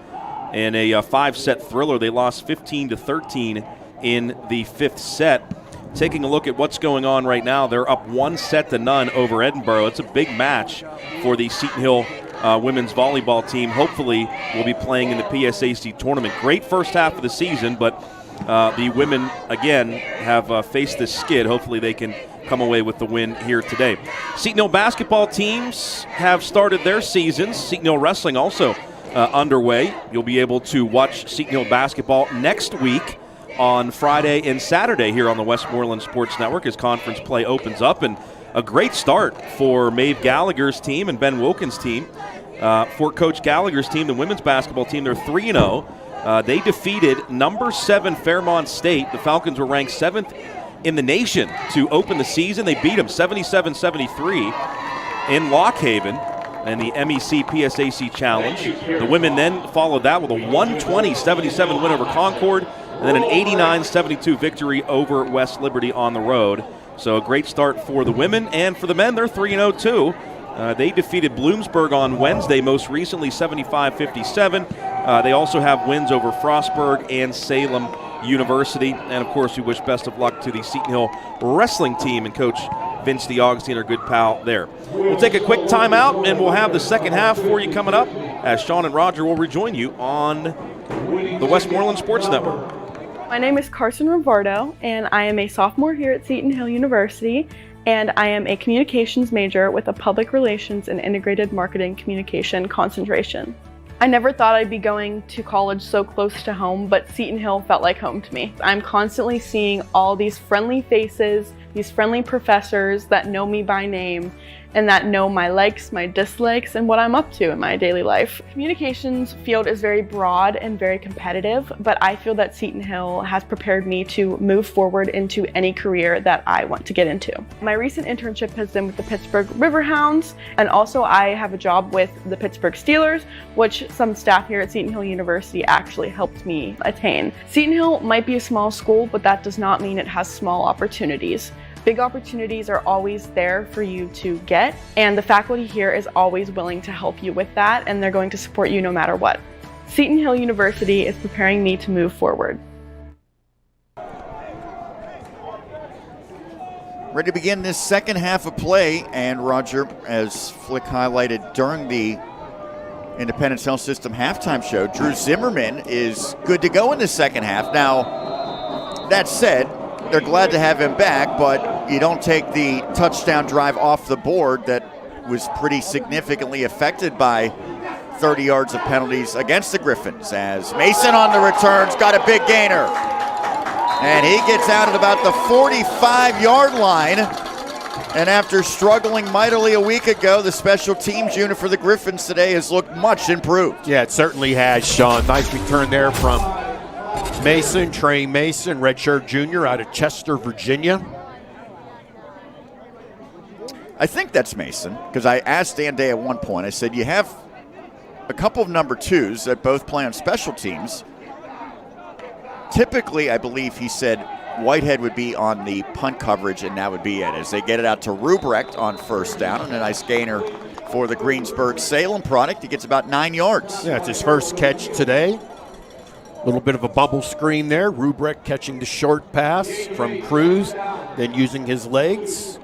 Speaker 24: in a 5-set thriller. They lost 15-13 in the 5th set. Taking a look at what's going on right now, they're up 1-0 over Edinburgh. It's a big match for the Seton Hill women's volleyball team. Hopefully will be playing in the PSAC tournament. Great first half of the season, but the women, again, have faced this skid. Hopefully they can come away with the win here today. Seton Hill basketball teams have started their seasons. Seton Hill wrestling also underway. You'll be able to watch Seton Hill basketball next week on Friday and Saturday here on the Westmoreland Sports Network as conference play opens up. And a great start for Maeve Gallagher's team and Ben Wilkins' team. For Coach Gallagher's team, the women's basketball team, they're 3-0. They defeated number 7 Fairmont State. The Falcons were ranked 7th in the nation to open the season. They beat them 77-73 in Lock Haven and the MEC PSAC Challenge. The women then followed that with a 120-77 win over Concord, and then an 89-72 victory over West Liberty on the road. So a great start for the women, and for the men, they're 3-0 too. They defeated Bloomsburg on Wednesday, most recently 75-57. They also have wins over Frostburg and Salem University. And, of course, we wish best of luck to the Seton Hill wrestling team and Coach Vince DeAugustine, our good pal there. We'll take a quick timeout, and we'll have the second half for you coming up as Sean and Roger will rejoin you on the Westmoreland Sports Network.
Speaker 4: My name is Carson Rivardo, and I am a sophomore here at Seton Hill University, and I am a communications major with a public relations and integrated marketing communication concentration. I never thought I'd be going to college so close to home, but Seton Hill felt like home to me. I'm constantly seeing all these friendly faces, these friendly professors that know me by name and that know my likes, my dislikes, and what I'm up to in my daily life. Communications field is very broad and very competitive, but I feel that Seton Hill has prepared me to move forward into any career that I want to get into. My recent internship has been with the Pittsburgh Riverhounds, and also I have a job with the Pittsburgh Steelers, which some staff here at Seton Hill University actually helped me attain. Seton Hill might be a small school, but that does not mean it has small opportunities. Big opportunities are always there for you to get, and the faculty here is always willing to help you with that, and they're going to support you no matter what. Seton Hill University is preparing me to move forward.
Speaker 2: Ready to begin this second half of play, and Roger, as Flick highlighted during the Independence Health System halftime show, Drew Zimmerman is good to go in the second half. Now, that said, they're glad to have him back, but you don't take the touchdown drive off the board that was pretty significantly affected by 30 yards of penalties against the Griffins, as Mason on the returns got a big gainer. And he gets out at about the 45-yard line. And after struggling mightily a week ago, the special teams unit for the Griffins today has looked much improved.
Speaker 7: Yeah, it certainly has, Sean. Nice return there from Mason, Trey Mason, redshirt junior out of Chester, Virginia.
Speaker 2: I think that's Mason, because I asked Dan Day at one point, I said, you have a couple of number twos that both play on special teams. Typically, I believe he said Whitehead would be on the punt coverage, and that would be it, as they get it out to Rubrecht on first down, and a nice gainer for the Greensburg-Salem product. He gets about 9 yards.
Speaker 7: Yeah, it's his first catch today. A little bit of a bubble screen there. Rubrecht catching the short pass from Cruz, then using his legs.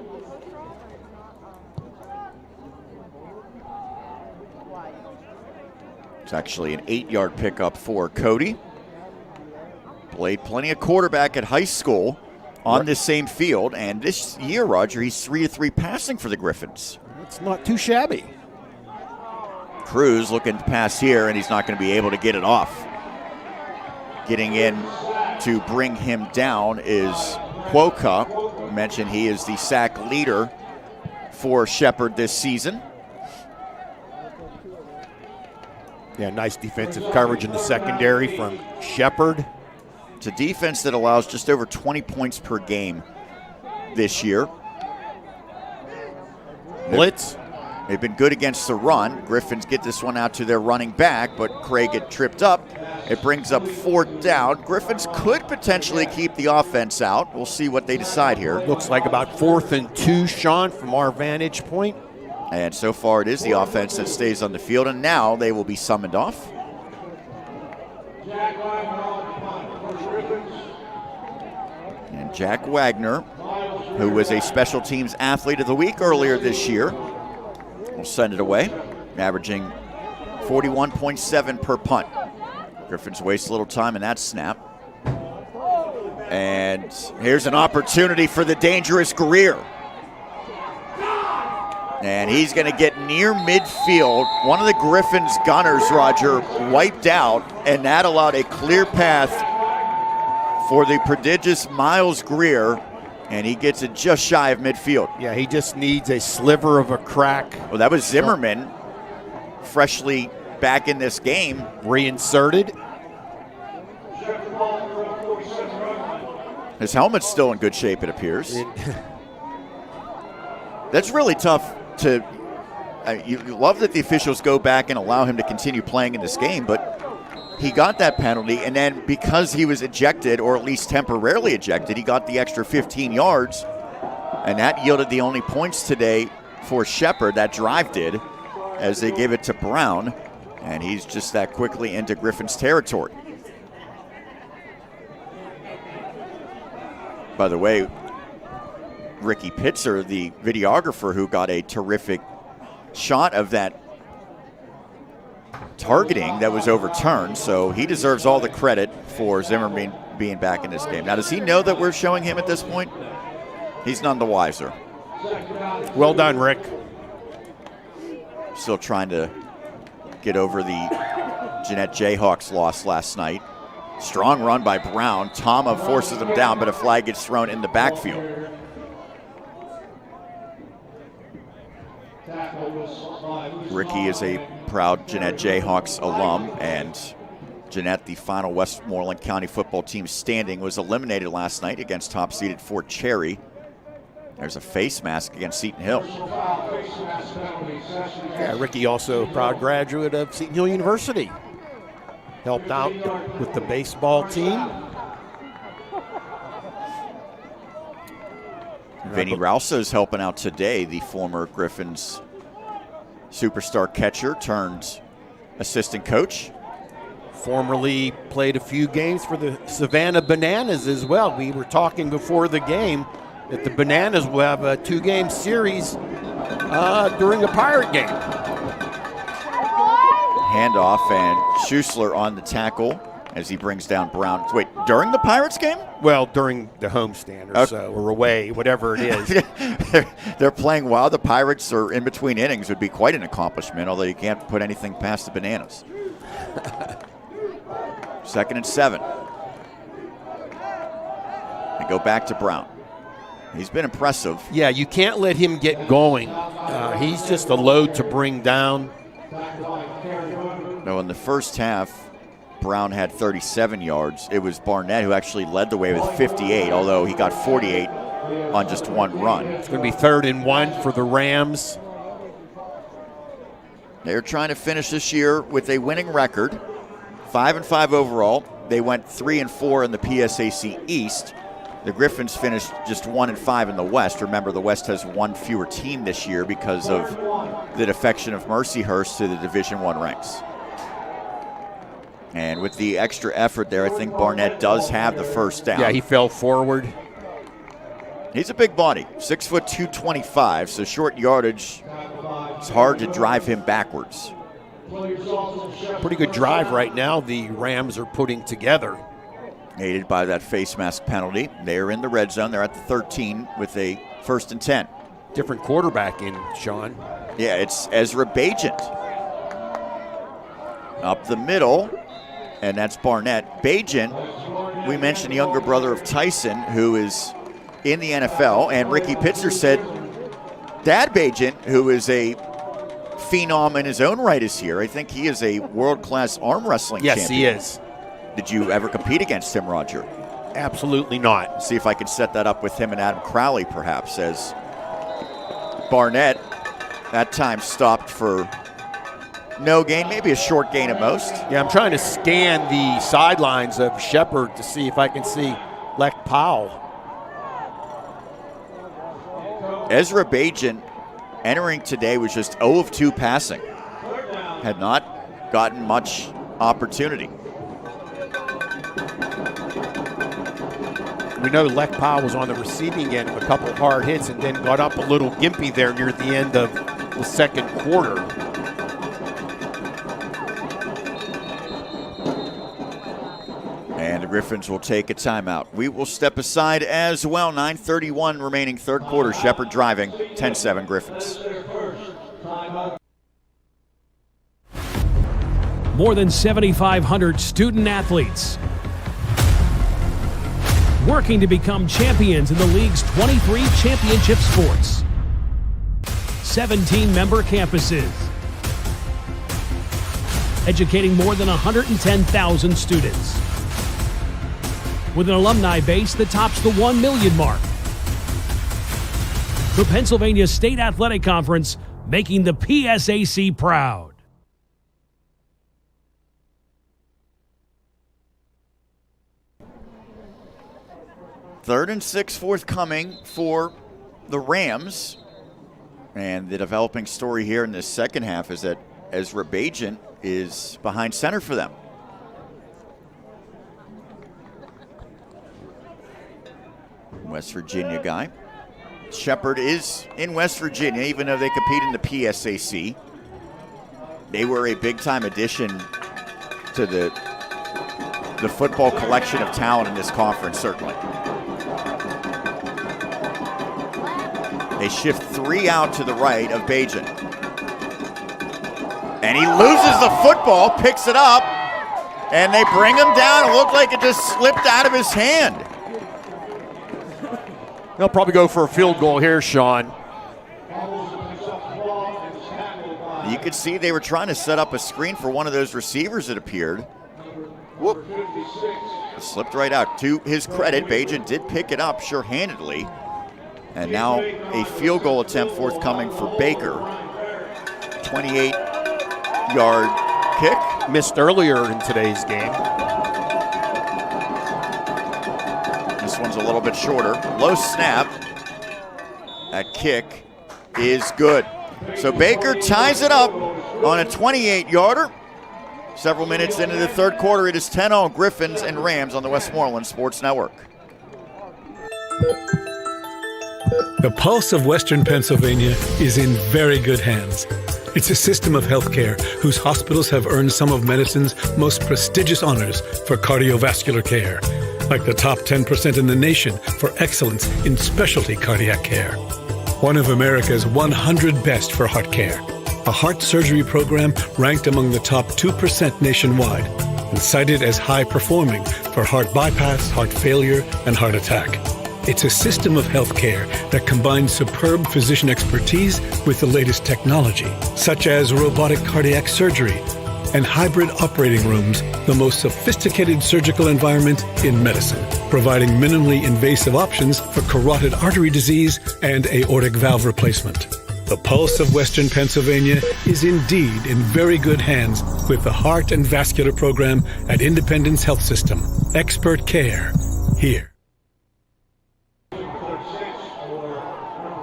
Speaker 2: It's actually an 8-yard pickup for Cody. Played plenty of quarterback at high school on this same field, and this year, Roger, he's 3-3 passing for the Griffins.
Speaker 7: It's not too shabby.
Speaker 2: Cruz looking to pass here, and he's not going to be able to get it off. Getting in to bring him down is Quokka. I mentioned he is the sack leader for Shepherd this season.
Speaker 7: Yeah, nice defensive coverage in the secondary from Shepherd.
Speaker 2: It's a defense that allows just over 20 points per game this year.
Speaker 7: Blitz.
Speaker 2: They've been good against the run. Griffins get this one out to their running back, but Craig get tripped up. It brings up 4th down. Griffins could potentially keep the offense out. We'll see what they decide here.
Speaker 7: Looks like about 4th and 2, Sean, from our vantage point.
Speaker 2: And so far it is the offense that stays on the field, and now they will be summoned off. Jack Wagner, who was a special teams athlete of the week earlier this year, will send it away, averaging 41.7 per punt. Griffins waste a little time in that snap. And here's an opportunity for the dangerous Greer. And he's going to get near midfield. One of the Griffins gunners, Roger, wiped out, and that allowed a clear path for the prodigious Miles Greer, and he gets it just shy of midfield.
Speaker 7: Yeah, he just needs a sliver of a crack.
Speaker 2: Well, that was Zimmerman, freshly back in this game.
Speaker 7: Reinserted.
Speaker 2: His helmet's still in good shape, it appears. That's really tough to... you love that the officials go back and allow him to continue playing in this game, but he got that penalty, and then because he was ejected, or at least temporarily ejected, he got the extra 15 yards, and that yielded the only points today for Shepard. That drive did, as they gave it to Brown, and he's just that quickly into Griffin's territory. By the way, Ricky Pitzer, the videographer who got a terrific shot of that targeting that was overturned, so he deserves all the credit for Zimmerman being back in this game. Now, does he know that we're showing him at this point? He's none the wiser.
Speaker 7: Well done, Rick.
Speaker 2: Still trying to get over the Jeanette Jayhawks loss last night. Strong run by Brown. Tama forces him down, but a flag gets thrown in the backfield. Ricky is a proud Jeanette Jayhawks alum, and Jeanette, the final Westmoreland County football team standing, was eliminated last night against top-seeded Fort Cherry. There's a face mask against Seton Hill.
Speaker 7: Yeah, Ricky also a proud graduate of Seton Hill University. Helped out with the baseball team.
Speaker 2: Vinny Rauso's helping out today, the former Griffins superstar catcher turned assistant coach.
Speaker 7: Formerly played a few games for the Savannah Bananas as well. We were talking before the game that the Bananas will have a 2-game series during a Pirate game.
Speaker 2: Handoff, and Schussler on the tackle as he brings down Brown. Wait, during the Pirates game?
Speaker 7: Well, during the homestand or so, or away, whatever it is.
Speaker 2: They're playing while the Pirates are in between innings. Would be quite an accomplishment, although you can't put anything past the Bananas. 2nd and 7. They go back to Brown. He's been impressive.
Speaker 7: Yeah, you can't let him get going. He's just a load to bring down.
Speaker 2: No, in the first half, Brown had 37 yards. It was Barnett who actually led the way with 58, although he got 48 on just one run.
Speaker 7: It's going to be 3rd and 1 for the Rams.
Speaker 2: They're trying to finish this year with a winning record, 5-5 overall. They went 3-4 in the PSAC East. The Griffins finished just 1-5 in the West. Remember, the West has one fewer team this year because of the defection of Mercyhurst to the Division I ranks. And with the extra effort there, I think Barnett does have the first down.
Speaker 7: Yeah, he fell forward.
Speaker 2: He's a big body, 6 foot 225, so short yardage, it's hard to drive him backwards.
Speaker 7: Pretty good drive right now the Rams are putting together.
Speaker 2: Aided by that face mask penalty. They're in the red zone. They're at the 13 with a 1st and 10.
Speaker 7: Different quarterback in, Sean.
Speaker 2: Yeah, it's Ezra Bajent. Up the middle, and that's Barnett. Bajent, we mentioned the younger brother of Tyson, who is in the NFL, and Ricky Pitzer said Dad Bajent, who is a phenom in his own right, is here. I think he is a world-class arm wrestling champion.
Speaker 7: Yes, he is.
Speaker 2: Did you ever compete against him, Roger?
Speaker 7: Absolutely not.
Speaker 2: See if I can set that up with him and Adam Crowley, perhaps, as Barnett, that time stopped for no gain, maybe a short gain at most.
Speaker 7: Yeah, I'm trying to scan the sidelines of Shepard to see if I can see Lek Powell.
Speaker 2: Ezra Bajent entering today was just 0 of 2 passing. Had not gotten much opportunity.
Speaker 7: We know Lech Powell was on the receiving end of a couple hard hits and then got up a little gimpy there near the end of the second quarter.
Speaker 2: And the Griffins will take a timeout. We will step aside as well. 9:31 remaining third quarter. Shepherd driving. 10-7 Griffins.
Speaker 17: More than 7,500 student athletes working to become champions in the league's 23 championship sports. 17 member campuses, educating more than 110,000 students, with an alumni base that tops the 1 million mark. The Pennsylvania State Athletic Conference making the PSAC proud.
Speaker 2: Third and 6 forthcoming for the Rams. And the developing story here in this second half is that Ezra Bajent is behind center for them. West Virginia guy. Shepherd is in West Virginia, even though they compete in the PSAC. They were a big-time addition to the football collection of talent in this conference, certainly. They shift 3 out to the right of Bajent. And he loses the football, picks it up, and they bring him down. It looked like it just slipped out of his hand.
Speaker 7: They'll probably go for a field goal here, Sean.
Speaker 2: You could see they were trying to set up a screen for one of those receivers, it appeared. Whoop. It slipped right out. To his credit, Bajent did pick it up sure-handedly. And now a field goal attempt forthcoming for Baker. 28-yard kick.
Speaker 7: Missed earlier in today's game.
Speaker 2: This one's a little bit shorter. Low snap. That kick is good. So Baker ties it up on a 28-yarder. Several minutes into the third quarter, it is 10-0 Griffins and Rams on the Westmoreland Sports Network.
Speaker 8: The pulse of Western Pennsylvania is in very good hands. It's a system of healthcare whose hospitals have earned some of medicine's most prestigious honors for cardiovascular care, like the top 10% in the nation for excellence in specialty cardiac care. One of America's 100 best for heart care. A heart surgery program ranked among the top 2% nationwide and cited as high performing for heart bypass, heart failure, and heart attack. It's a system of healthcare that combines superb physician expertise with the latest technology, such as robotic cardiac surgery and hybrid operating rooms, the most sophisticated surgical environment in medicine, providing minimally invasive options for carotid artery disease and aortic valve replacement. The pulse of Western Pennsylvania is indeed in very good hands with the Heart and Vascular Program at Independence Health System. Expert care here.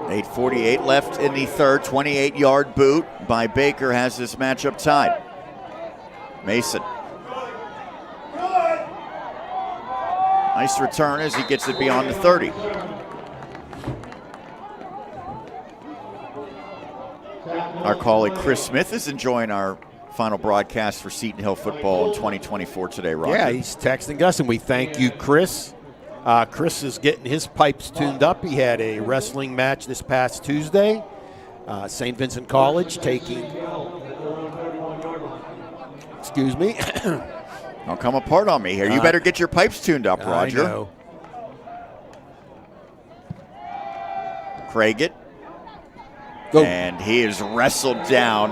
Speaker 2: 8:48 left in the third. 28-yard boot by Baker has this matchup tied. Mason. Nice return as he gets it beyond the 30. Our colleague Chris Smith is enjoying our final broadcast for Seton Hill football in 2024 today, Roger.
Speaker 7: Yeah, he's texting us, and we thank you, Chris. Chris is getting his pipes tuned up. He had a wrestling match this past Tuesday. St. Vincent College taking... Excuse me.
Speaker 2: Don't come apart on me here. You better get your pipes tuned up, Roger.
Speaker 7: I know.
Speaker 2: Craigett. And he is wrestled down.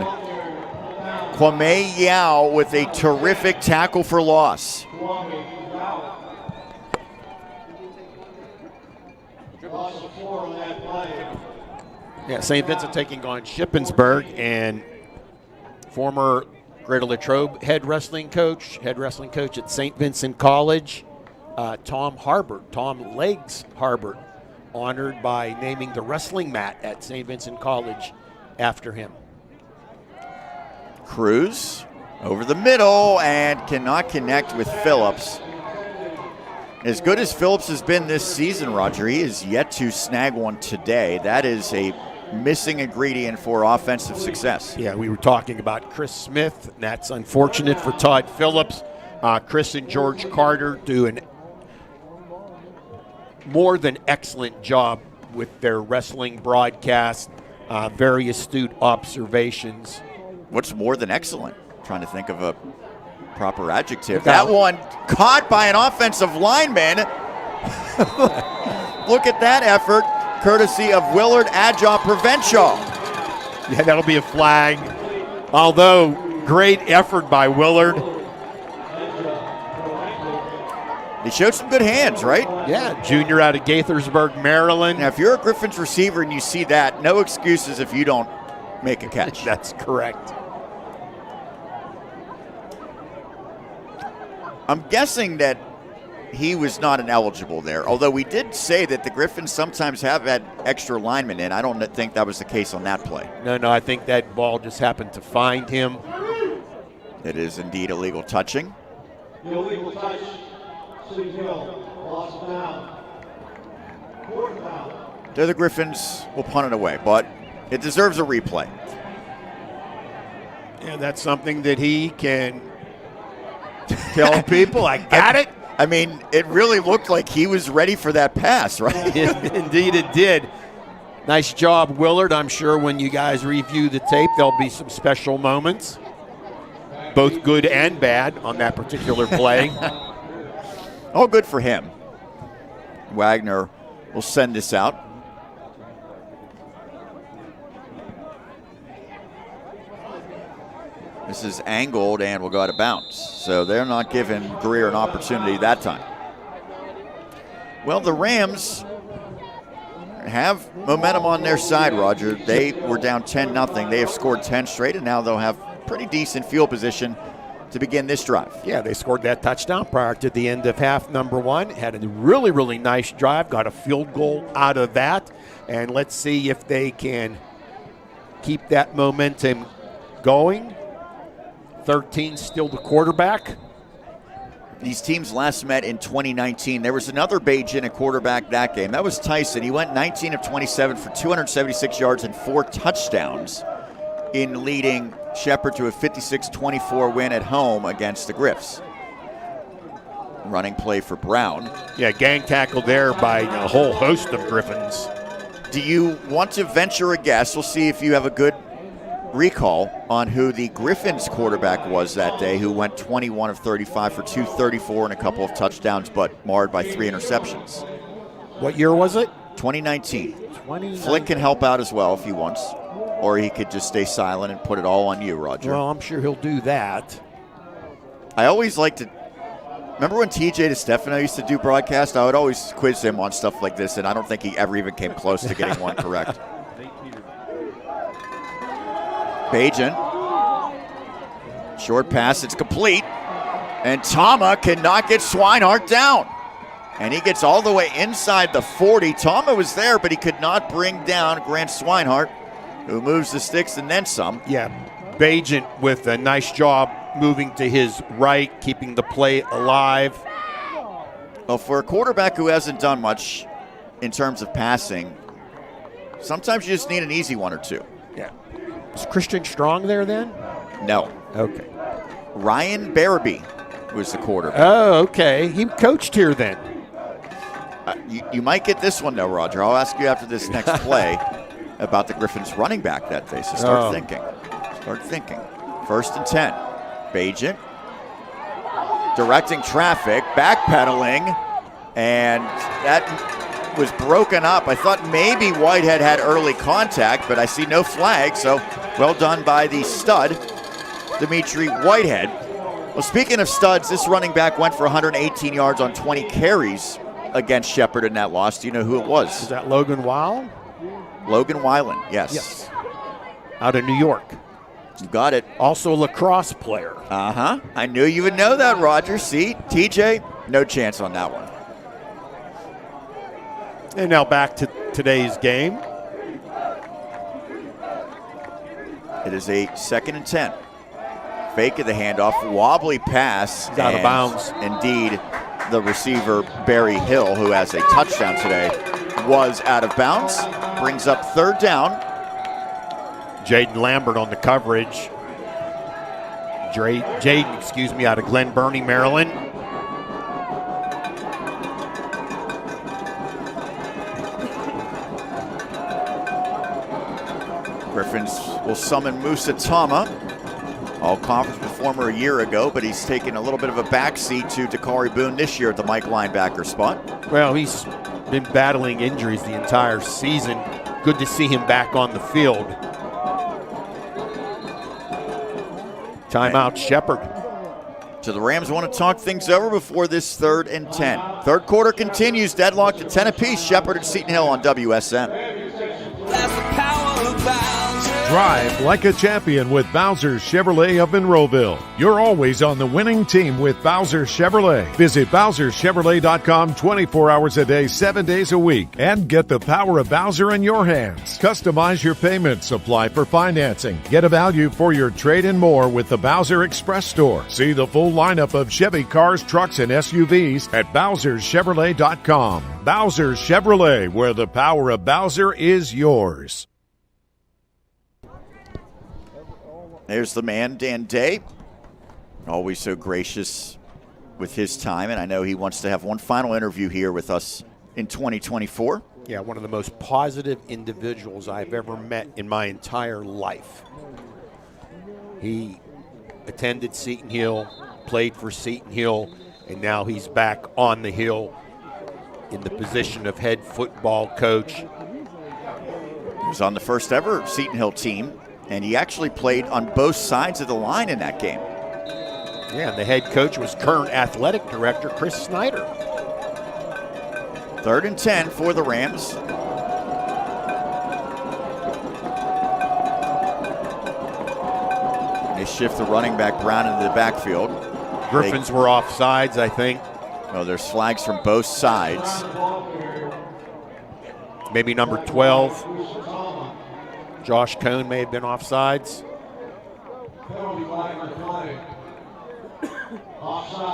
Speaker 2: Kwame Yao with a terrific tackle for loss.
Speaker 7: Yeah, St. Vincent taking on Shippensburg, and former Greater Latrobe head wrestling coach at St. Vincent College, Tom Legs Harbert, honored by naming the wrestling mat at St. Vincent College after him.
Speaker 2: Cruz over the middle and cannot connect with Phillips. As good as Phillips has been this season, Roger, he is yet to snag one today. That is a missing ingredient for offensive success.
Speaker 7: Yeah, we were talking about Chris Smith, and that's unfortunate for Todd Phillips. Chris and George Carter do an more than excellent job with their wrestling broadcast, very astute observations.
Speaker 2: What's more than excellent? I'm trying to think of a proper adjective. That one caught by an offensive lineman. Look at that effort, courtesy of Willard Adjaw Provenchal.
Speaker 7: Yeah, that'll be a flag. Although, great effort by Willard.
Speaker 2: He showed some good hands, right?
Speaker 7: Yeah, junior out of Gaithersburg, Maryland.
Speaker 2: Now, if you're a Griffins receiver and you see that, no excuses if you don't make a catch.
Speaker 7: That's correct.
Speaker 2: I'm guessing that he was not ineligible there, although we did say that the Griffins sometimes have had extra linemen in. I don't think that was the case on that play.
Speaker 7: No, I think that ball just happened to find him.
Speaker 2: It is indeed illegal touching.
Speaker 1: Illegal touch. Seton Hill, lost down. Fourth down.
Speaker 2: There the Griffins will punt it away, but it deserves a replay.
Speaker 7: And that's something that he can tell people, I got it.
Speaker 2: I mean, it really looked like he was ready for that pass, right?
Speaker 7: Indeed it did. Nice job, Willard. I'm sure when you guys review the tape, there'll be some special moments, both good and bad, on that particular play.
Speaker 2: All good for him. Wagner will send this out. This is angled and will go out of bounds. So they're not giving Greer an opportunity that time. Well, the Rams have momentum on their side, Roger. They were down 10-0. They have scored 10 straight, and now they'll have pretty decent field position to begin this drive.
Speaker 7: Yeah, they scored that touchdown prior to the end of half number one. Had a really, really nice drive. Got a field goal out of that. And let's see if they can keep that momentum going. 13 still the quarterback.
Speaker 2: These teams last met in 2019. There was another Bajan at quarterback that game. That was Tyson. He went 19 of 27 for 276 yards and 4 touchdowns in leading Shepherd to a 56-24 win at home against the Griffs. Running play for Brown.
Speaker 7: Yeah, gang tackle there by a whole host of Griffins.
Speaker 2: Do you want to venture a guess? We'll see if you have a good recall on who the Griffins quarterback was that day, who went 21 of 35 for 234 and a couple of touchdowns, but marred by 3 interceptions.
Speaker 7: What year was it?
Speaker 2: 2019. Flick can help out as well if he wants, or he could just stay silent and put it all on you, Roger.
Speaker 7: Well, I'm sure he'll do that.
Speaker 2: I always like to, remember when TJ DeStefano used to do broadcast? I would always quiz him on stuff like this, and I don't think he ever even came close to getting one correct. Bajan. Short pass, it's complete. And Tama cannot get Swinehart down. And he gets all the way inside the 40. Tama was there, but he could not bring down Grant Swinehart, who moves the sticks and then some.
Speaker 7: Yeah, Bajan with a nice job moving to his right, keeping the play alive.
Speaker 2: Well, for a quarterback who hasn't done much in terms of passing, sometimes you just need an easy one or two.
Speaker 7: Yeah. Is Christian Strong there then?
Speaker 2: No.
Speaker 7: Okay.
Speaker 2: Ryan Barabee was the quarterback.
Speaker 7: Oh, okay. He coached here then.
Speaker 2: You might get this one, though, Roger. I'll ask you after this next play about the Griffins running back that day, so start thinking. Start thinking. 1st and 10. Bajan directing traffic, backpedaling, and that was broken up. I thought maybe Whitehead had early contact, but I see no flag, so well done by the stud, Dimitri Whitehead. Well, speaking of studs, this running back went for 118 yards on 20 carries against Shepherd in that loss. Do you know who it was?
Speaker 7: Is that Logan Weil?
Speaker 2: Logan Weiland, yes.
Speaker 7: Yes. Out of New York.
Speaker 2: You got it.
Speaker 7: Also a lacrosse player.
Speaker 2: Uh-huh. I knew you would know that, Roger. See, TJ, no chance on that one.
Speaker 7: And now back to today's game.
Speaker 2: It is a 2nd and 10. Fake of the handoff, wobbly pass.
Speaker 7: He's out of bounds.
Speaker 2: Indeed, the receiver, Barry Hill, who has a touchdown today, was out of bounds. Brings up third down.
Speaker 7: Jaden Lambert on the coverage. Jaden, out of Glen Burnie, Maryland.
Speaker 2: Griffins will summon Musa Tama, all-conference performer a year ago, but he's taken a little bit of a backseat to Dakari Boone this year at the Mike linebacker spot.
Speaker 7: Well, he's been battling injuries the entire season. Good to see him back on the field. Timeout, Shepherd.
Speaker 2: So the Rams want to talk things over before this 3rd and 10. Third quarter continues, deadlocked at 10 apiece. Shepherd at Seton Hill on WSM.
Speaker 9: Drive like a champion with Bowser Chevrolet of Monroeville. You're always on the winning team with Bowser Chevrolet. Visit BowserChevrolet.com 24 hours a day, 7 days a week, and get the power of Bowser in your hands. Customize your payments, apply for financing, get a value for your trade and more with the Bowser Express Store. See the full lineup of Chevy cars, trucks, and SUVs at BowserChevrolet.com. Bowser Chevrolet, where the power of Bowser is yours.
Speaker 2: There's the man, Dan Day, always so gracious with his time, and I know he wants to have one final interview here with us in 2024.
Speaker 7: Yeah, one of the most positive individuals I've ever met in my entire life. He attended Seton Hill, played for Seton Hill, and now he's back on the Hill in the position of head football coach.
Speaker 2: He was on the first ever Seton Hill team, and he actually played on both sides of the line in that game.
Speaker 7: Yeah, and the head coach was current athletic director Chris Snyder.
Speaker 2: 3rd and 10 for the Rams. They shift the running back Brown into the backfield.
Speaker 7: Griffins were offsides, I think.
Speaker 2: Oh, there's flags from both sides.
Speaker 7: Maybe number 12. Josh Cohn may have been offsides.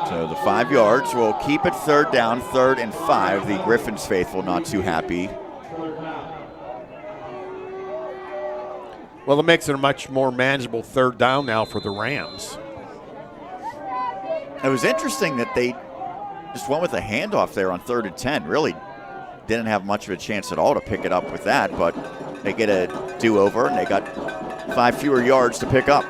Speaker 2: So the 5 yards will keep it third down, 3rd and 5. The Griffins faithful not too happy.
Speaker 7: Well, it makes it a much more manageable third down now for the Rams.
Speaker 2: It was interesting that they just went with a handoff there on 3rd and 10. Really didn't have much of a chance at all to pick it up with that, but they get a do-over, and they got 5 fewer yards to pick up.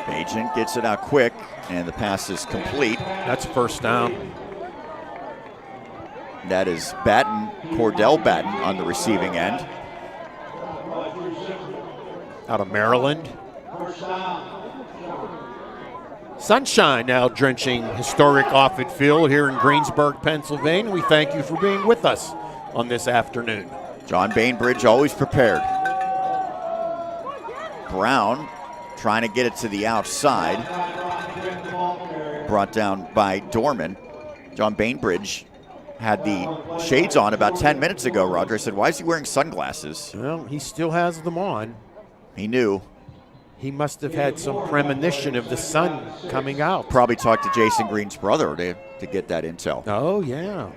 Speaker 2: Agent gets it out quick, and the pass is complete.
Speaker 7: That's first down.
Speaker 2: That is Batten, Cordell Batten on the receiving end.
Speaker 7: Out of Maryland. Sunshine now drenching historic Offutt Field here in Greensburg, Pennsylvania. We thank you for being with us on this afternoon.
Speaker 2: John Bainbridge always prepared. Brown trying to get it to the outside. Brought down by Dorman. John Bainbridge had the shades on about 10 minutes ago, Roger. I said, why is he wearing sunglasses?
Speaker 7: Well, he still has them on.
Speaker 2: He knew.
Speaker 7: He must have had some premonition of the sun coming out.
Speaker 2: Probably talked to Jason Green's brother to get that intel.
Speaker 7: Oh, yeah.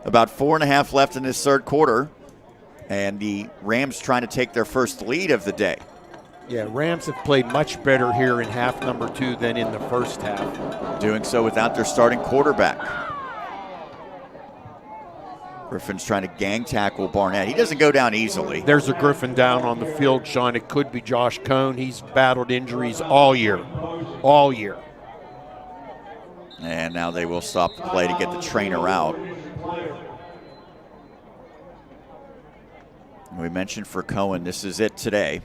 Speaker 2: About 4.5 left in this third quarter, and the Rams trying to take their first lead of the day.
Speaker 7: Yeah, Rams have played much better here in half number 2 than in the first half.
Speaker 2: Doing so without their starting quarterback. Griffin's trying to gang tackle Barnett. He doesn't go down easily.
Speaker 7: There's a Griffin down on the field, Sean. It could be Josh Cohn. He's battled injuries all year. All year.
Speaker 2: And now they will stop the play to get the trainer out. We mentioned for Cohen, this is it today.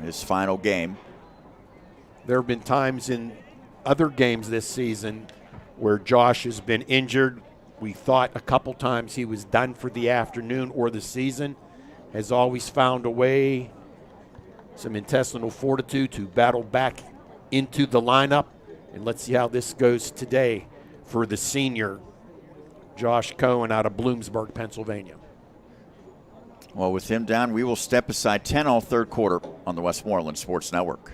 Speaker 2: His final game.
Speaker 7: There have been times in other games this season where Josh has been injured. We thought a couple times he was done for the afternoon or the season. Has always found a way, some intestinal fortitude to battle back into the lineup. And let's see how this goes today for the senior, Josh Cohen out of Bloomsburg, Pennsylvania.
Speaker 2: Well, with him down, we will step aside 10 all third quarter on the Westmoreland Sports Network.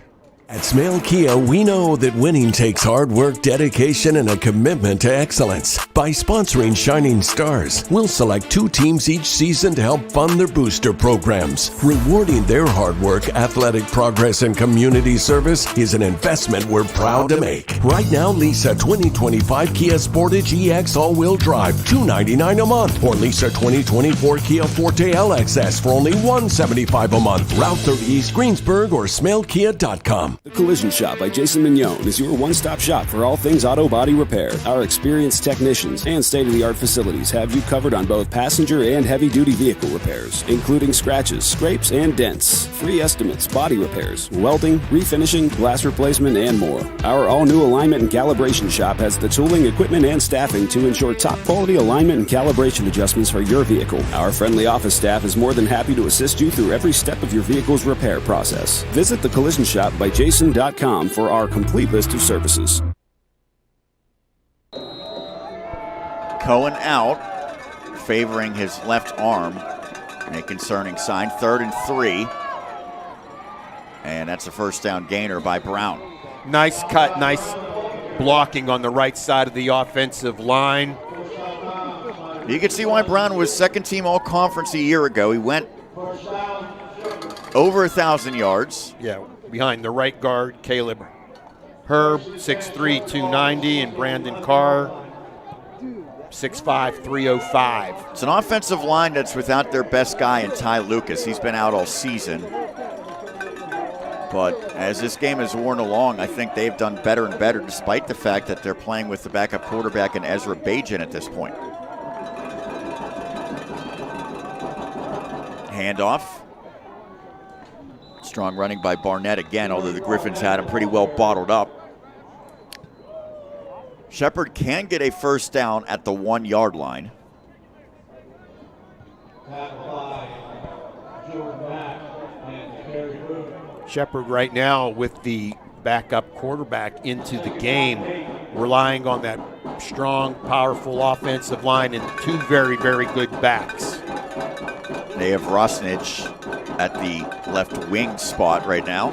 Speaker 16: At Smale Kia, we know that winning takes hard work, dedication, and a commitment to excellence. By sponsoring Shining Stars, we'll select 2 teams each season to help fund their booster programs. Rewarding their hard work, athletic progress, and community service is an investment we're proud to make. Right now, lease a 2025 Kia Sportage EX all-wheel drive, $299 a month, or lease a 2024 Kia Forte LXS for only $175 a month. Route 30 East Greensburg or SmaleKia.com.
Speaker 10: The Collision Shop by Jason Mignone is your one-stop shop for all things auto body repair. Our experienced technicians and state-of-the-art facilities have you covered on both passenger and heavy-duty vehicle repairs, including scratches, scrapes, and dents, free estimates, body repairs, welding, refinishing, glass replacement, and more. Our all-new alignment and calibration shop has the tooling, equipment, and staffing to ensure top-quality alignment and calibration adjustments for your vehicle. Our friendly office staff is more than happy to assist you through every step of your vehicle's repair process. Visit the Collision Shop by Jason.com for our complete list of services.
Speaker 2: Cohen out, favoring his left arm. A concerning sign. 3rd and 3. And that's a first down gainer by Brown.
Speaker 7: Nice cut, nice blocking on the right side of the offensive line.
Speaker 2: You can see why Brown was second team all-conference a year ago. He went over 1,000 yards.
Speaker 7: Yeah, behind the right guard, Caleb Herb, 6'3", 290, and Brandon Carr, 6'5", 305.
Speaker 2: It's an offensive line that's without their best guy in Ty Lucas. He's been out all season. But as this game has worn along, I think they've done better and better, despite the fact that they're playing with the backup quarterback in Ezra Bajan at this point. Handoff. Strong running by Barnett again, although the Griffins had him pretty well bottled up. Shepard can get a first down at the 1-yard line.
Speaker 7: Shepard right now with the backup quarterback into the game, relying on that strong, powerful offensive line and 2 very, very good backs.
Speaker 2: They have Rosnich at the left wing spot right now.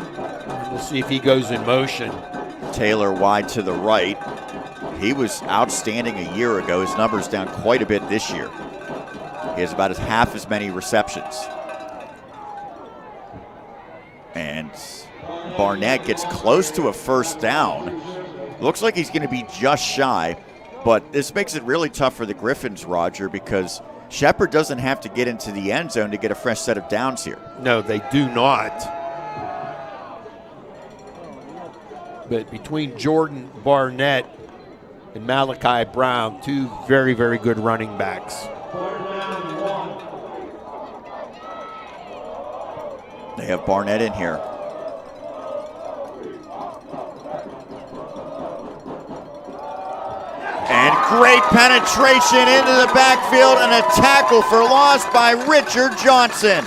Speaker 7: We'll see if he goes in motion.
Speaker 2: Taylor wide to the right. He was outstanding a year ago. His number's down quite a bit this year. He has about half as many receptions. And Barnett gets close to a first down. Looks like he's going to be just shy, but this makes it really tough for the Griffins, Roger, because Shepard doesn't have to get into the end zone to get a fresh set of downs here.
Speaker 7: No, they do not. But between Jordan Barnett and Malachi Brown, 2 very, very good running backs.
Speaker 2: They have Barnett in here. And great penetration into the backfield and a tackle for loss by Richard Johnson.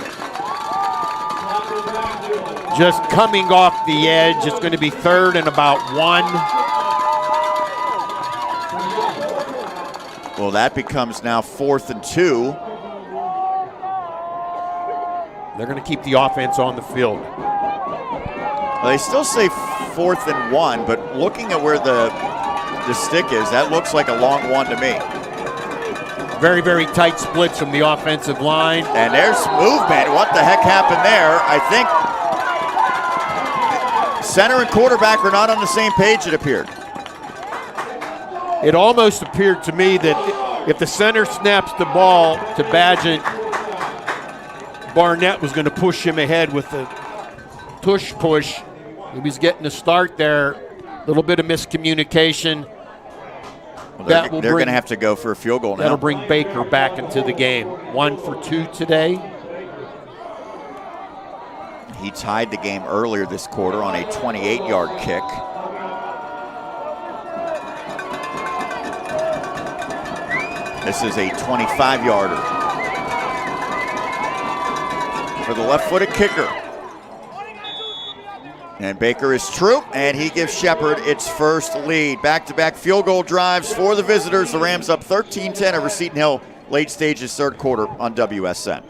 Speaker 7: Just coming off the edge. It's going to be 3rd and about 1.
Speaker 2: Well, that becomes now 4th and 2.
Speaker 7: They're going to keep the offense on the field.
Speaker 2: Well, they still say 4th and 1, but looking at where the stick is, that looks like a long one to me.
Speaker 7: Very, very tight splits from the offensive line.
Speaker 2: And there's movement. What the heck happened there? I think center and quarterback are not on the same page, it appeared.
Speaker 7: It almost appeared to me that if the center snaps the ball to Badgett, Barnett was going to push him ahead with the push. He was getting a start there. A little bit of miscommunication.
Speaker 2: Well, they're going to have to go for a field goal now.
Speaker 7: That'll bring Baker back into the game. 1 for 2 today.
Speaker 2: He tied the game earlier this quarter on a 28-yard kick. This is a 25-yarder for the left-footed kicker. And Baker is true, and he gives Shepard its first lead. Back-to-back field goal drives for the visitors. The Rams up 13-10 over Seton Hill, late stages, 3rd quarter on WSN.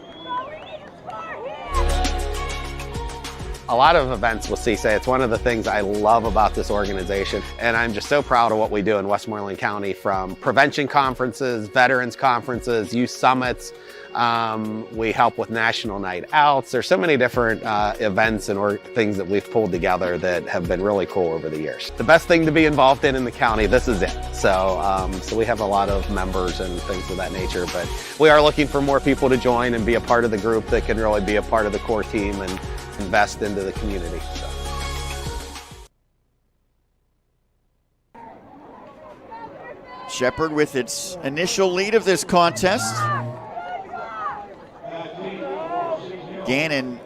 Speaker 11: A lot of events with CSA, it's one of the things I love about this organization, and I'm just so proud of what we do in Westmoreland County, from prevention conferences, veterans conferences, youth summits. We help with national night outs. There's so many different events and things that we've pulled together that have been really cool over the years. The best thing to be involved in the county, this is it. So we have a lot of members and things of that nature, but we are looking for more people to join and be a part of the group that can really be a part of the core team and invest into the community. So.
Speaker 2: Shepherd with its initial lead of this contest. Gannon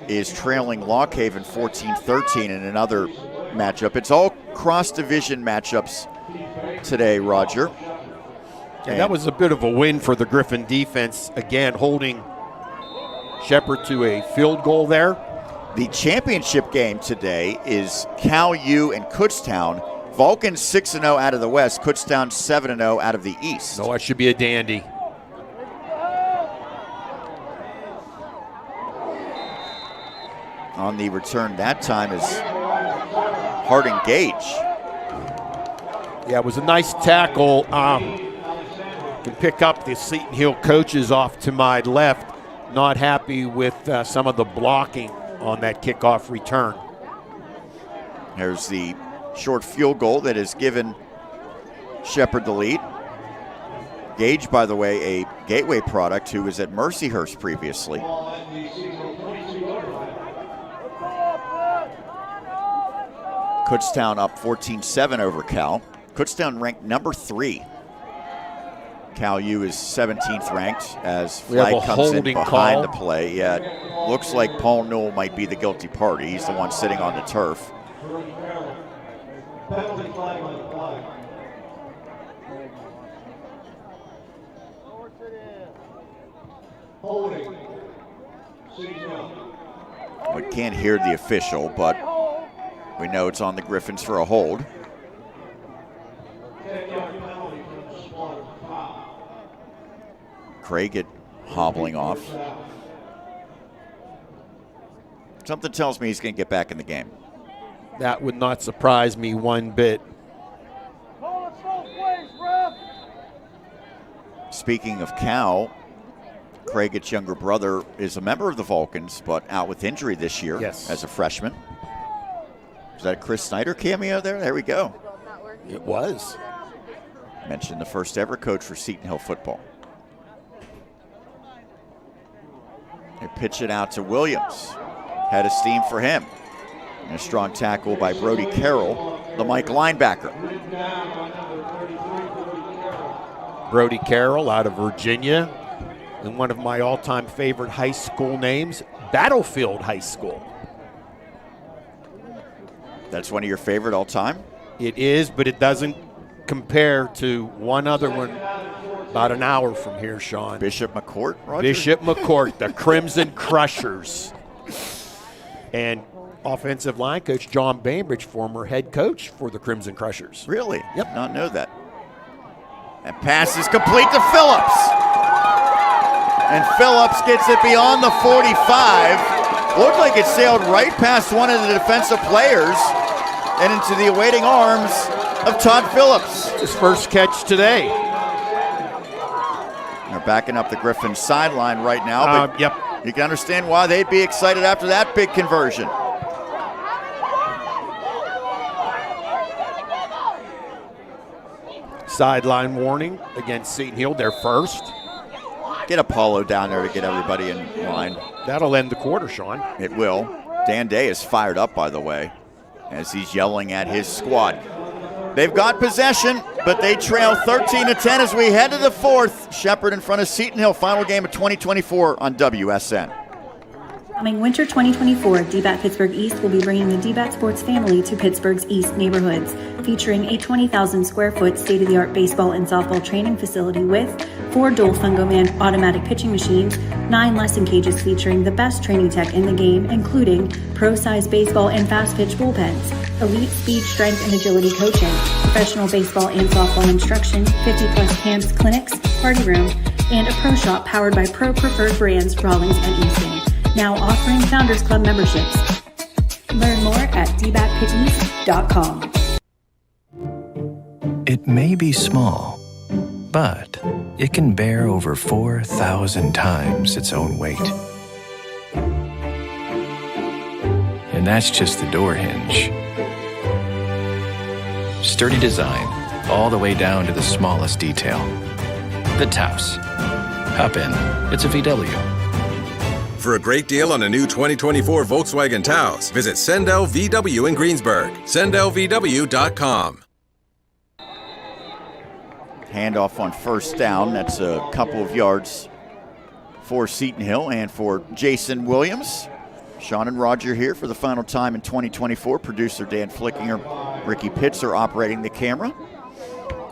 Speaker 2: is trailing Lockhaven 14-13 in another matchup. It's all cross-division matchups today, Roger.
Speaker 7: And that was a bit of a win for the Griffin defense, again holding Shepherd to a field goal there.
Speaker 2: The championship game today is Cal U and Kutztown. Vulcan's 6-0 out of the West, Kutztown 7-0 out of the East.
Speaker 7: No, that should be a dandy.
Speaker 2: On the return that time is Harding Gage.
Speaker 7: Yeah, it was a nice tackle. Can pick up the Seton Hill coaches off to my left. Not happy with some of the blocking on that kickoff return.
Speaker 2: There's the short field goal that has given Shepherd the lead. Gage, by the way, a Gateway product who was at Mercyhurst previously. Kutztown up 14-7 over Cal. Kutztown ranked number 3. Cal U is 17th ranked as flag comes in behind the play. Yeah, it looks like Paul Newell might be the guilty party. He's the one sitting on the turf. We can't hear the official, but we know it's on the Griffins for a hold. Craig hobbling off. Something tells me he's going to get back in the game.
Speaker 7: That would not surprise me one bit.
Speaker 2: Speaking of Cal, Craig's younger brother is a member of the Vulcans, but out with injury this year as a freshman. Was that a Chris Snyder cameo there? There we go.
Speaker 7: It was.
Speaker 2: Mentioned the first ever coach for Seton Hill football. They pitch it out to Williams. Head of steam for him. And a strong tackle by Brody Carroll, the Mike linebacker.
Speaker 7: Brody Carroll out of Virginia. And one of my all-time favorite high school names, Battlefield High School.
Speaker 2: That's one of your favorite all time?
Speaker 7: It is, but it doesn't compare to one other one about an hour from here, Sean.
Speaker 2: Bishop McCourt, Roger?
Speaker 7: Bishop McCourt, the Crimson Crushers. And offensive line coach John Bainbridge, former head coach for the Crimson Crushers.
Speaker 2: Really? Yep. Did not know that. And pass is complete to Phillips. And Phillips gets it beyond the 45. Looked like it sailed right past one of the defensive players and into the awaiting arms of Todd Phillips.
Speaker 7: His first catch today.
Speaker 2: They're backing up the Griffins sideline right now, but you can understand why they'd be excited after that big conversion.
Speaker 7: Sideline warning against Seton Hill, their first.
Speaker 2: Get Apollo down there to get everybody in line.
Speaker 7: That'll end the quarter, Sean.
Speaker 2: It will. Dan Day is fired up, by the way, as he's yelling at his squad. They've got possession, but they trail 13-10 as we head to the fourth. Shepherd in front of Seton Hill, final game of 2024 on WSN.
Speaker 12: Coming winter 2024, DBAT Pittsburgh East will be bringing the DBAT Sports family to Pittsburgh's East neighborhoods, featuring a 20,000 square foot state-of-the-art baseball and softball training facility with 4 dual Fungoman automatic pitching machines, 9 lesson cages featuring the best training tech in the game, including pro-sized baseball and fast-pitch bullpens, elite speed, strength, and agility coaching, professional baseball and softball instruction, 50-plus camps, clinics, party room, and a pro shop powered by pro preferred brands Rawlings and Easton. now offering Founders Club memberships. Learn more at dbatpickeast.com.
Speaker 13: It may be small, but it can bear over 4,000 times its own weight. And that's just the door hinge. Sturdy design, all the way down to the smallest detail. The Taos. Hop in. It's a VW.
Speaker 19: For a great deal on a new 2024 Volkswagen Taos, visit Sendell VW in Greensburg. SendellVW.com.
Speaker 2: Handoff on first down. That's a couple of yards for Seton Hill and for Jason Williams. Sean and Roger here for the final time in 2024. Producer Dan Flickinger, Ricky Pitzer operating the camera.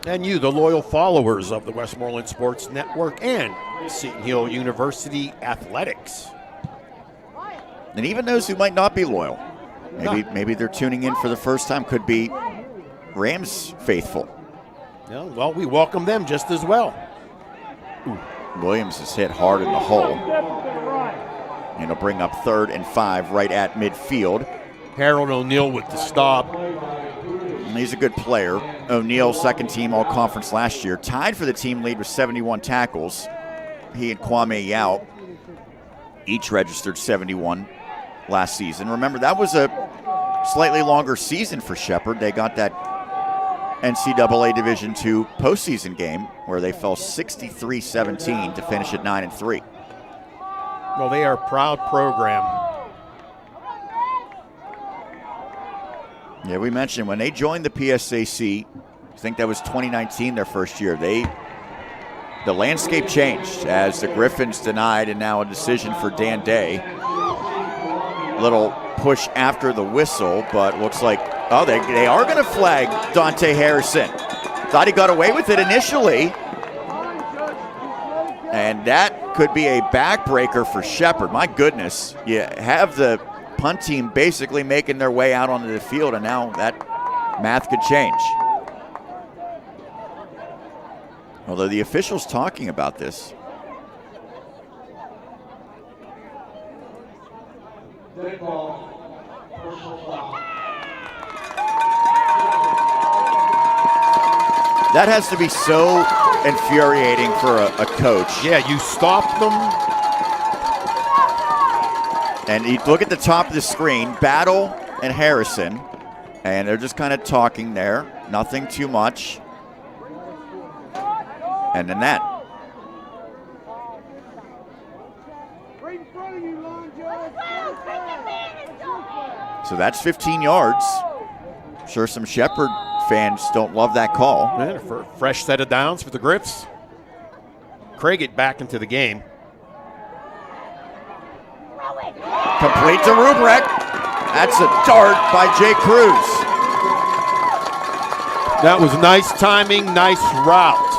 Speaker 7: And you, the loyal followers of the Westmoreland Sports Network and Seton Hill University Athletics.
Speaker 2: And even those who might not be loyal. Maybe they're tuning in for the first time. Could be Rams faithful.
Speaker 7: Yeah, well, we welcome them just as well.
Speaker 2: Ooh. Williams is hit hard in the hole. And it'll bring up 3rd and 5 right at midfield.
Speaker 7: Harold O'Neal with the stop.
Speaker 2: And he's a good player. O'Neal, second team All-Conference last year. Tied for the team lead with 71 tackles. He and Kwame Yao each registered 71 last season. Remember, that was a slightly longer season for Shepherd. They got that NCAA Division II postseason game where they fell 63-17 to finish at 9-3.
Speaker 7: Well, they are a proud program.
Speaker 2: Yeah, we mentioned when they joined the PSAC, I think that was 2019, their first year, the landscape changed as the Griffins denied and now a decision for Dan Day. Little push after the whistle, but looks like, oh, they are going to flag Dante Harrison. Thought he got away with it initially. And that could be a backbreaker for Shepherd. My goodness, you have the punt team basically making their way out onto the field, and now that math could change. Although the officials talking about this. That has to be so infuriating for a coach.
Speaker 7: Yeah, you stop them.
Speaker 2: And you look at the top of the screen, Battle and Harrison, and they're just kind of talking there. Nothing too much. And then that. So that's 15 yards. I'm sure some Shepherd fans don't love that call.
Speaker 7: Man, for a fresh set of downs for the Griffs. Craigett back into the game.
Speaker 2: Complete to Rubrek. That's a dart by Jay Cruz.
Speaker 7: That was nice timing, nice route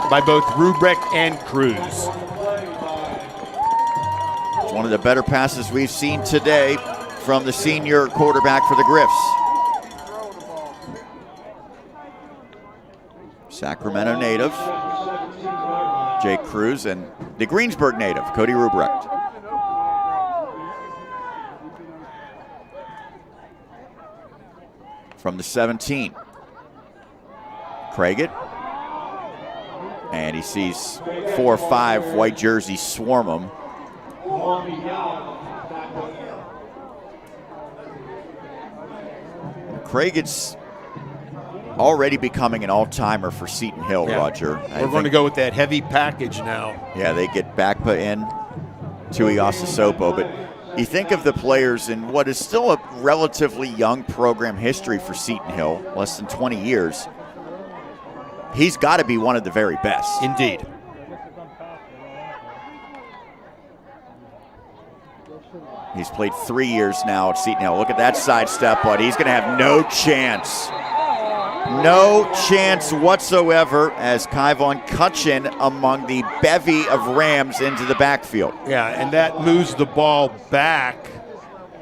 Speaker 7: by both Rubrek and Cruz.
Speaker 2: It's one of the better passes we've seen today from the senior quarterback for the Griffs. Sacramento native, Jay Cruz, and the Greensburg native, Cody Ruprecht. From the 17. Craigett. And he sees 4 or 5 white jerseys swarm him. Craigett's already becoming an all-timer for Seton Hill, yeah. Roger.
Speaker 7: We're going to go with that heavy package now.
Speaker 2: Yeah, they get Bakpa in, Tuiasosopo, but you think of the players in what is still a relatively young program history for Seton Hill, less than 20 years. He's got to be one of the very best.
Speaker 7: Indeed.
Speaker 2: He's played 3 years now at Seton Hill. Look at that sidestep, but he's going to have no chance. No chance whatsoever as Kyvon Cutchin among the bevy of Rams into the backfield.
Speaker 7: Yeah, and that moves the ball back,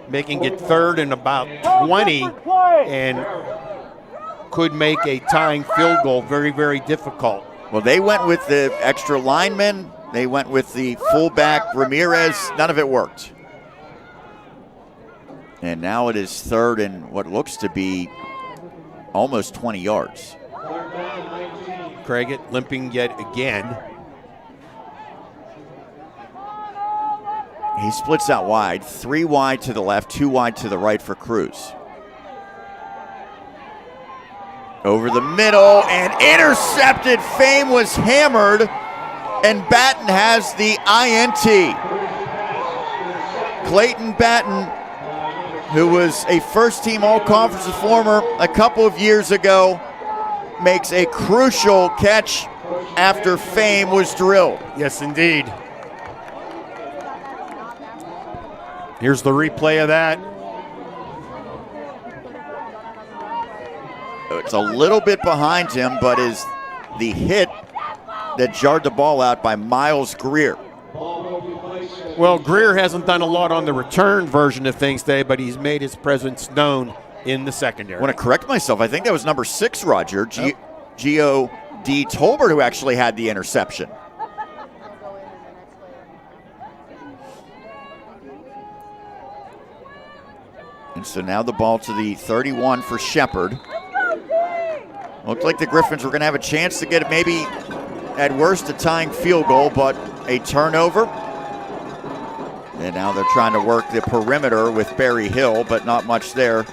Speaker 7: making it 3rd and about 20, and could make a tying field goal very, very difficult.
Speaker 2: Well, they went with the extra lineman. They went with the fullback, Ramirez. None of it worked. And now it is 3rd and what looks to be almost 20 yards.
Speaker 7: Craig limping yet again.
Speaker 2: He splits out wide, 3 wide to the left, 2 wide to the right for Cruz. Over the middle and intercepted. Fame was hammered, and Batten has the INT. Clayton Batten, who was a first-team All-Conference performer a couple of years ago, makes a crucial catch after Fame was drilled.
Speaker 7: Yes, indeed. Here's the replay of that.
Speaker 2: It's a little bit behind him, but is the hit that jarred the ball out by Miles Greer.
Speaker 7: Well, Greer hasn't done a lot on the return version of things today, but he's made his presence known in the secondary.
Speaker 2: I want to correct myself. I think that was number 6, Roger. G.O.D. Tolbert, who actually had the interception. And so now the ball to the 31 for Shepard. Looked like the Griffins were going to have a chance to get it, maybe at worst a tying field goal, but a turnover. And now they're trying to work the perimeter with Barry Hill, but not much there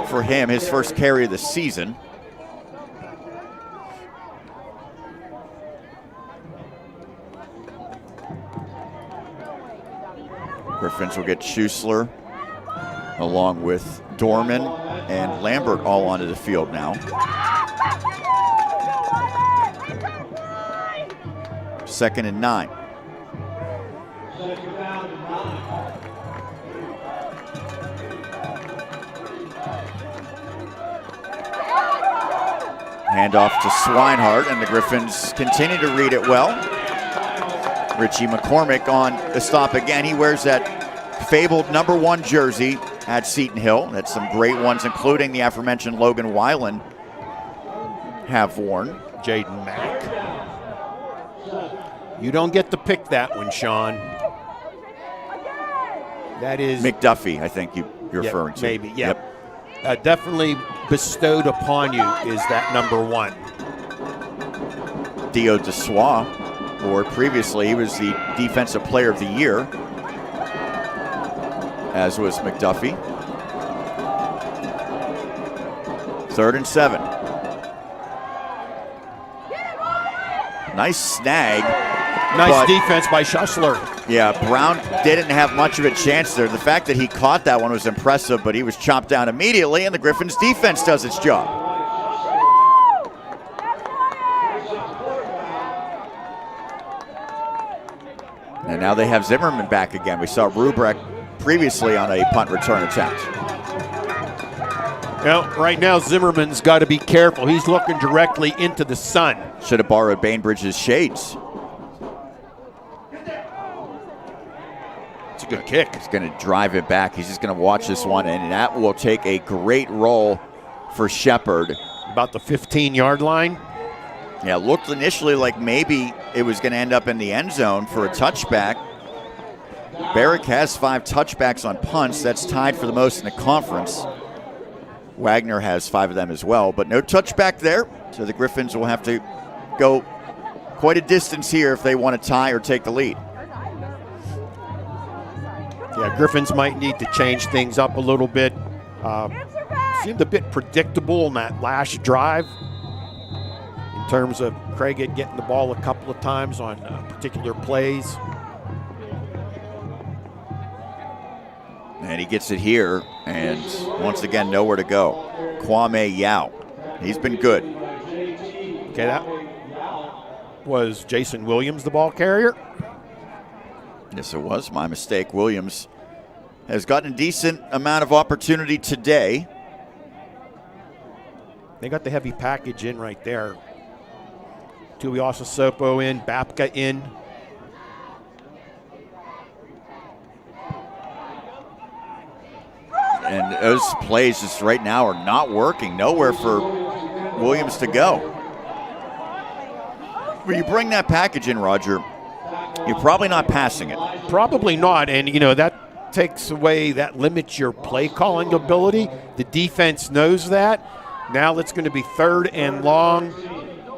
Speaker 2: for him, his first carry of the season. Griffins will get Schussler along with Dorman and Lambert all onto the field now. 2nd and 9. Handoff to Swinehart, and the Griffins continue to read it well. Richie McCormick on the stop again. He wears that fabled number 1 jersey at Seton Hill. That's some great ones, including the aforementioned Logan Weiland have worn.
Speaker 7: Jaden Mack. You don't get to pick that one, Sean. That is
Speaker 2: McDuffie, I think you're referring to.
Speaker 7: Maybe, yeah. Yep. Definitely bestowed upon you is that number 1.
Speaker 2: Dio DeSois, or previously he was the Defensive Player of the Year, as was McDuffie. 3rd and 7. Nice snag.
Speaker 7: Nice defense by Schussler.
Speaker 2: Yeah, Brown didn't have much of a chance there. The fact that he caught that one was impressive, but he was chopped down immediately, and the Griffins defense does its job. And now they have Zimmerman back again. We saw Ruprecht previously on a punt return attempt.
Speaker 7: Well, right now Zimmerman's got to be careful. He's looking directly into the sun.
Speaker 2: Should have borrowed Bainbridge's shades.
Speaker 7: It's a good kick.
Speaker 2: He's going to drive it back. He's just going to watch this one, and that will take a great roll for Shepard.
Speaker 7: About the 15-yard line.
Speaker 2: Yeah, it looked initially like maybe it was going to end up in the end zone for a touchback. Barrick has 5 touchbacks on punts. That's tied for the most in the conference. Wagner has 5 of them as well, but no touchback there. So the Griffins will have to go quite a distance here if they want to tie or take the lead.
Speaker 7: Yeah, Griffins might need to change things up a little bit. Seemed a bit predictable in that last drive in terms of Craig getting the ball a couple of times on particular plays.
Speaker 2: And he gets it here, and once again, nowhere to go. Kwame Yao. He's been good.
Speaker 7: Okay, that was Jason Williams, the ball carrier.
Speaker 2: Yes, it was. My mistake. Williams has gotten a decent amount of opportunity today.
Speaker 7: They got the heavy package in right there. Tuiasosopo in, Bapka in.
Speaker 2: And those plays just right now are not working. Nowhere for Williams to go. When you bring that package in, Roger, you're probably not passing it.
Speaker 7: Probably not, and you know that takes away, that limits your play calling ability. The defense knows that. Now it's going to be 3rd and long.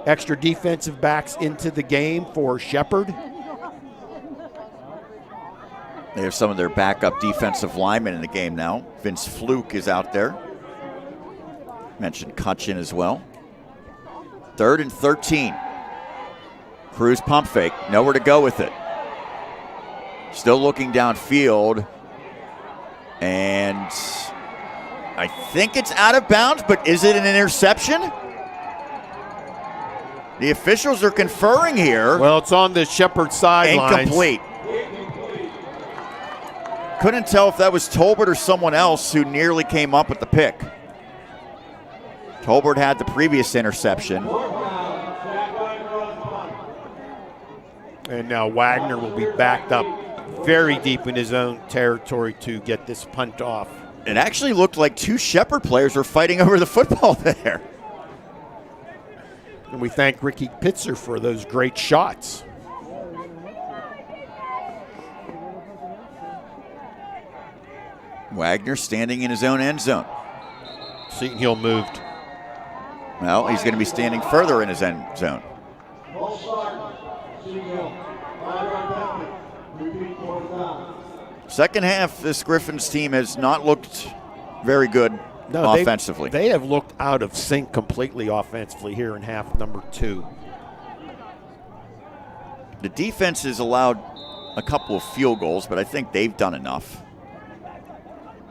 Speaker 7: Extra defensive backs into the game for Shepherd.
Speaker 2: They have some of their backup defensive linemen in the game now. Vince Fluke is out there. Mentioned Cutchin as well. 3rd and 13. Cruz pump fake. Nowhere to go with it. Still looking downfield. And I think it's out of bounds, but is it an interception? The officials are conferring here.
Speaker 7: Well, it's on the Shepherd sidelines.
Speaker 2: Incomplete. Couldn't tell if that was Tolbert or someone else who nearly came up with the pick. Tolbert had the previous interception.
Speaker 7: And now Wagner will be backed up very deep in his own territory to get this punt off.
Speaker 2: It actually looked like 2 Shepherd players were fighting over the football there.
Speaker 7: And we thank Ricky Pitzer for those great shots.
Speaker 2: Wagner standing in his own end zone.
Speaker 7: Seton Hill moved.
Speaker 2: Well, he's going to be standing further in his end zone. Second half, this Griffins team has not looked very good offensively.
Speaker 7: They have looked out of sync completely offensively here in half number 2.
Speaker 2: The defense has allowed a couple of field goals, but I think they've done enough.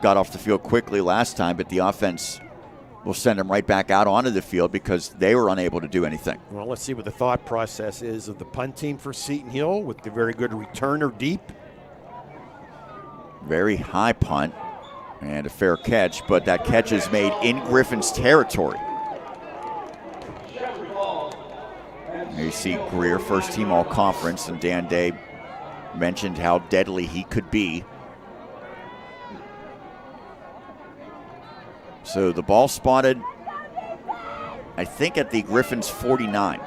Speaker 2: Got off the field quickly last time, but the offense will send them right back out onto the field because they were unable to do anything.
Speaker 7: Well, let's see what the thought process is of the punt team for Seton Hill with the very good returner deep.
Speaker 2: Very high punt and a fair catch, but that catch is made in Griffin's territory. There you see Greer, first team all-conference, and Dan Day mentioned how deadly he could be. So the ball spotted, I think, at the Griffins 49.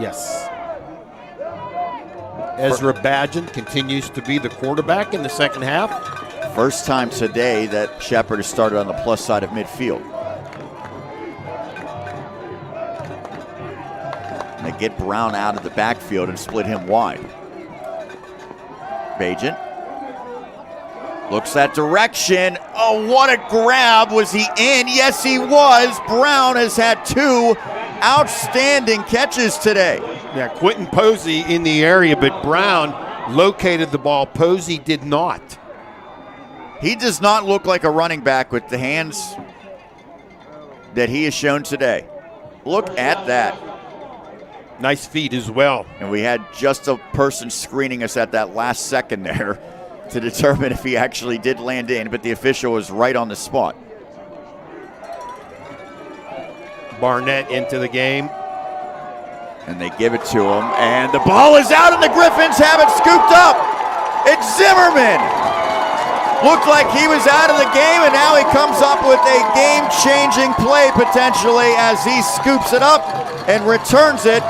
Speaker 7: Yes. Ezra Badgen continues to be the quarterback in the second half.
Speaker 2: First time today that Shepherd has started on the plus side of midfield. And they get Brown out of the backfield and split him wide. Bagent looks that direction. Oh, what a grab. Was he in? Yes, he was. Brown has had 2 outstanding catches today.
Speaker 7: Yeah, Quentin Posey in the area, but Brown located the ball. Posey did not.
Speaker 2: He does not look like a running back with the hands that he has shown today. Look at that.
Speaker 7: Nice feet as well.
Speaker 2: And we had just a person screening us at that last second there to determine if he actually did land in, but the official was right on the spot.
Speaker 7: Barnett into the game.
Speaker 2: And they give it to him, and the ball is out, and the Griffins have it scooped up. It's Zimmerman. Looked like he was out of the game, and now he comes up with a game-changing play potentially as he scoops it up and returns it.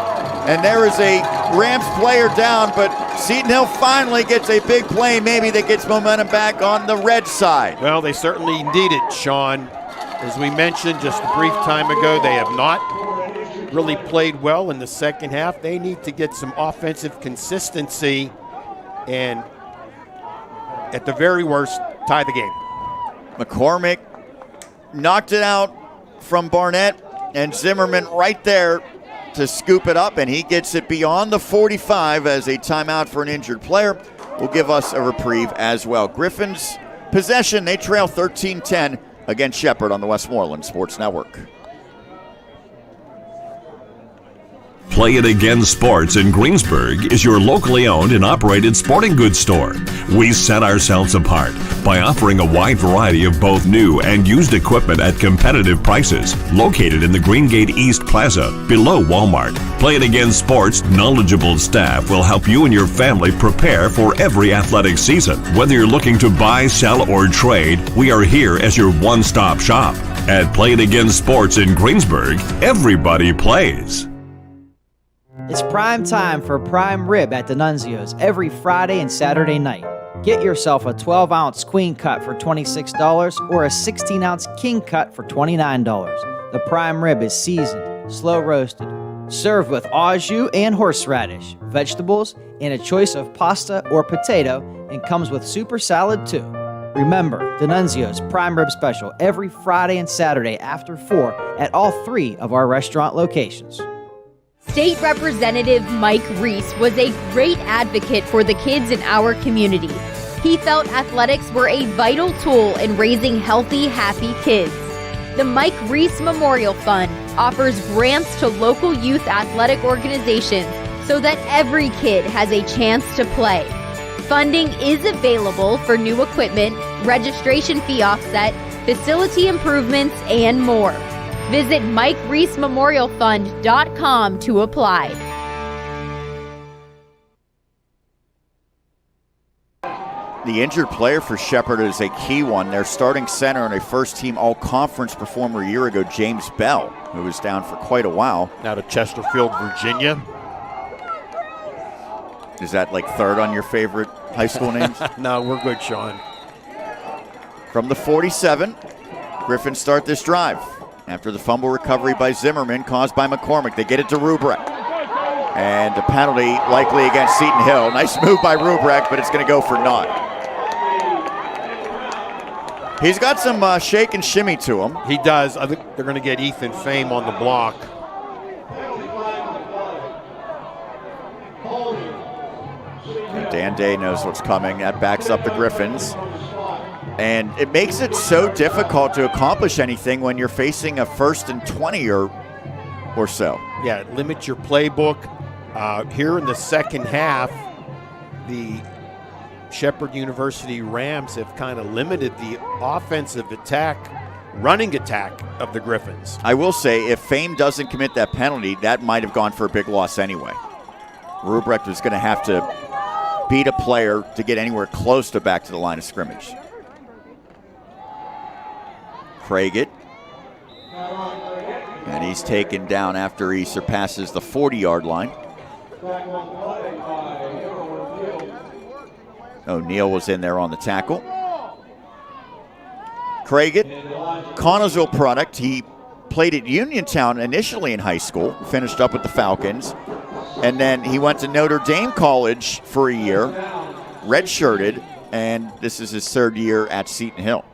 Speaker 2: And there is a Rams player down, but Seton Hill finally gets a big play, maybe that gets momentum back on the red side.
Speaker 7: Well, they certainly need it, Sean. As we mentioned just a brief time ago, they have not really played well in the second half. They need to get some offensive consistency and, at the very worst, tie the game.
Speaker 2: McCormick knocked it out from Barnett, and Zimmerman right there to scoop it up, and he gets it beyond the 45 as a timeout for an injured player will give us a reprieve as well. Griffins possession, they trail 13-10 against Shepherd on the Westmoreland Sports Network.
Speaker 16: Play It Again Sports in Greensburg is your locally owned and operated sporting goods store. We set ourselves apart by offering a wide variety of both new and used equipment at competitive prices. Located in the Greengate East Plaza, below Walmart. Play It Again Sports' knowledgeable staff will help you and your family prepare for every athletic season. Whether you're looking to buy, sell, or trade, we are here as your one-stop shop. At Play It Again Sports in Greensburg, everybody plays.
Speaker 14: It's prime time for prime rib at D'Annunzio's every Friday and Saturday night. Get yourself a 12-ounce queen cut for $26 or a 16-ounce king cut for $29. The prime rib is seasoned, slow roasted, served with au jus and horseradish, vegetables, and a choice of pasta or potato, and comes with super salad too. Remember, D'Annunzio's prime rib special every Friday and Saturday after 4 at all 3 of our restaurant locations.
Speaker 22: State Representative Mike Reese was a great advocate for the kids in our community. He felt athletics were a vital tool in raising healthy, happy kids. The Mike Reese Memorial Fund offers grants to local youth athletic organizations so that every kid has a chance to play. Funding is available for new equipment, registration fee offset, facility improvements, and more. Visit MikeReeseMemorialFund.com to apply.
Speaker 2: The injured player for Shepherd is a key one. Their starting center and a first-team all-conference performer a year ago, James Bell, who was down for quite a while.
Speaker 7: Out of Chesterfield, Virginia.
Speaker 2: Is that like third on your favorite high school names?
Speaker 7: No, we're good, Sean.
Speaker 2: From the 47, Griffins start this drive. After the fumble recovery by Zimmerman caused by McCormick, they get it to Rubrek. And a penalty likely against Seton Hill. Nice move by Rubrek, but it's going to go for naught. He's got some shake and shimmy to him.
Speaker 7: He does. I think they're going to get Ethan Fame on the block.
Speaker 2: Dan Day knows what's coming. That backs up the Griffins. And it makes it so difficult to accomplish anything when you're facing a 1st and 20 or so.
Speaker 7: Yeah, limit your playbook. Here in the second half, the Shepherd University Rams have kind of limited the offensive attack, running attack of the Griffins.
Speaker 2: I will say, if Fame doesn't commit that penalty, that might have gone for a big loss anyway. Rubrek was going to have to beat a player to get anywhere close to back to the line of scrimmage. Craigett. And he's taken down after he surpasses the 40-yard line. O'Neal was in there on the tackle. Craigett, Connellsville product. He played at Uniontown initially in high school, finished up with the Falcons. And then he went to Notre Dame College for a year, redshirted, and this is his 3rd year at Seton Hill.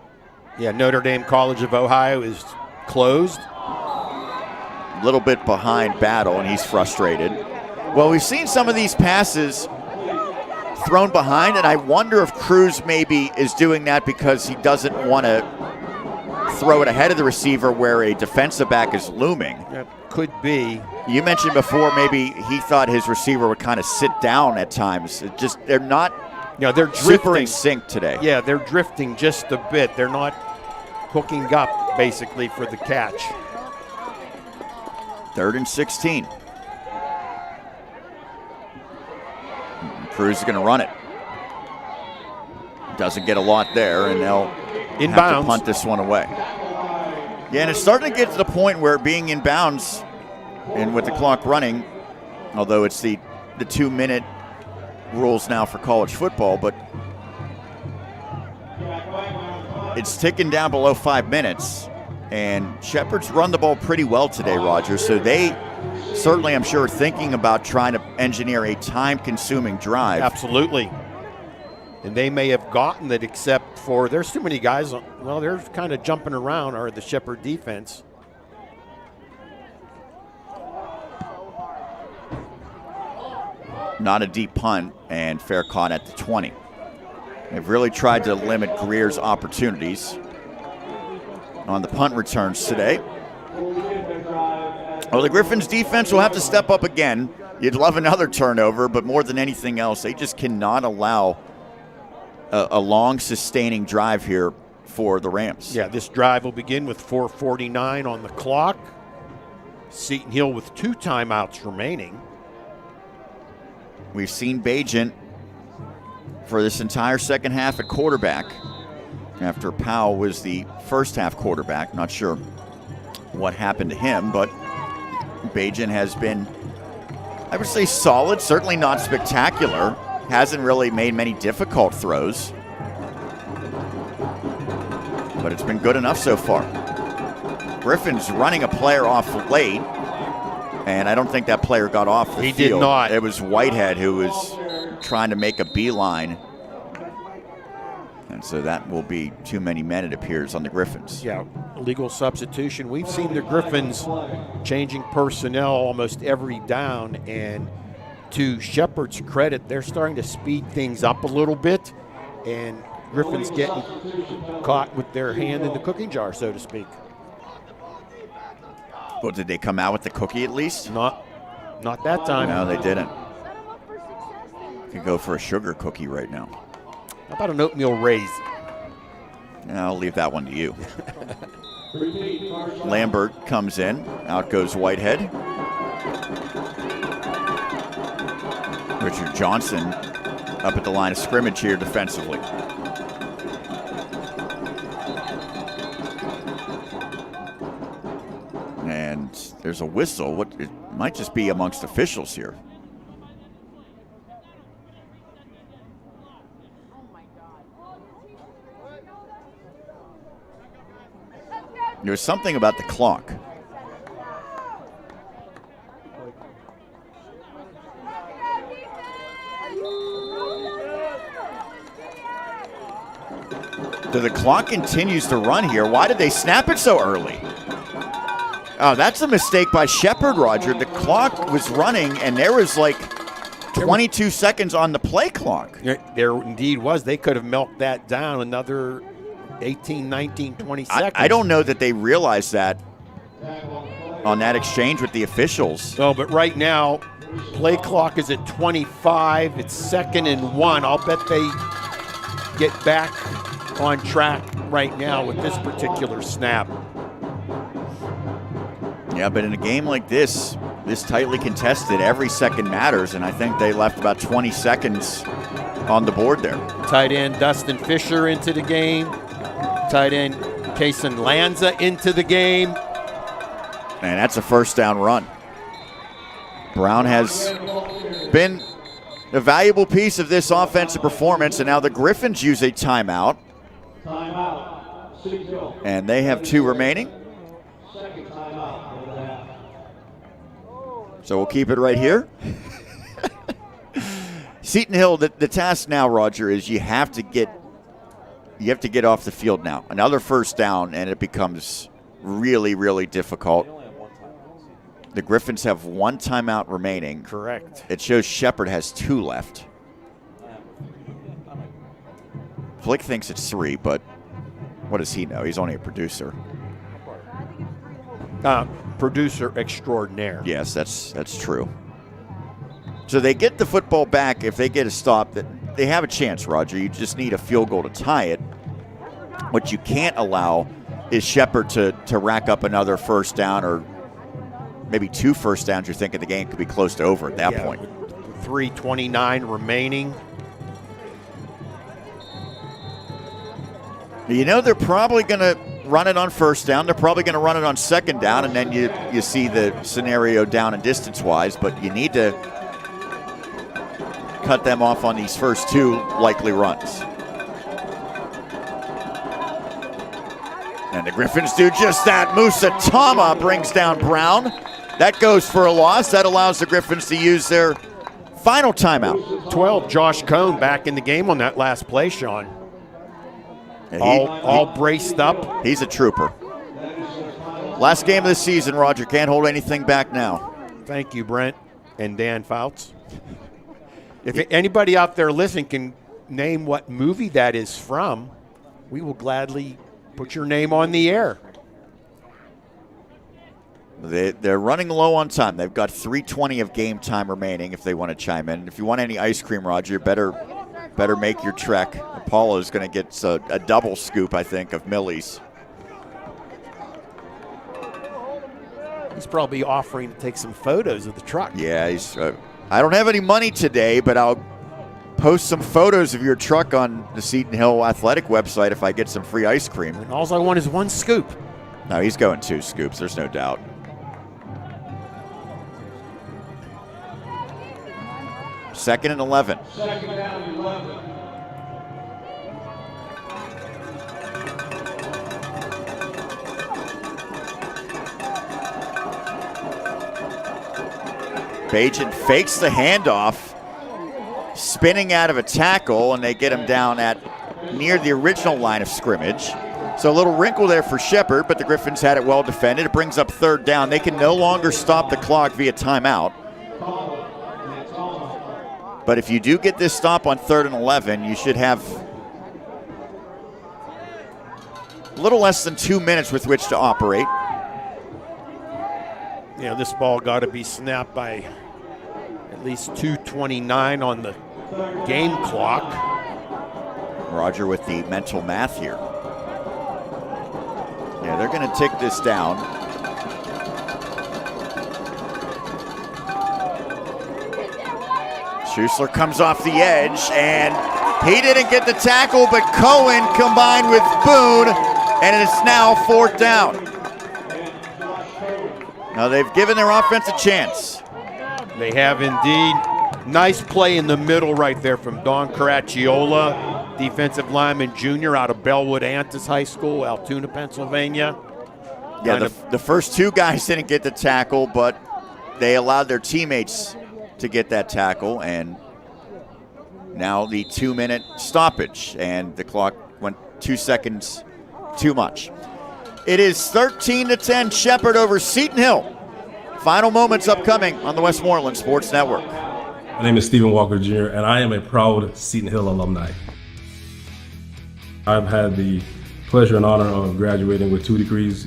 Speaker 7: Yeah, Notre Dame College of Ohio is closed.
Speaker 2: A little bit behind Battle, and he's frustrated. Well, we've seen some of these passes thrown behind, and I wonder if Cruz maybe is doing that because he doesn't want to throw it ahead of the receiver where a defensive back is looming.
Speaker 7: That could be.
Speaker 2: You mentioned before maybe he thought his receiver would kind of sit down at times. They're not
Speaker 7: they're
Speaker 2: super in sync today.
Speaker 7: Yeah, they're drifting just a bit. They're not hooking up, basically, for the catch.
Speaker 2: 3rd and 16. Cruz is going to run it. Doesn't get a lot there, and they'll have to punt this one away. Yeah, and it's starting to get to the point where being in bounds and with the clock running, although it's the 2-minute rules now for college football, but it's ticking down below 5 minutes. And Shepherd's run the ball pretty well today, Roger. So they certainly, I'm sure, thinking about trying to engineer a time-consuming drive.
Speaker 7: Absolutely. And they may have gotten it, except for there's too many guys. Well, they're kind of jumping around, or the Shepherd defense.
Speaker 2: Not a deep punt, and fair caught at the 20. They've really tried to limit Greer's opportunities on the punt returns today. Well, the Griffins defense will have to step up again. You'd love another turnover, but more than anything else, they just cannot allow a long, sustaining drive here for the Rams.
Speaker 7: Yeah, this drive will begin with 4:49 on the clock. Seton Hill with 2 timeouts remaining.
Speaker 2: We've seen Bajent for this entire second half at quarterback after Powell was the first half quarterback. Not sure what happened to him, but Bajent has been, I would say, solid, certainly not spectacular. hasn't really made many difficult throws, but it's been good enough so far. Griffins running a player off late, and I don't think that player got off the field.
Speaker 7: He did not.
Speaker 2: It was Whitehead who was trying to make a beeline, and so that will be too many men, it appears, on the Griffins.
Speaker 7: Yeah, illegal substitution. We've seen the Griffins changing personnel almost every down, and to Shepard's credit, they're starting to speed things up a little bit, and Griffins getting caught with their hand in the cooking jar, so to speak.
Speaker 2: Well, did they come out with the cookie at least?
Speaker 7: Not that time.
Speaker 2: No, they didn't. Could go for a sugar cookie right now.
Speaker 7: How about an oatmeal raisin?
Speaker 2: I'll leave that one to you. Lambert comes in. Out goes Whitehead. Richard Johnson up at the line of scrimmage here defensively. And there's a whistle. It might just be amongst officials here. There's something about the clock. So the clock continues to run here. Why did they snap it so early? Oh, that's a mistake by Shepard, Roger. The clock was running, and there was like 22 seconds on the play clock.
Speaker 7: There indeed was. They could have milked that down another 18, 19, 20 seconds.
Speaker 2: I don't know that they realized that on that exchange with the officials.
Speaker 7: No, but right now, play clock is at 25. It's 2nd and 1. I'll bet they get back on track right now with this particular snap.
Speaker 2: Yeah, but in a game like this tightly contested, every second matters, and I think they left about 20 seconds on the board there.
Speaker 7: Tight end Dustin Fisher into the game. Tight end Kason Lanza into the game.
Speaker 2: And that's a first down run. Brown has been a valuable piece of this offensive performance, and now the Griffins use a timeout. And they have 2 remaining. So we'll keep it right here. Seton Hill, the task now, Roger, is you have to get off the field now. Another first down, and it becomes really, really difficult. The Griffins have 1 timeout remaining.
Speaker 7: Correct.
Speaker 2: It shows Shepard has 2 left. Flick thinks it's 3, but what does he know? He's only a producer.
Speaker 7: Producer extraordinaire.
Speaker 2: Yes, that's true. So they get the football back. If they get a stop, that they have a chance, Roger. You just need a field goal to tie it. What you can't allow is Shepard to rack up another first down, or maybe 2 first downs. You're thinking the game could be close to over at that point.
Speaker 7: 3:29 remaining.
Speaker 2: You know they're probably going to run it on first down. They're probably going to run it on second down, and then you see the scenario down and distance-wise, but you need to cut them off on these first 2 likely runs. And the Griffins do just that. Musa Tama brings down Brown. That goes for a loss. That allows the Griffins to use their final timeout.
Speaker 7: 12, Josh Cohn back in the game on that last play, Sean. All braced up.
Speaker 2: He's a trooper. Last game of the season, Roger. Can't hold anything back now.
Speaker 7: Thank you, Brent and Dan Fouts. If anybody out there listening can name what movie that is from, we will gladly put your name on the air.
Speaker 2: They're running low on time. They've got 3:20 of game time remaining if they want to chime in. If you want any ice cream, Roger, better make your trek. Apollo's going to get a double scoop, I think, of Millie's.
Speaker 7: He's probably offering to take some photos of the truck.
Speaker 2: Yeah, he's. I don't have any money today, but I'll post some photos of your truck on the Seton Hill Athletic website if I get some free ice cream.
Speaker 7: And all I want is 1 scoop.
Speaker 2: No, he's going 2 scoops. There's no doubt. 2nd and 11. Bajan fakes the handoff, spinning out of a tackle, and they get him down at near the original line of scrimmage. So a little wrinkle there for Shepard, but the Griffins had it well defended. It brings up 3rd down. They can no longer stop the clock via timeout. But if you do get this stop on 3rd and 11, you should have a little less than 2 minutes with which to operate.
Speaker 7: Yeah, this ball got to be snapped by at least 2:29 on the game clock.
Speaker 2: Roger with the mental math here. Yeah, they're going to tick this down. Schuessler comes off the edge, and he didn't get the tackle, but Cohen combined with Boone, and it's now 4th down. Now they've given their offense a chance.
Speaker 7: They have indeed. Nice play in the middle right there from Don Caracciola, defensive lineman junior out of Bellwood Antis High School, Altoona, Pennsylvania.
Speaker 2: Yeah, the first 2 guys didn't get the tackle, but they allowed their teammates to get that tackle, and now the 2-minute stoppage, and the clock went 2 seconds too much. It is 13-10, Shepard over Seton Hill. Final moments upcoming on the Westmoreland Sports Network.
Speaker 15: My name is Stephen Walker Jr., and I am a proud Seton Hill alumni. I've had the pleasure and honor of graduating with 2 degrees,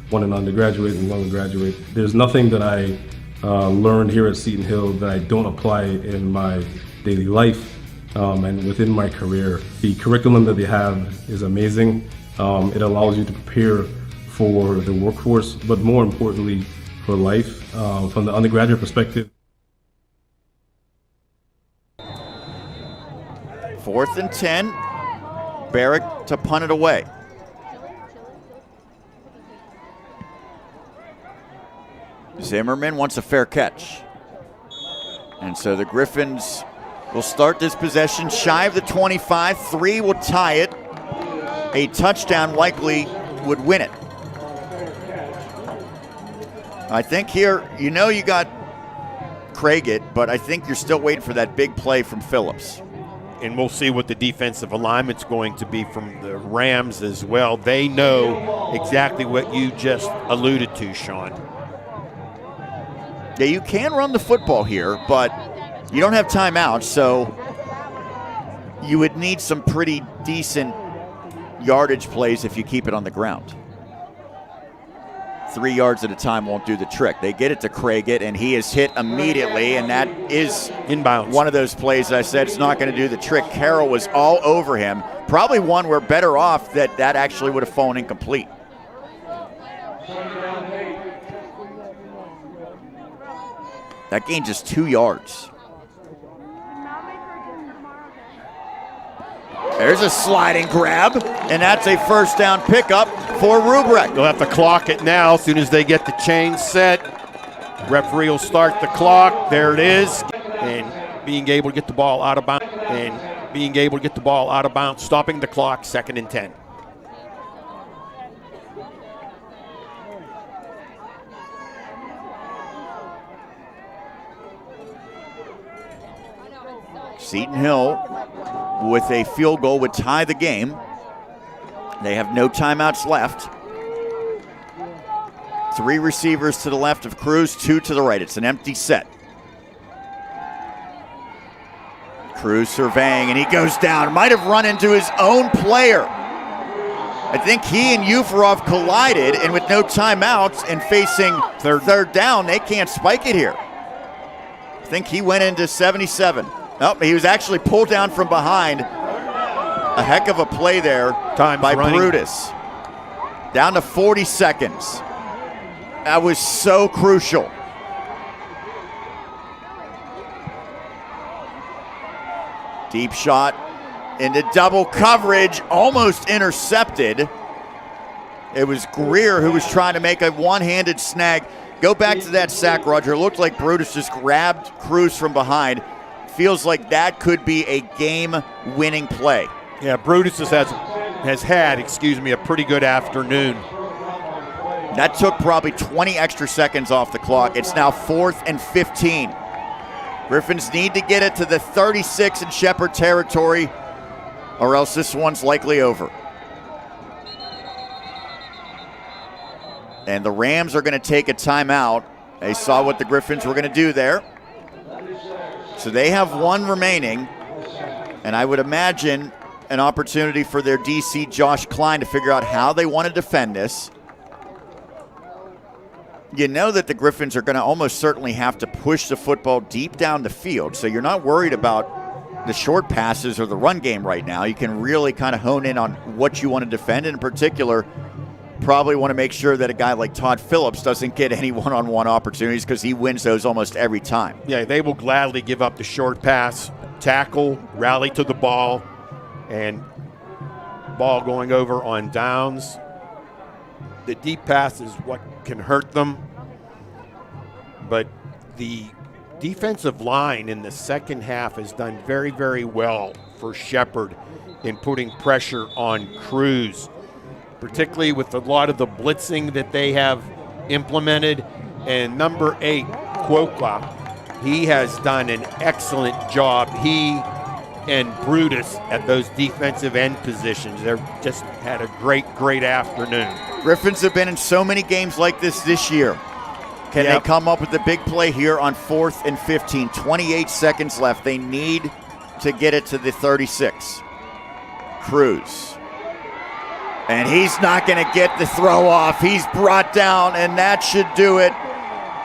Speaker 15: one in undergraduate and one in graduate. There's nothing that I learned here at Seton Hill that I don't apply in my daily life and within my career. The curriculum that they have is amazing. It allows you to prepare for the workforce, but more importantly, for life. From the undergraduate perspective.
Speaker 2: 4th and 10. Barrick to punt it away. Zimmerman wants a fair catch. And so the Griffins will start this possession shy of the 25. 3 will tie it. A touchdown likely would win it. I think here, you got Craigett, but I think you're still waiting for that big play from Phillips.
Speaker 7: And we'll see what the defensive alignment's going to be from the Rams as well. They know exactly what you just alluded to, Sean.
Speaker 2: Yeah, you can run the football here, but you don't have timeouts, so you would need some pretty decent yardage plays if you keep it on the ground. 3 yards at a time won't do the trick. They get it to Craigett, and he is hit immediately, and that is
Speaker 7: inbounds.
Speaker 2: One of those plays that I said it's not going to do the trick. Carroll was all over him. Probably one we're better off that actually would have fallen incomplete. That gained just 2 yards. There's a sliding grab, and that's a 1st down pickup for Rubrick.
Speaker 7: They'll have to clock it now as soon as they get the chain set. Referee will start the clock. There it is. And being able to get the ball out of bounds. Stopping the clock, 2nd and 10.
Speaker 2: Seton Hill with a field goal would tie the game. They have no timeouts left. 3 receivers to the left of Cruz, 2 to the right. It's an empty set. Cruz surveying, and he goes down. Might have run into his own player. I think he and Ufarov collided, and with no timeouts and facing third down, they can't spike it here. I think he went into 77. Nope, he was actually pulled down from behind. A heck of a play there by Brutus. Down to 40 seconds. That was so crucial. Deep shot into double coverage, almost intercepted. It was Greer who was trying to make a one-handed snag. Go back to that sack, Roger. It looked like Brutus just grabbed Cruz from behind, feels like that could be a game-winning play.
Speaker 7: Yeah, Brutus has had a pretty good afternoon.
Speaker 2: That took probably 20 extra seconds off the clock. It's now 4th and 15. Griffins need to get it to the 36 in Shepherd territory, or else this one's likely over. And the Rams are going to take a timeout. They saw what the Griffins were going to do there. So they have one remaining, and I would imagine an opportunity for their DC, Josh Klein, to figure out how they want to defend this. You know that the Griffins are going to almost certainly have to push the football deep down the field, so you're not worried about the short passes or the run game right now. You can really kind of hone in on what you want to defend, and in particular, probably want to make sure that a guy like Todd Phillips doesn't get any one-on-one opportunities because he wins those almost every time.
Speaker 7: Yeah, they will gladly give up the short pass, tackle, rally to the ball, and ball going over on downs. The deep pass is what can hurt them, but the defensive line in the second half has done very, very well for Shepherd in putting pressure on Cruz, particularly with a lot of the blitzing that they have implemented. And number 8, Quokla, he has done an excellent job. He and Brutus at those defensive end positions. They've just had a great afternoon.
Speaker 2: Griffins have been in so many games like this year. Can they come up with a big play here on 4th and 15? 28 seconds left. They need to get it to the 36. Cruz. And he's not going to get the throw off. He's brought down, and that should do it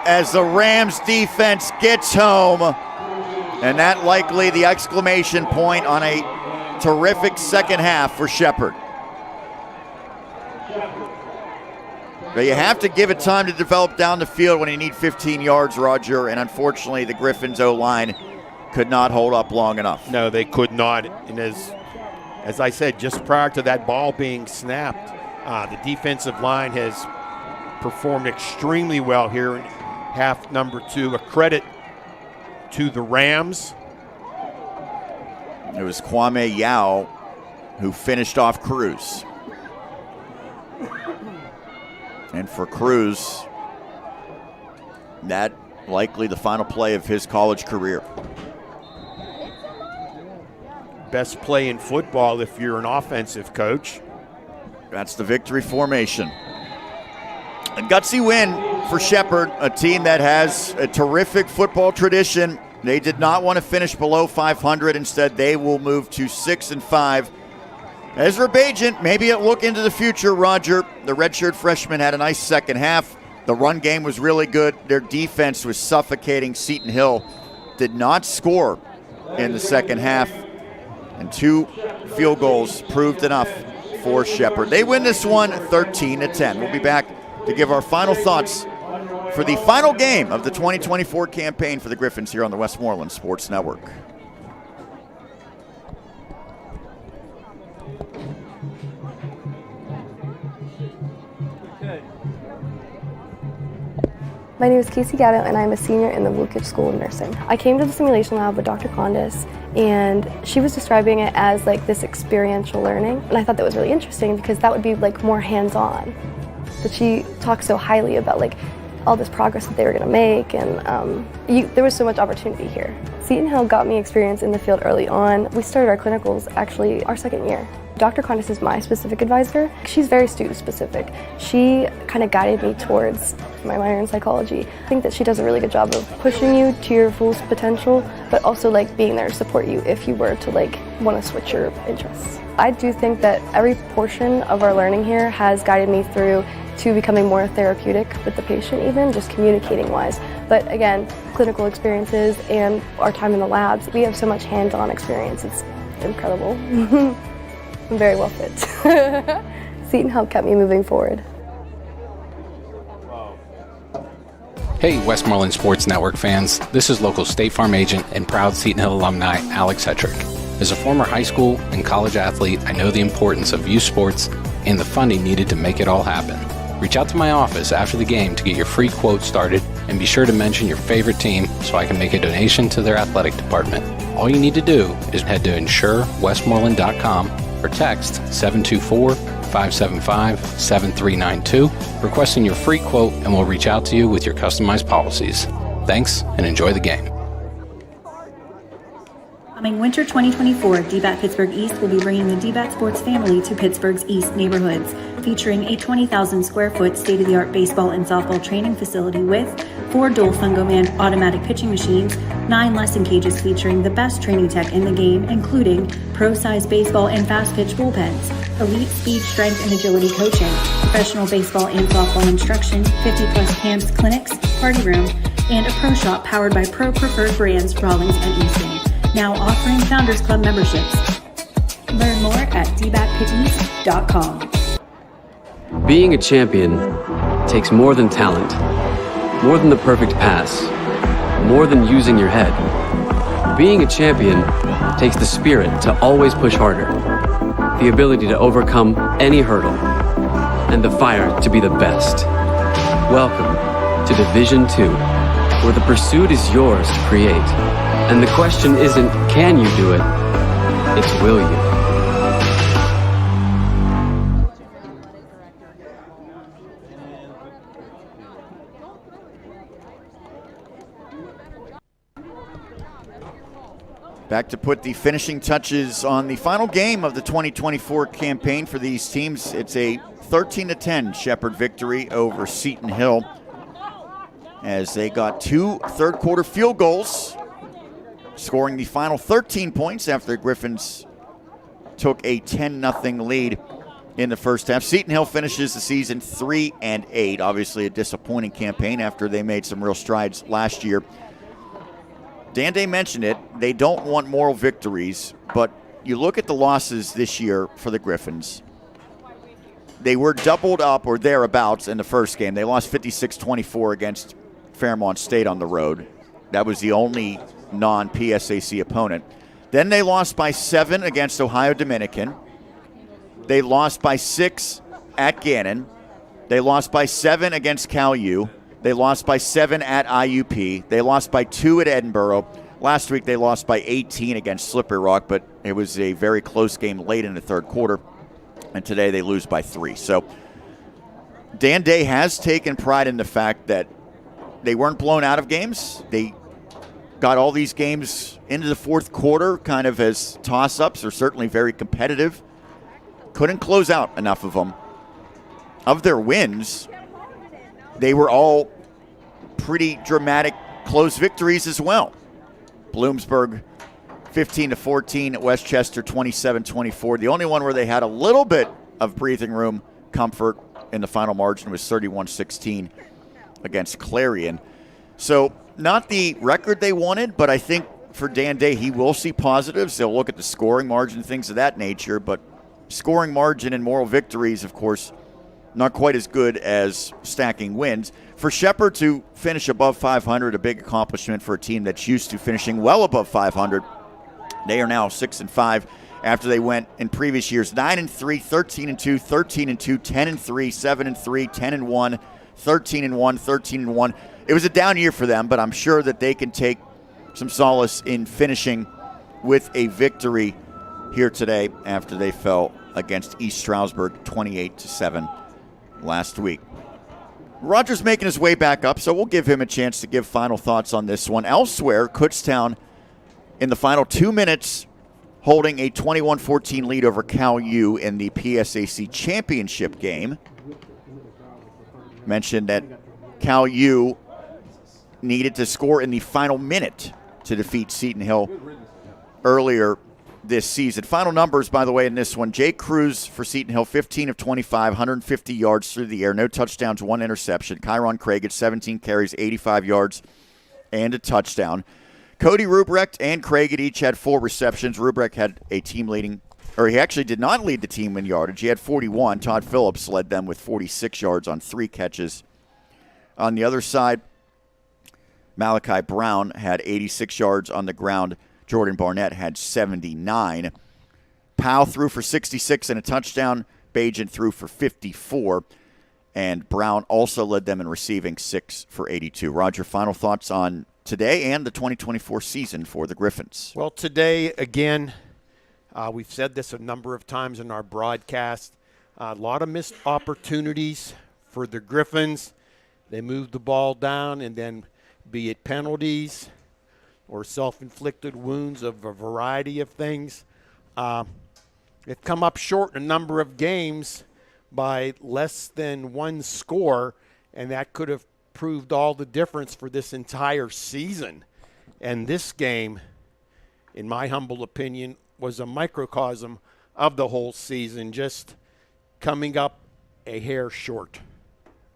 Speaker 2: as the Rams defense gets home. And that likely the exclamation point on a terrific second half for Shepherd. But you have to give it time to develop down the field when you need 15 yards, Roger. And unfortunately, the Griffins O-line could not hold up long enough.
Speaker 7: No, they could not. And as I said, just prior to that ball being snapped, the defensive line has performed extremely well here in half number 2. A credit to the Rams.
Speaker 2: It was Kwame Yao who finished off Cruz. And for Cruz, that likely the final play of his college career.
Speaker 7: Best play in football if you're an offensive coach.
Speaker 2: That's the victory formation. A gutsy win for Shepherd, a team that has a terrific football tradition. They did not want to finish below 500. Instead, they will move to 6-5. Ezra Bajent, maybe a look into the future, Roger. The redshirt freshman had a nice second half. The run game was really good. Their defense was suffocating. Seton Hill did not score in the second half. And 2 field goals proved enough for Shepherd. They win this one 13-10. We'll be back to give our final thoughts for the final game of the 2024 campaign for the Griffins here on the Westmoreland Sports Network.
Speaker 6: My name is Casey Gatto, and I'm a senior in the Lukic School of Nursing. I came to the simulation lab with Dr. Condis, and she was describing it as like this experiential learning, and I thought that was really interesting because that would be like more hands-on. But she talked so highly about like all this progress that they were going to make, and there was so much opportunity here. Seton Hill got me experience in the field early on. We started our clinicals actually our second year. Dr. Condis is my specific advisor. She's very student specific. She kind of guided me towards my minor in psychology. I think that she does a really good job of pushing you to your full potential, but also like being there to support you if you were to like want to switch your interests. I do think that every portion of our learning here has guided me through to becoming more therapeutic with the patient, even just communicating wise. But again, clinical experiences and our time in the labs, we have so much hands-on experience. It's incredible. I'm very well fit. Seton Hill kept me moving forward.
Speaker 5: Hey, Westmoreland Sports Network fans. This is local State Farm agent and proud Seton Hill alumni, Alex Hetrick. As a former high school and college athlete, I know the importance of youth sports and the funding needed to make it all happen. Reach out to my office after the game to get your free quote started, and be sure to mention your favorite team so I can make a donation to their athletic department. All you need to do is head to insurewestmoreland.com or text 724-575-7392 requesting your free quote, and we'll reach out to you with your customized policies. Thanks, and enjoy the game.
Speaker 12: Coming winter 2024, DBAT Pittsburgh East will be bringing the DBAT sports family to Pittsburgh's East neighborhoods, featuring a 20,000 square foot state-of-the-art baseball and softball training facility with 4 dual Fungoman automatic pitching machines, 9 lesson cages featuring the best training tech in the game, including pro-sized baseball and fast-pitch bullpens, elite speed, strength, and agility coaching, professional baseball and softball instruction, 50-plus camps, clinics, party room, and a pro shop powered by pro-preferred brands Rawlings and Easton. Now offering Founders Club memberships. Learn more at dbatpiteast.com.
Speaker 3: Being a champion takes more than talent, more than the perfect pass, more than using your head. Being a champion takes the spirit to always push harder, the ability to overcome any hurdle, and the fire to be the best. Welcome to Division II, where the pursuit is yours to create. And the question isn't, can you do it? It's, will you?
Speaker 2: Back to put the finishing touches on the final game of the 2024 campaign for these teams. It's a 13-10 Shepherd victory over Seton Hill, as they got 2 third-quarter field goals, scoring the final 13 points after the Griffins took a 10-0 lead in the first half. Seton Hill finishes the season 3-8. Obviously a disappointing campaign after they made some real strides last year. Dan Day mentioned it. They don't want moral victories, but you look at the losses this year for the Griffins. They were doubled up or thereabouts in the first game. They lost 56-24 against Fairmont State on the road. That was the only non-PSAC opponent. Then they lost by 7 against Ohio Dominican. They lost by 6 at Gannon. They lost by 7 against Cal U. They lost by 7 at IUP. They lost by 2 at Edinboro. Last week they lost by 18 against Slippery Rock, but it was a very close game late in the third quarter. And today they lose by 3. So Dan Day has taken pride in the fact that they weren't blown out of games. They got all these games into the fourth quarter kind of as toss-ups, or certainly very competitive. Couldn't close out enough of them. Of their wins, they were all pretty dramatic close victories as well. Bloomsburg 15-14 at Westchester, 27-24. The only one where they had a little bit of breathing room comfort in the final margin was 31-16 against Clarion. So not the record they wanted, but I think for Dan Day, he will see positives. They'll look at the scoring margin, things of that nature, but scoring margin and moral victories, of course, not quite as good as stacking wins. For Shepherd to finish above 500, a big accomplishment for a team that's used to finishing well above 500. They are now 6-5 after they went in previous years 9-3, 13-2, 13-2, 10-3, 7-3, 10-1, 13-1, 13-1. It was a down year for them, but I'm sure that they can take some solace in finishing with a victory here today after they fell against East Stroudsburg 28-7 last week. Roger's making his way back up, so we'll give him a chance to give final thoughts on this one. Elsewhere, Kutztown in the final 2 minutes holding a 21-14 lead over Cal U in the PSAC championship game. Mentioned that Cal U needed to score in the final minute to defeat Seton Hill earlier this season. Final numbers, by the way, in this one. Jake Cruz for Seton Hill, 15 of 25, 150 yards through the air, no touchdowns, 1 interception. Kyron Craig at 17 carries, 85 yards, and a touchdown. Cody Rubrecht and Craig each had 4 receptions. Rubrecht had a team leading, or he actually did not lead the team in yardage. He had 41. Todd Phillips led them with 46 yards on 3 catches. On the other side, Malachi Brown had 86 yards on the ground. Jordan Barnett had 79. Powell threw for 66 and a touchdown. Bajan threw for 54. And Brown also led them in receiving, 6 for 82. Roger, final thoughts on today and the 2024 season for the Griffins?
Speaker 7: Well, today, again, we've said this a number of times in our broadcast, a lot of missed opportunities for the Griffins. They moved the ball down, and then be it penalties or self-inflicted wounds of a variety of things, they've come up short in a number of games by less than one score, and that could have proved all the difference for this entire season. And this game, in my humble opinion, was a microcosm of the whole season, just coming up a hair short.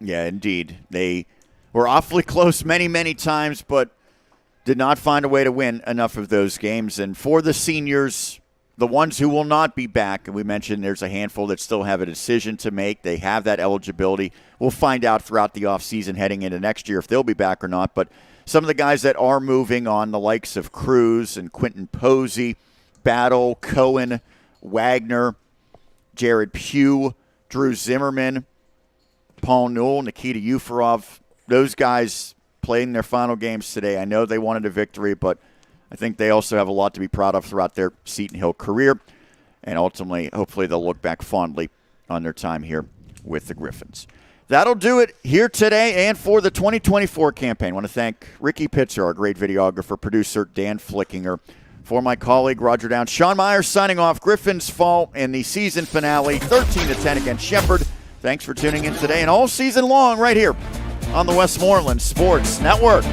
Speaker 2: Yeah, indeed. They were awfully close many, many times, but did not find a way to win enough of those games. And for the seniors, the ones who will not be back, and we mentioned there's a handful that still have a decision to make. They have that eligibility. We'll find out throughout the offseason heading into next year if they'll be back or not. But some of the guys that are moving on, the likes of Cruz and Quentin Posey, Battle, Cohen, Wagner, Jared Pugh, Drew Zimmerman, Paul Newell, Nikita Ufarov, those guys playing their final games today. I know they wanted a victory, but I think they also have a lot to be proud of throughout their Seton Hill career. And ultimately, hopefully, they'll look back fondly on their time here with the Griffins. That'll do it here today and for the 2024 campaign. I want to thank Ricky Pitzer, our great videographer, producer, Dan Flickinger. For my colleague, Roger Downs, Sean Myers signing off. Griffins fall in the season finale, 13-10 against Shepherd. Thanks for tuning in today and all season long right here on the Westmoreland Sports Network.